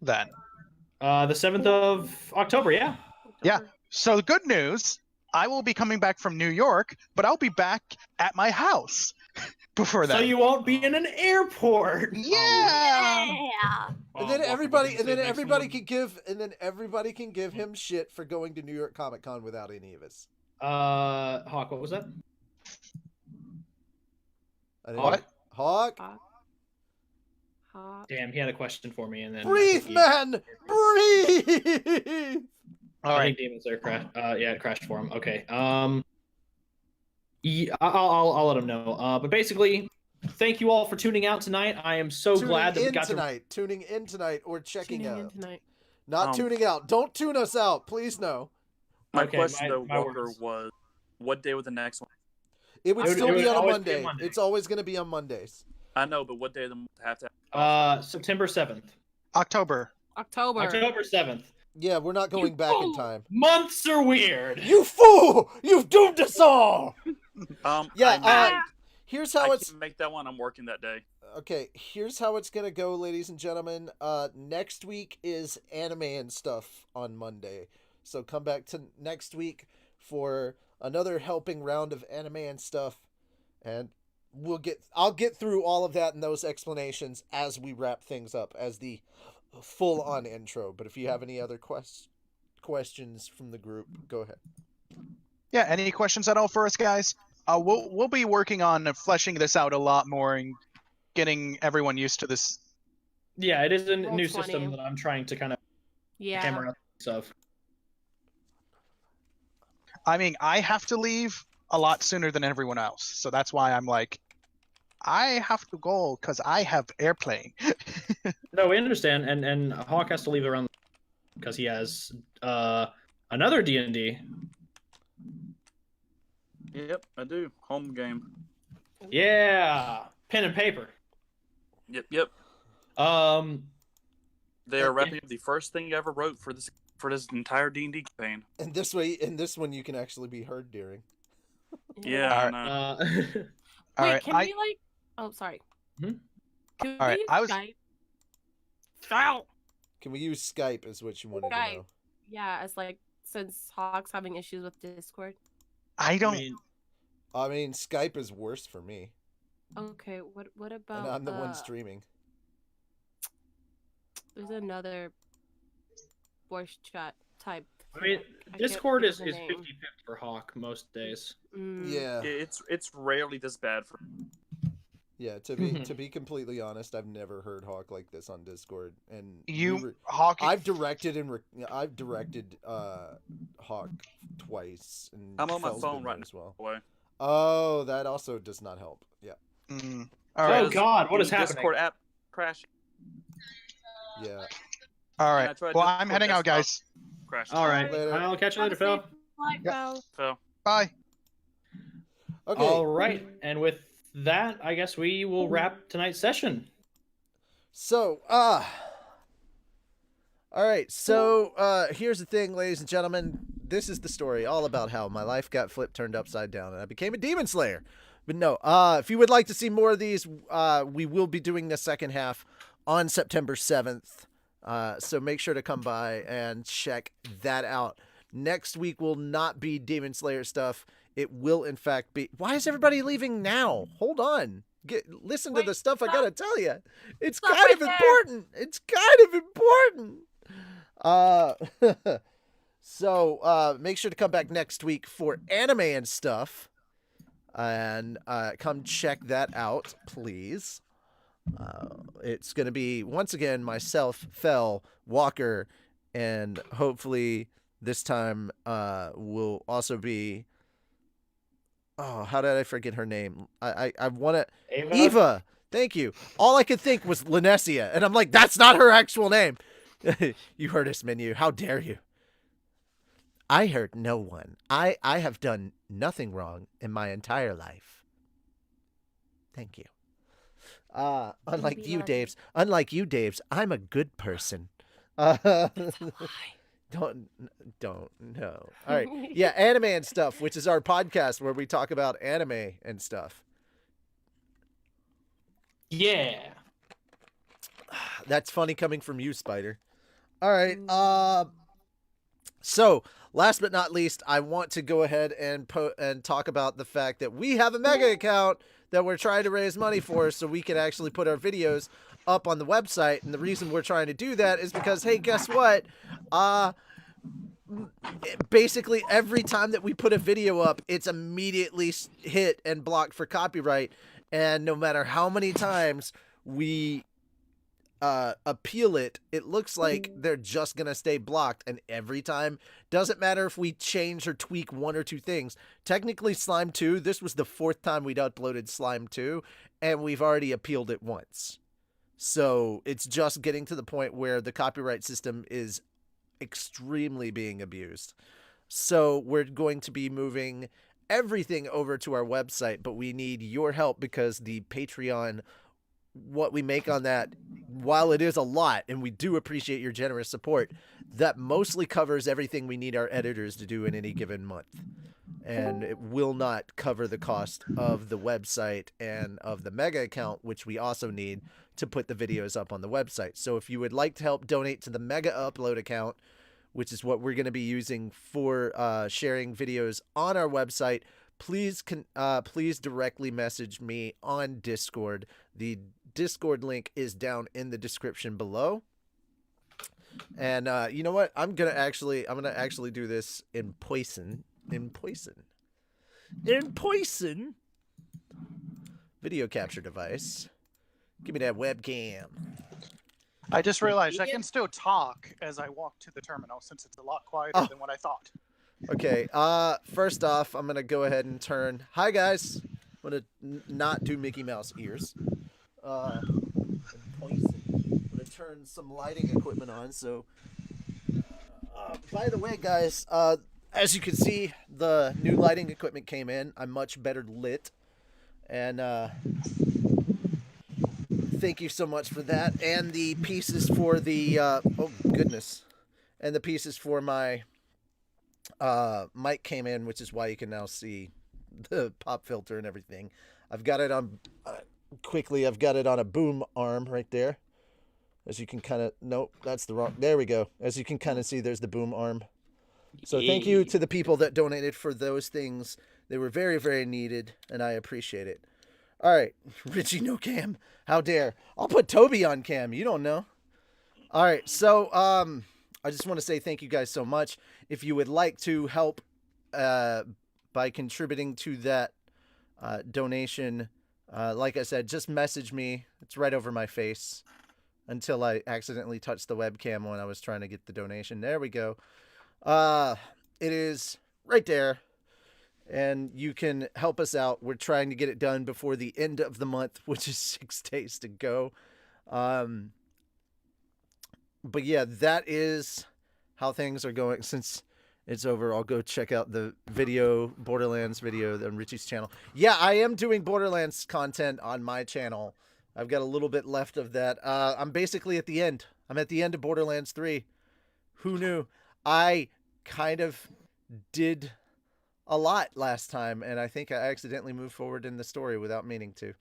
then. the 7th of October. Yeah. Yeah. So good news, I will be coming back from New York, but I'll be back at my house before that. So you won't be in an airport. Yeah. And then everybody can give him shit for going to New York Comic Con without any of us. Hawk, what was that? What? Hawk? Damn, he had a question for me, and then Breathe, man! Breathe! All right. I think Demon Slayer crashed. Yeah, it crashed for him. Okay. Yeah, I'll let him know. But basically, thank you all for tuning out tonight. I am so glad that we got tuning in tonight or checking out. Tonight. Not tuning out. Don't tune us out, please. No. My Okay, question my though, Walker, words. was what day would the next one? It would It still would be on a always be a Monday. Monday. It's always going to be on Mondays. I know, but what day of the month have to? September 7th. October. October. October 7th. Yeah, we're not going back in time. Months are weird. You fool! You've doomed us all! Yeah, I here's how it's... can make that one. I'm working that day. Okay, here's how it's gonna go, ladies and gentlemen. Next week is anime and stuff on Monday. So come back to next week for another helping round of anime and stuff. And I'll get through all of that and those explanations as we wrap things up as the full-on intro. But if you have any other questions from the group, go ahead. Yeah, any questions at all for us, guys? We'll be working on fleshing this out a lot more and getting everyone used to this. Yeah, it is a Roll new 20. system that I'm trying to kind of hammer out stuff. I mean, I have to leave a lot sooner than everyone else, so that's why I'm like, I have to go because I have airplane. No, we understand, and Hawk has to leave around because he has another D&D. Yep, I do. Home game. Yeah, pen and paper. Yep. They are wrapping up the first thing you ever wrote for this entire D&D campaign. And this way, in this one, you can actually be heard during. Yeah, I know. Wait, All right, can we like? Oh, sorry. Hmm? Can All right, we use I was- Skype? Skype. Can we use Skype is what you wanted to know. Yeah, as like since Hawk's having issues with Discord. I don't. I mean, Skype is worse for me. Okay, what about? And I'm the one streaming. There's another voice chat type. I mean, can't Discord think is of the 50-50 name. for Hawk most days. Yeah. It's rarely this bad for. Yeah, to be completely honest, I've never heard Hawk like this on Discord, and Hawk. I've directed Hawk twice. And I'm on my Fel's phone been there right as well. now. Oh, that also does not help. Yeah. All right. Oh God, what is The happening? Discord app crashing. Yeah. All And I right. tried Well, Discord I'm heading out, desktop. guys. Crashing. All right, Later. I'll catch you later, Have a Phil. safe flight, Phil. So. Bye. Okay. All right, and with that, I guess we will wrap tonight's session. So, all right. So, here's the thing, ladies and gentlemen. This is the story all about how my life got turned upside down, and I became a Demon Slayer. But no, if you would like to see more of these, we will be doing the second half on September 7th. So make sure to come by and check that out. Next week will not be Demon Slayer stuff. It will, in fact, be... Why is everybody leaving now? Hold on. Listen to the stuff I gotta tell you. It's kind of important. It's kind of important. So make sure to come back next week for anime and stuff. And come check that out, please. It's going to be, once again, myself, Fel, Walker, and hopefully this time will also be... Oh, how did I forget her name? I want to... Eva! Thank you. All I could think was Linesia, and I'm like, that's not her actual name. You heard us, Menu. How dare you? I hurt no one. I have done nothing wrong in my entire life. Thank you. Unlike you, Daves, I'm a good person. Don't no. All right. Yeah, anime and stuff, which is our podcast where we talk about anime and stuff. Yeah. That's funny coming from you, Spider. All right. So, last but not least, I want to go ahead and talk about the fact that we have a mega account that we're trying to raise money for so we can actually put our videos up on the website. And the reason we're trying to do that is because, hey, guess what? Basically every time that we put a video up, it's immediately hit and blocked for copyright. And no matter how many times we appeal it, it looks like they're just gonna stay blocked. And every time, doesn't matter if we change or tweak one or two things. Technically, Slime 2, this was the 4th time we'd uploaded Slime 2, and we've already appealed it once. So it's just getting to the point where the copyright system is extremely being abused. So we're going to be moving everything over to our website, but we need your help because the Patreon what we make on that, while it is a lot, and we do appreciate your generous support, that mostly covers everything we need our editors to do in any given month. And it will not cover the cost of the website and of the mega account, which we also need to put the videos up on the website. So if you would like to help donate to the mega upload account, which is what we're going to be using for sharing videos on our website, please directly message me on Discord. The Discord link is down in the description below. And you know what? I'm gonna actually do this in poison. Video capture device. Give me that webcam. I just realized I can still talk as I walk to the terminal since it's a lot quieter than what I thought. Okay, first off, I'm gonna go ahead and turn. Hi guys. I'm gonna not do Mickey Mouse ears. I'm gonna turn some lighting equipment on. So, by the way, guys, as you can see, the new lighting equipment came in. I'm much better lit, and thank you so much for that. And the pieces for the oh goodness, and the pieces for my mic came in, which is why you can now see the pop filter and everything. I've got it on quickly. I've got it on a boom arm right there. As you can kind of, nope, that's the wrong. There we go. As you can kind of see, there's the boom arm. So thank you to the people that donated for those things. They were very, very needed, and I appreciate it. All right, Richie, no cam. How dare? I'll put Toby on cam. You don't know. All right, so I just want to say thank you guys so much. If you would like to help by contributing to that donation, like I said, just message me. It's right over my face until I accidentally touched the webcam when I was trying to get the donation. There we go. It is right there. And you can help us out. We're trying to get it done before the end of the month, which is 6 days to go. But yeah, that is how things are going. Since it's over, I'll go check out the video, Borderlands video on Richie's channel. Yeah, I am doing Borderlands content on my channel. I've got a little bit left of that. I'm basically at the end. I'm at the end of Borderlands 3. Who knew? I kind of did a lot last time, and I think I accidentally moved forward in the story without meaning to.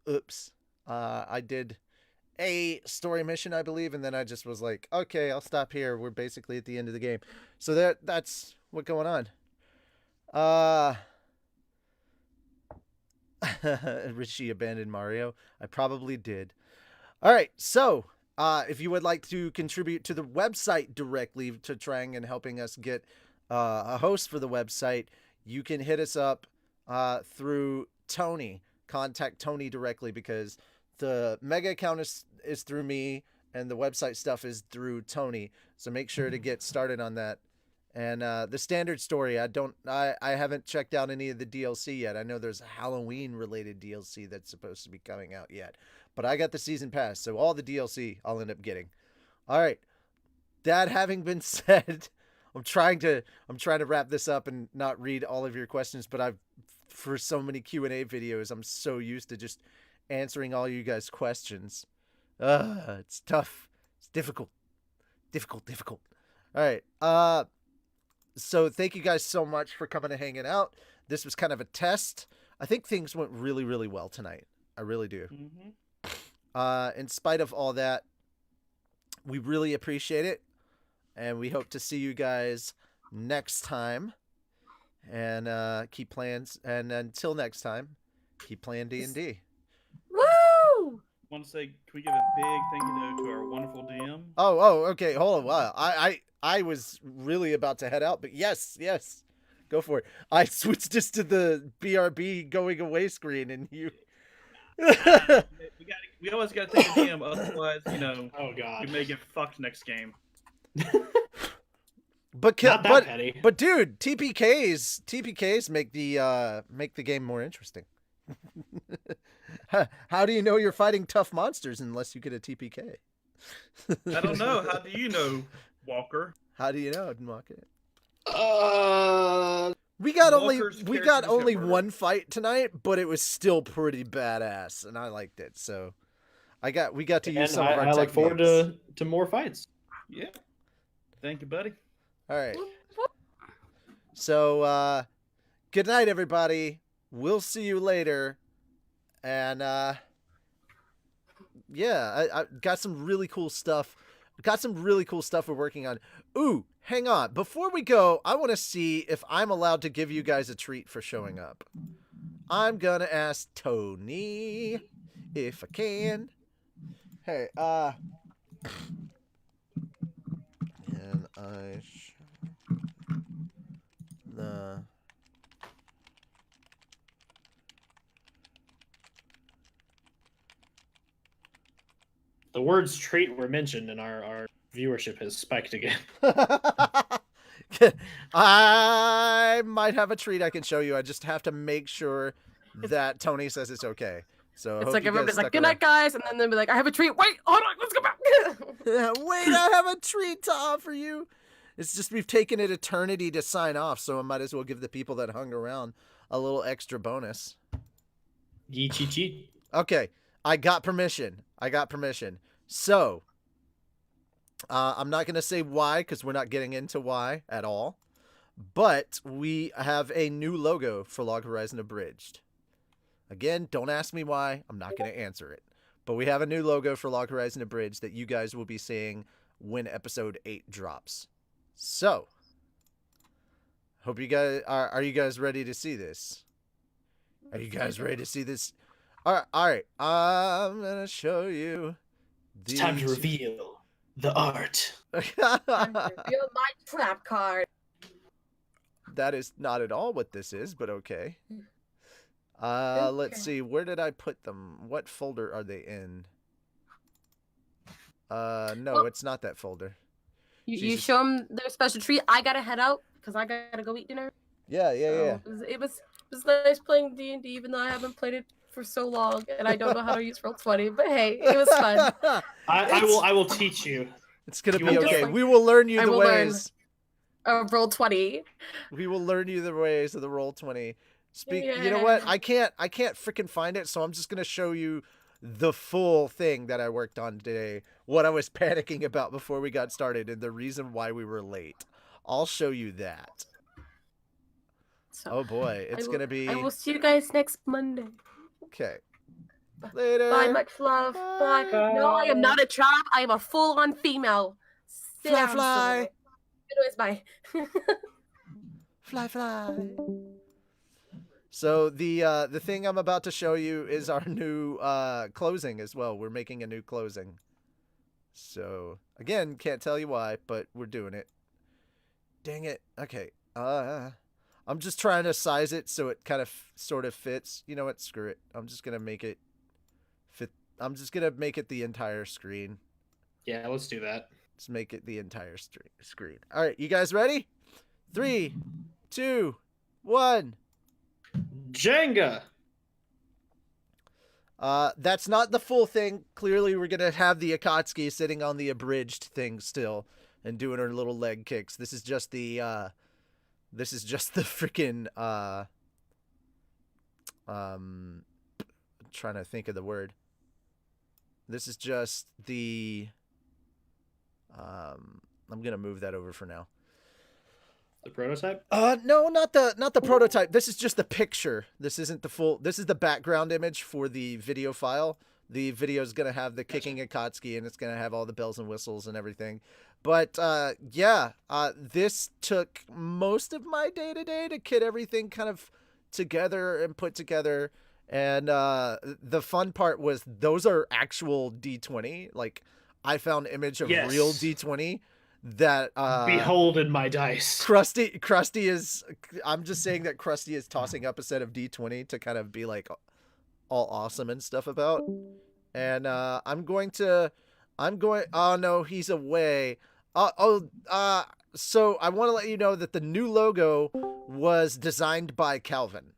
Oops. I did a story mission, I believe, and then I just was like, okay, I'll stop here. We're basically at the end of the game. So that's what's going on. Richie abandoned Mario. I probably did. All right, so if you would like to contribute to the website directly to trying and helping us get a host for the website, you can hit us up through Tony. Contact Tony directly, because the mega account is through me and the website stuff is through Tony. So make sure to get started on that. And the standard story, I haven't checked out any of the DLC yet. I know there's a Halloween related DLC that's supposed to be coming out yet, but I got the season pass, so all the DLC I'll end up getting. All right. That having been said, I'm trying to wrap this up and not read all of your questions, but for so many Q&A videos, I'm so used to just answering all you guys' questions. It's tough. It's difficult. All right. So thank you guys so much for coming and hanging out. This was kind of a test. I think things went really, really well tonight. I really do. Mm-hmm. In spite of all that, we really appreciate it. And we hope to see you guys next time. And keep playing. And until next time, keep playing D&D. Woo! I want to say, can we give a big thank you to our wonderful DM? Oh, okay. Hold on. Wow. I was really about to head out, but yes. Go for it. I switched just to the BRB going away screen, and you... we always got to take a DM, otherwise, oh god, we may get fucked next game. But petty. But dude, TPKs make the game more interesting. How do you know you're fighting tough monsters unless you get a TPK? I don't know. How do you know, Walker? How do you know, Walker? We got only one fight tonight, but it was still pretty badass, and I liked it. So We got to use And some of our I look forward techniques. to more fights. Yeah. Thank you, buddy. All right. So, good night, everybody. We'll see you later. And, yeah, I got some really cool stuff. We're working on. Ooh, hang on. Before we go, I want to see if I'm allowed to give you guys a treat for showing up. I'm gonna ask Tony if I can. Hey, and The words treat were mentioned, and our viewership has spiked again. I might have a treat I can show you. I just have to make sure that Tony says it's okay. So I It's hope like you guys everybody's like, stuck "Good night, guys," and then they'll be like, "I have a treat. Wait, hold on, let's go back." around. Wait, I have a treat to offer you. It's just we've taken an eternity to sign off, so I might as well give the people that hung around a little extra bonus. Yee cheat cheat. Okay, I got permission. So, I'm not going to say why because we're not getting into why at all. But we have a new logo for Log Horizon Abridged. Again, don't ask me why. I'm not going to answer it. But we have a new logo for Log Horizon Abridged that you guys will be seeing when episode 8 drops. So, hope you guys are you guys ready to see this? Are you guys ready to see this? All right. I'm going to show you. It's time to reveal the art. Reveal my trap card. That is not at all what this is, but okay. Let's see. Where did I put them? What folder are they in? No, it's not that folder. You show them their special treat. I gotta head out because I gotta go eat dinner. Yeah. It was nice playing D&D, even though I haven't played it for so long and I don't know how to use Roll20. But hey, it was fun. I will teach you. It's gonna You be will okay. learn. We will learn you the ways. Roll20. We will learn you the ways of the Roll20. You know Yeah. what? I can't freaking find it, so I'm just gonna show you the full thing that I worked on today. What I was panicking about before we got started, and the reason why we were late. I'll show you that. So, oh boy, it's gonna be. I will see you guys next Monday. Okay. Later. Bye, much love. Bye. No, I am not a trap. I am a full-on female. Sit Fly, down fly. somewhere. Anyways, bye. Fly. So the thing I'm about to show you is our new closing as well. We're making a new closing. So again, can't tell you why, but we're doing it. Dang it. Okay. I'm just trying to size it so it kind of sort of fits. You know what? Screw it. I'm just gonna make it fit. I'm just gonna make it the entire screen. Yeah, let's do that. Let's make it the entire screen. All right, you guys ready? 3, 2, 1. Jenga. That's not the full thing. Clearly, we're gonna have the Akatsuki sitting on the abridged thing still and doing her little leg kicks. This is just the freaking I'm trying to think of the word. This is just the I'm gonna move that over for now. The prototype? No, not the prototype. This is just the picture. This isn't the full. This is the background image for the video file. The video is gonna have the kicking Akatsuki, and it's gonna have all the bells and whistles and everything. But yeah, this took most of my day today to get everything kind of together and put together. And the fun part was those are actual D20. Like I found an image of real D20. That behold in my dice. Krusty is. I'm just saying that Krusty is tossing up a set of D20 to kind of be like all awesome and stuff about. And I'm going. Oh no, he's away. So I want to let you know that the new logo was designed by Calvin.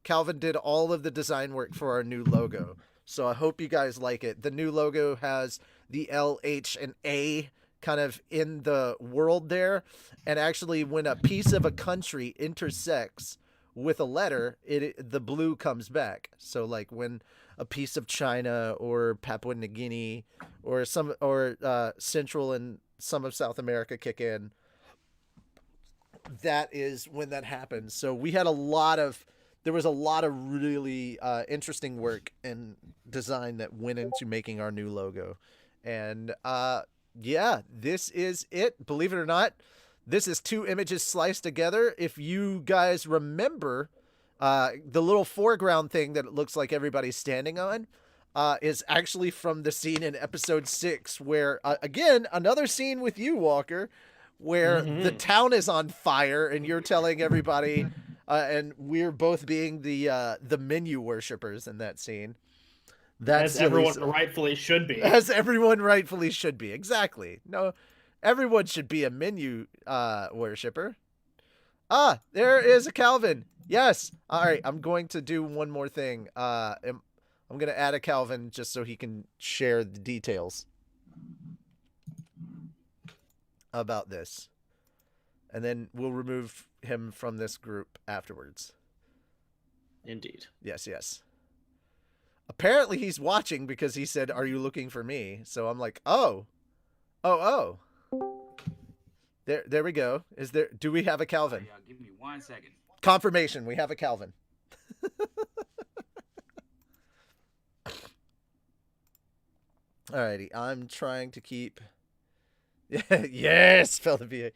Calvin did all of the design work for our new logo. So I hope you guys like it. The new logo has the L, H, and A kind of in the world there, and actually when a piece of a country intersects with a letter, the blue comes back. So like when a piece of China or Papua New Guinea or Central and some of South America kick in, that is when that happens. So we had there was a lot of really interesting work and design that went into making our new logo. And yeah, this is it. Believe it or not, this is 2 images sliced together. If you guys remember, the little foreground thing that it looks like everybody's standing on is actually from the scene in episode 6 where, again, another scene with you, Walker, where the town is on fire and you're telling everybody, and we're both being the menu worshippers in that scene. As everyone rightfully should be. As everyone rightfully should be. Exactly. No, everyone should be a menu worshiper. Ah, there is a Calvin. Yes. All right, I'm going to do one more thing. I'm going to add a Calvin just so he can share the details about this. And then we'll remove him from this group afterwards. Indeed. Yes, yes. Apparently he's watching because he said, "Are you looking for me?" So I'm like, "Oh. Oh. There we go. Do we have a Calvin?" Give me 1 second. Confirmation, we have a Calvin. Alrighty, I'm trying to keep... Yes, FelTheVA.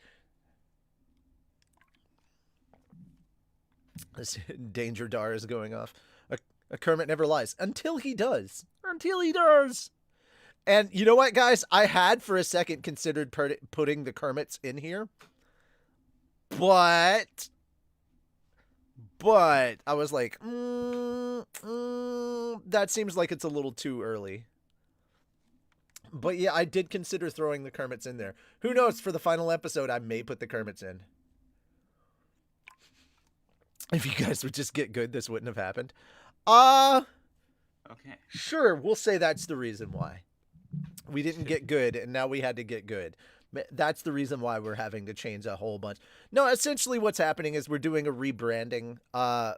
This danger dar is going off. A Kermit never lies. Until he does. Until he does. And you know what, guys? I had for a second considered putting the Kermits in here. But I was like, that seems like it's a little too early. But yeah, I did consider throwing the Kermits in there. Who knows? For the final episode, I may put the Kermits in. If you guys would just get good, this wouldn't have happened. Okay. Sure, we'll say that's the reason why. We didn't get good, and now we had to get good. That's the reason why we're having to change a whole bunch. No, essentially what's happening is we're doing a rebranding. A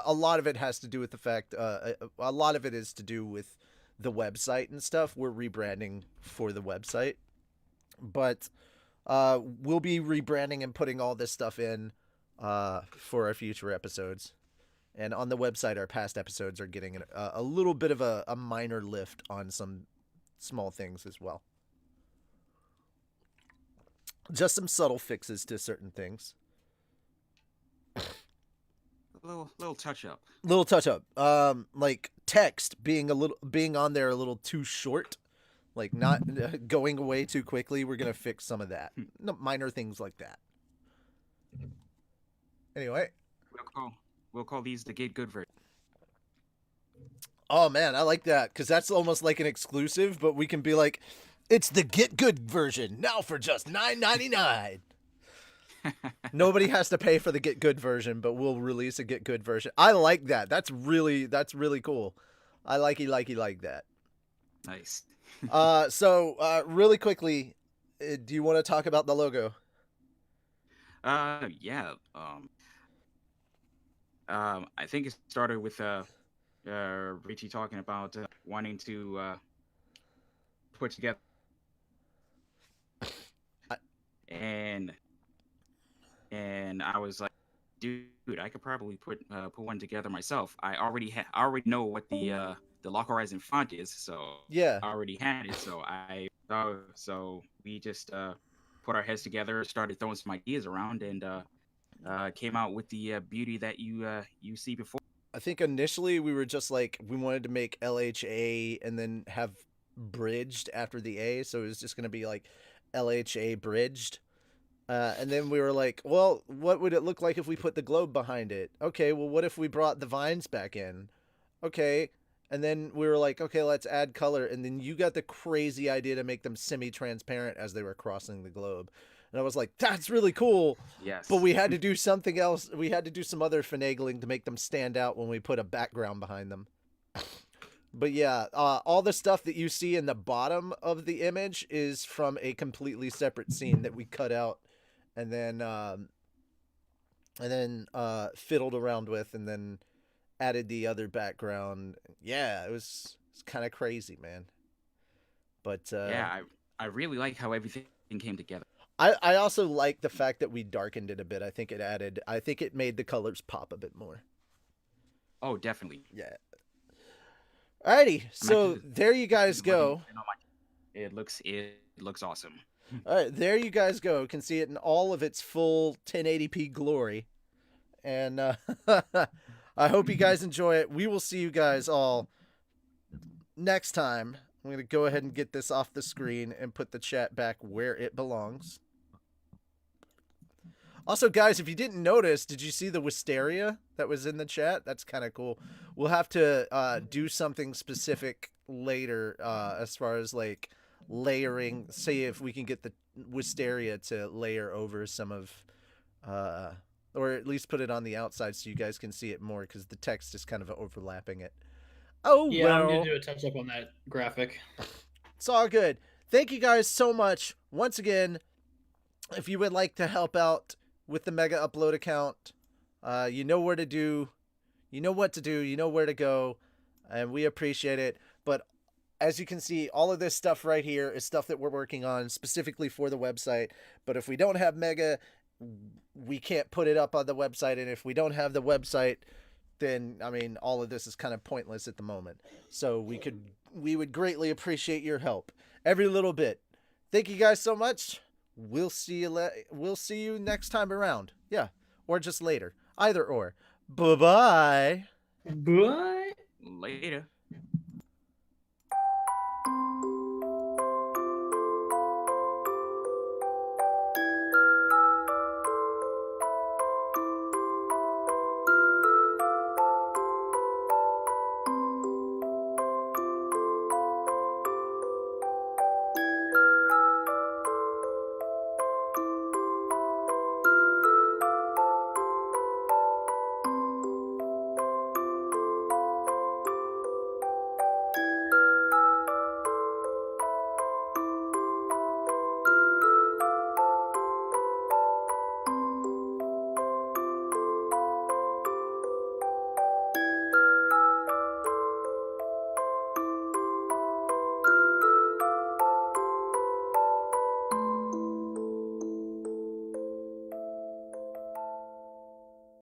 lot of it has to do with the fact, a lot of it is to do with the website and stuff. We're rebranding for the website. But we'll be rebranding and putting all this stuff in for our future episodes. And on the website, our past episodes are getting a little bit of a minor lift on some small things as well. Just some subtle fixes to certain things. A little touch up. Little touch up. Like text being on there a little too short, like not going away too quickly. We're gonna fix some of that. No, minor things like that. Anyway, we'll call these the Get Good version. Oh man, I like that because that's almost like an exclusive, but we can be like, it's the Get Good version now for just $9.99. Nobody has to pay for the Get Good version, but we'll release a Get Good version. I like that. That's really cool. I like that. Nice. So really quickly, do you want to talk about the logo? Yeah. I think it started with Richie talking about wanting to put together, and I was like, dude, I could probably put one together myself. I already know what the Lock Horizon font is, so yeah, I already had it. So we just put our heads together, started throwing some ideas around, and came out with the beauty that you see before. I think initially we were just like, we wanted to make LHA and then have bridged after the A, so it was just going to be like LHA bridged. And then we were like, well, what would it look like if we put the globe behind it? Okay, well, what if we brought the vines back in? Okay, and then we were like, okay, let's add color. And then you got the crazy idea to make them semi-transparent as they were crossing the globe. And I was like, that's really cool. Yes. But we had to do something else. We had to do some other finagling to make them stand out when we put a background behind them. But yeah, all the stuff that you see in the bottom of the image is from a completely separate scene that we cut out and then and then fiddled around with, and then added the other background. Yeah, it's kind of crazy, man. But yeah, I really like how everything came together. I also like the fact that we darkened it a bit. I think it made the colors pop a bit more. Oh, definitely. Yeah. Alrighty, so there you guys go. It looks awesome. All right, there you guys go. You can see it in all of its full 1080p glory. And I hope you guys enjoy it. We will see you guys all next time. I'm going to go ahead and get this off the screen and put the chat back where it belongs. Also, guys, if you didn't notice, did you see the wisteria that was in the chat? That's kind of cool. We'll have to do something specific later as far as like layering. See if we can get the wisteria to layer over some of, or at least put it on the outside so you guys can see it more, because the text is kind of overlapping it. Oh, yeah, well. I'm going to do a touch up on that graphic. It's all good. Thank you guys so much. Once again, if you would like to help out with the Mega Upload account, you know where to do, you know what to do, you know where to go, and we appreciate it. But as you can see, all of this stuff right here is stuff that we're working on specifically for the website. But if we don't have Mega, we can't put it up on the website, and if we don't have the website, then I mean all of this is kind of pointless at the moment. So we would greatly appreciate your help, every little bit. Thank you guys so much. We'll see you next time around. Yeah, or just later. Either or. Bye-bye. Bye. Later.